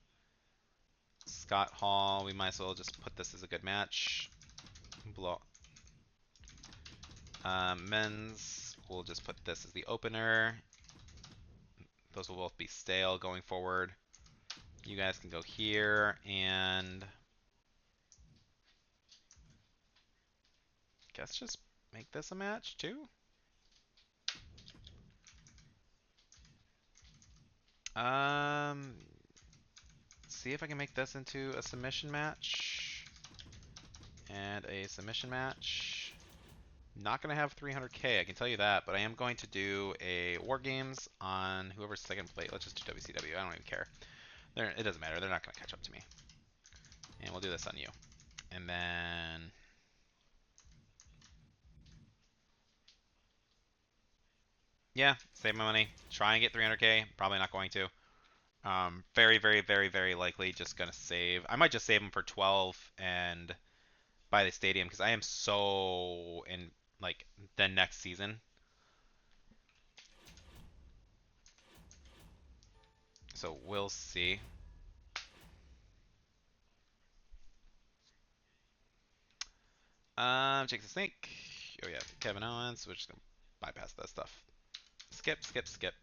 Scott Hall, we might as well just put this as a good match. Men's, we'll just put this as the opener. Those will both be stale going forward. You guys can go here and guess just make this a match too. See if I can make this into a submission match and a submission match. Not gonna have 300k, I can tell you that, but I am going to do a War Games on whoever's second place. Let's just do WCW. I don't even care. It doesn't matter. They're not gonna catch up to me. And we'll do this on you. And then yeah, save my money. Try and get 300k. Probably not going to. Very, very, very, very likely just gonna save. I might just save them for 12 and buy the stadium because I am so in like the next season. So we'll see. Jake the Snake. Oh yeah, Kevin Owens. We're just gonna bypass that stuff. Skip, skip, skip.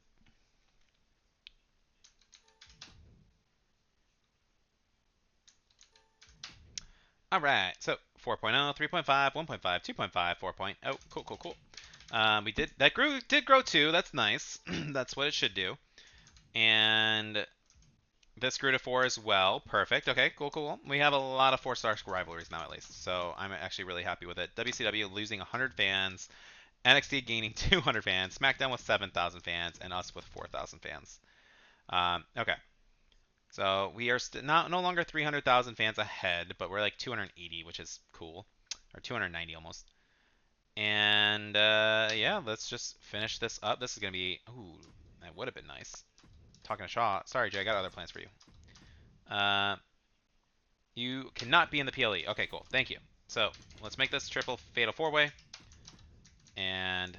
All right, so 4.0, 3.5, 1.5, 2.5, 4.0. Cool, cool, cool. We did grow too. That's nice. That's what it should do. And this grew to 4 as well. Perfect. Okay, cool, cool. We have a lot of 4-star rivalries now at least. So I'm actually really happy with it. WCW losing 100 fans, NXT gaining 200 fans, SmackDown with 7,000 fans, and us with 4,000 fans. Okay. So we are no longer 300,000 fans ahead, but we're like 280, which is cool. Or 290 almost. And yeah, let's just finish this up. This is going to be... Ooh, that would have been nice. Talking to Shaw. Sorry, Jay, I got other plans for you. You cannot be in the PLE. Okay, cool. Thank you. So let's make this triple fatal 4-way. And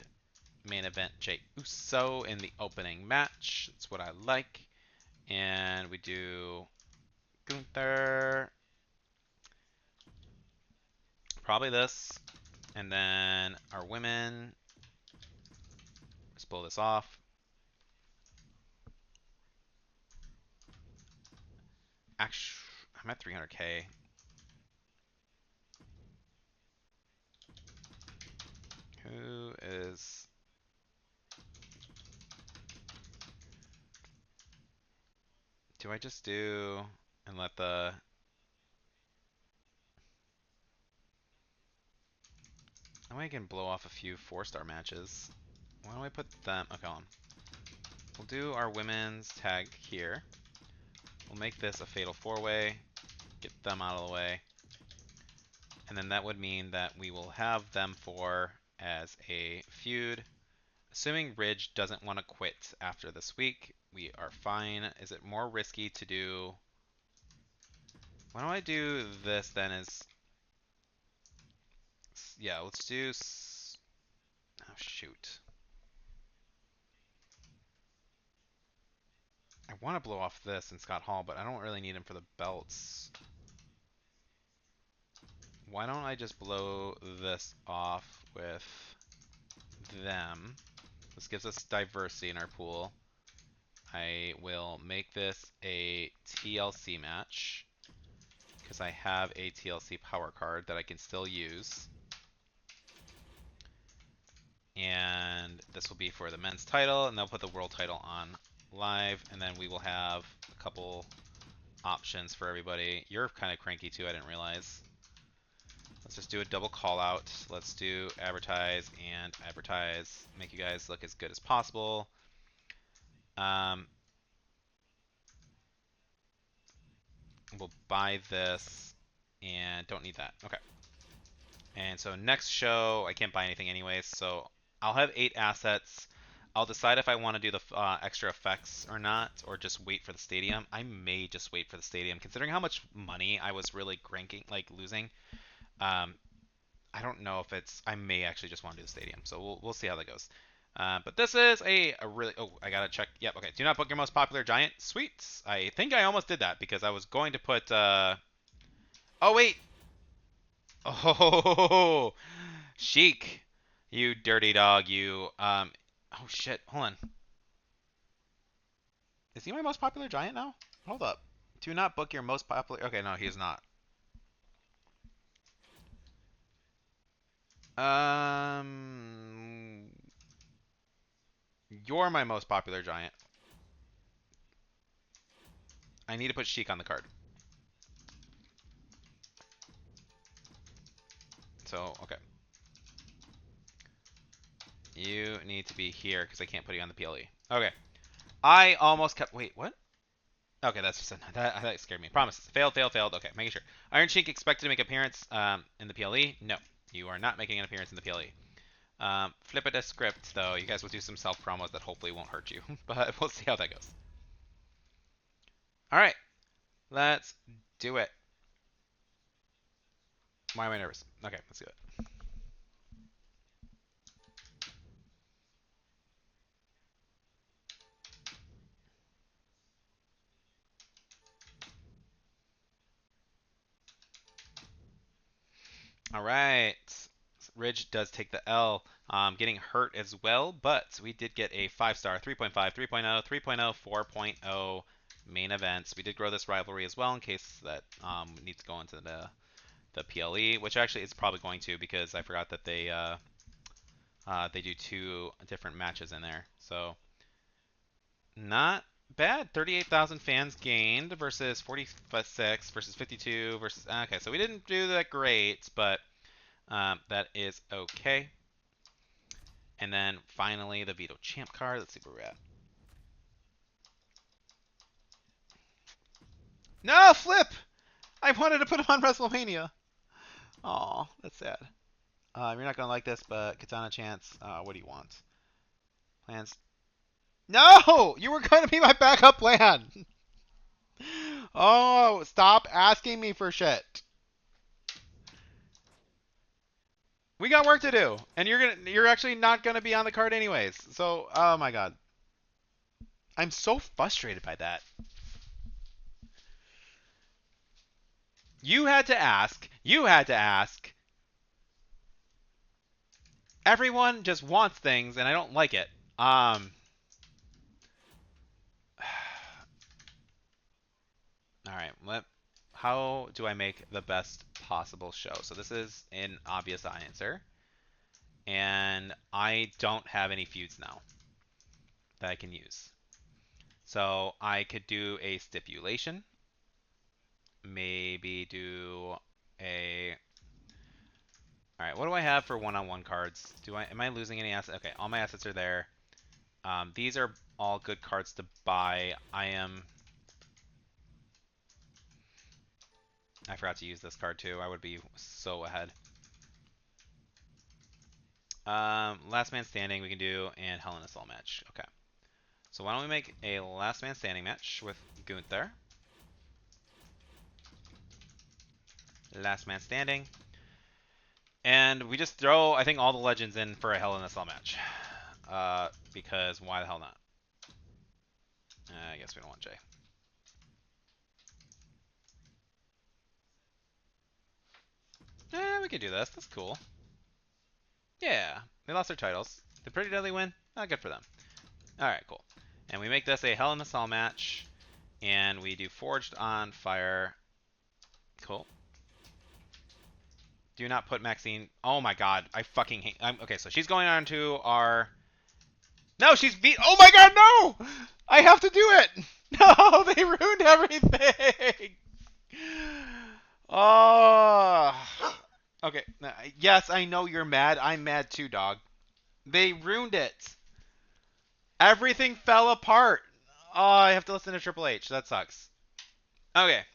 main event Jey Uso in the opening match. That's what I like. And we do Gunther. Probably this. And then our women. Let's pull this off. Actually, I'm at 300k. Who is... Do I just do and let the... I can blow off a few 4-star matches. Why don't I put them... Okay, hold on. We'll do our women's tag here. We'll make this a fatal 4-way. Get them out of the way. And then that would mean that we will have them 4 as a feud. Assuming Ridge doesn't want to quit after this week, we are fine. Is it more risky to do... Why don't I do this then as... Yeah, let's do... Oh, shoot. I want to blow off this in Scott Hall, but I don't really need him for the belts. Why don't I just blow this off with them? This gives us diversity in our pool. I will make this a TLC match because I have a TLC power card that I can still use. And this will be for the men's title, and they'll put the world title on live, and then we will have a couple options for everybody. You're kind of cranky too, I didn't realize. Let's just do a double call out. Let's do advertise and advertise. Make you guys look as good as possible. We'll buy this and don't need that. Okay. And so next show, I can't buy anything anyways, so I'll have 8 assets. I'll decide if I want to do the extra effects or not, or just wait for the stadium. I may just wait for the stadium, considering how much money I was really cranking, like losing. I don't know if it's. I may actually just want to do the stadium, so we'll see how that goes. But this is a really. Oh, I gotta check. Yep. Okay. Do not book your most popular giant. Sweet. I think I almost did that because I was going to put. Oh wait. Oh, Sheik, you dirty dog. You. Oh shit. Hold on. Is he my most popular giant now? Hold up. Do not book your most popular. Okay, no, he is not. You're my most popular giant. I need to put Sheik on the card. So, okay. You need to be here because I can't put you on the PLE. Okay. I almost kept. Wait, what? Okay, that's just that scared me. Promises. Failed, failed, failed. Okay, making sure. Iron Sheik expected to make appearance in the PLE. No, you are not making an appearance in the PLE. Flip it a script, though. You guys will do some self promos that hopefully won't hurt you, but we'll see how that goes. All right, let's do it. Why am I nervous? Okay, let's do it. All right. Ridge does take the L, getting hurt as well, but we did get a 5-star, 3.5, 3.0, 3.0, 4.0 main events. We did grow this rivalry as well in case that needs to go into the PLE, which actually it's probably going to because I forgot that they do 2 different matches in there. So not bad. 38,000 fans gained versus 46 versus 52 versus. Okay, so we didn't do that great, but that is okay. And then finally the Veto Champ card. Let's see where we're at. No, flip! I wanted to put him on WrestleMania. Aw, that's sad. You're not gonna like this, but Katana Chance. What do you want? Plans? No! You were gonna be my backup plan. Oh, stop asking me for shit. We got work to do, and you're actually not gonna be on the card anyways. So, oh my god, I'm so frustrated by that. You had to ask. You had to ask. Everyone just wants things, and I don't like it. All right. How do I make the best possible show? So this is an obvious answer, and I don't have any feuds now that I can use. So I could do a stipulation. Maybe do a. All right, what do I have for one-on-one cards? Am I losing any assets? Okay, all my assets are there. These are all good cards to buy. I forgot to use this card too. I would be so ahead. Last man standing we can do, and Hell in a Cell match. Okay. So why don't we make a last man standing match with Gunther. Last man standing. And we just throw, I think, all the legends in for a Hell in a Cell match. Because why the hell not? I guess we don't want Jay. We could do this. That's cool. Yeah, they lost their titles. Did Pretty Deadly win? good for them. All right, cool. And we make this a Hell in a Cell match, and we do Forged on Fire. Cool. Do not put Maxine. Oh my god, I fucking hate. Okay, so she's going on to our. No, she's beat. Oh my god, no! I have to do it. No, they ruined everything. Oh. Okay. Yes, I know you're mad. I'm mad too, dog. They ruined it. Everything fell apart. Oh, I have to listen to Triple H. That sucks. Okay.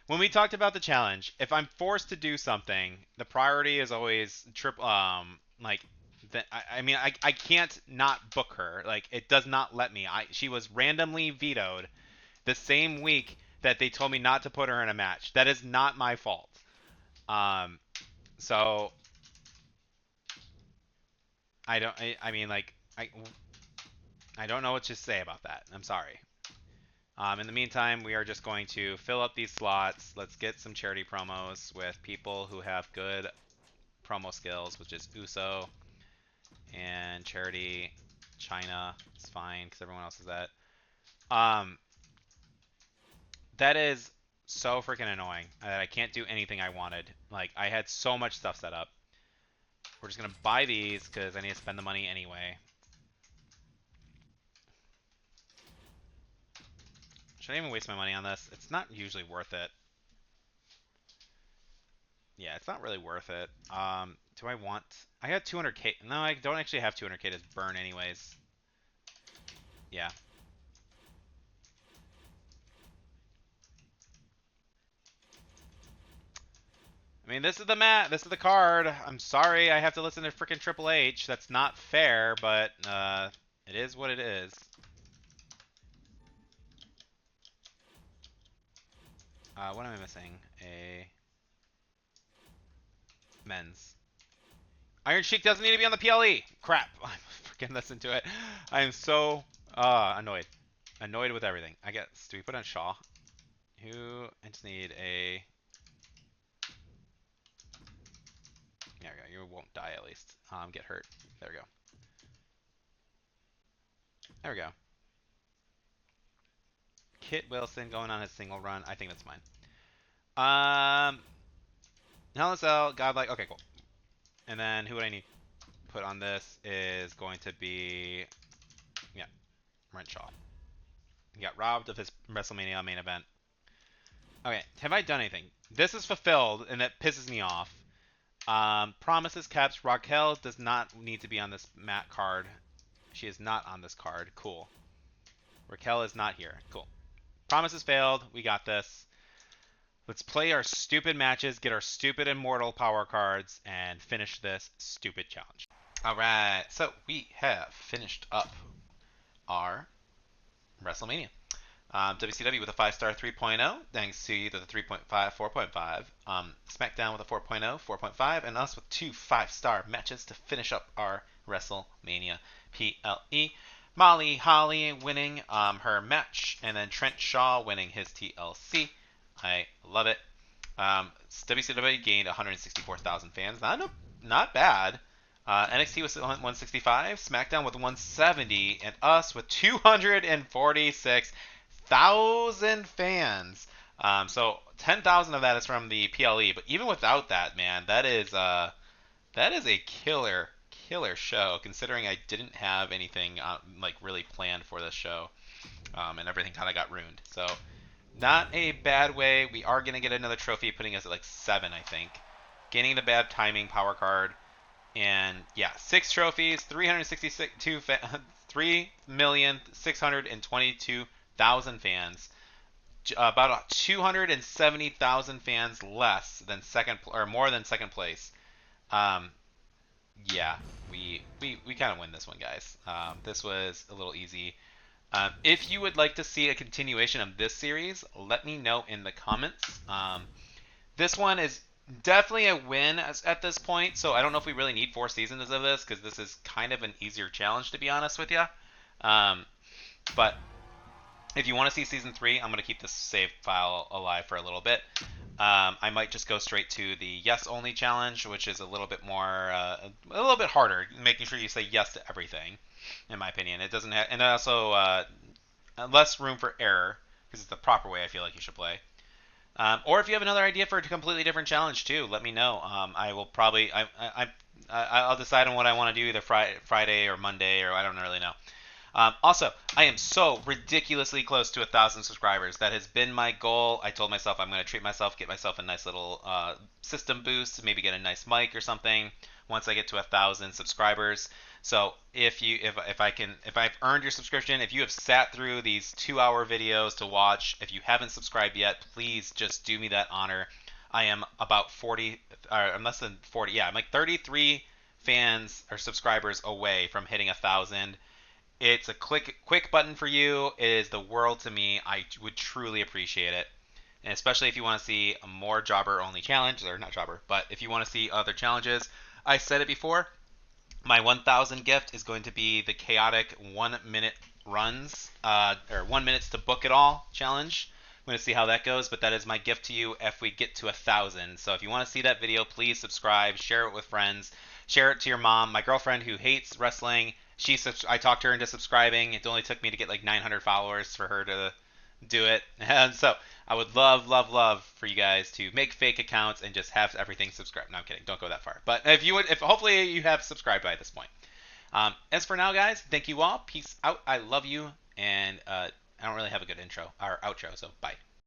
When we talked about the challenge, if I'm forced to do something, the priority is always like I mean I can't not book her. Like it does not let me. She was randomly vetoed the same week that they told me not to put her in a match. That is not my fault. So I mean like I don't know what to say about that. I'm sorry. In the meantime, we are just going to fill up these slots. Let's get some charity promos with people who have good promo skills, which is Uso and Charity China. It's fine because everyone else is that. That is so freaking annoying that I can't do anything I wanted. Like, I had so much stuff set up. We're just going to buy these because I need to spend the money anyway. Should I even waste my money on this? It's not usually worth it. Yeah, it's not really worth it. Do I want... I got 200k. No, I don't actually have 200k to burn anyways. Yeah. I mean, this is the mat. This is the card. I'm sorry I have to listen to freaking Triple H. That's not fair, but it is what it is. What am I missing? A men's. Iron Sheik doesn't need to be on the PLE. Crap. I'm freaking listening to it. I am so annoyed. Annoyed with everything. I guess. Do we put on Shaw? I just need a... There we go. You won't die at least. Get hurt. There we go. There we go. Kit Wilson going on his single run. I think that's fine. Hell in a Cell, Godlike. Okay, cool. And then who would I need to put on this is going to be, yeah, Brent Shaw. He got robbed of his WrestleMania main event. Okay, have I done anything? This is fulfilled, and that pisses me off. Promises kept. Raquel does not need to be on this mat card. She is not on this card. Cool. Raquel is not here. Cool. Promises failed. We got this. Let's play our stupid matches, get our stupid Immortal power cards, and finish this stupid challenge. Alright, so we have finished up our WrestleMania. WCW with a 5-star 3.0, thanks to either the 3.5, 4.5, SmackDown with a 4.0, 4.5, and us with 2 5-star matches to finish up our WrestleMania PLE. Molly Holly winning her match, and then Trent Shaw winning his TLC. I love it. WCW gained 164,000 fans. Not bad. NXT was 165, SmackDown with 170, and us with 246,000 fans. So 10,000 of that is from the PLE. But even without that, man, that is a killer show. Considering I didn't have anything like really planned for this show, and everything kind of got ruined. So. Not a bad way. We are going to get another trophy, putting us at like 7, I think. Gaining the bad timing power card. And yeah, 6 trophies, 3,622,000 fans. About 270,000 fans less than second, or more than second place. Yeah, we kind of win this one, guys. This was a little easy. If you would like to see a continuation of this series, let me know in the comments. This one is definitely a win at this point, so I don't know if we really need 4 seasons of this, because this is kind of an easier challenge, to be honest with you. But if you want to see Season 3, I'm going to keep this save file alive for a little bit. I might just go straight to the yes only challenge, which is a little bit more, a little bit harder, making sure you say yes to everything. In my opinion, it doesn't have, and also less room for error because it's the proper way I feel like you should play. Or if you have another idea for a completely different challenge too, let me know. I will probably I'll decide on what I want to do either Friday or Monday or I don't really know. Also, I am so ridiculously close to 1,000 subscribers. That has been my goal. I told myself I'm going to treat myself, get myself a nice little system boost, maybe get a nice mic or something once I get to 1,000 subscribers. So if I've earned your subscription, if you have sat through these 2-hour videos to watch, if you haven't subscribed yet, please just do me that honor. I am about 40, I'm less than 40. Yeah, I'm like 33 fans or subscribers away from hitting 1,000. It's a quick button for you. It is the world to me. I would truly appreciate it. And especially if you want to see a more jobber only challenge, or not jobber, but if you want to see other challenges, I said it before, my 1,000 gift is going to be the chaotic 1 minute runs, or 1 minutes to book it all challenge. I'm going to see how that goes, but that is my gift to you if we get to 1,000. So if you want to see that video, please subscribe, share it with friends, share it to your mom. My girlfriend who hates wrestling, I talked her into subscribing. It only took me to get like 900 followers for her to do it. And so I would love for you guys to make fake accounts and just have everything subscribed. No, I'm kidding. Don't go that far. But if hopefully you have subscribed by this point. As for now, guys, thank you all. Peace out. I love you. And I don't really have a good intro or outro, so bye.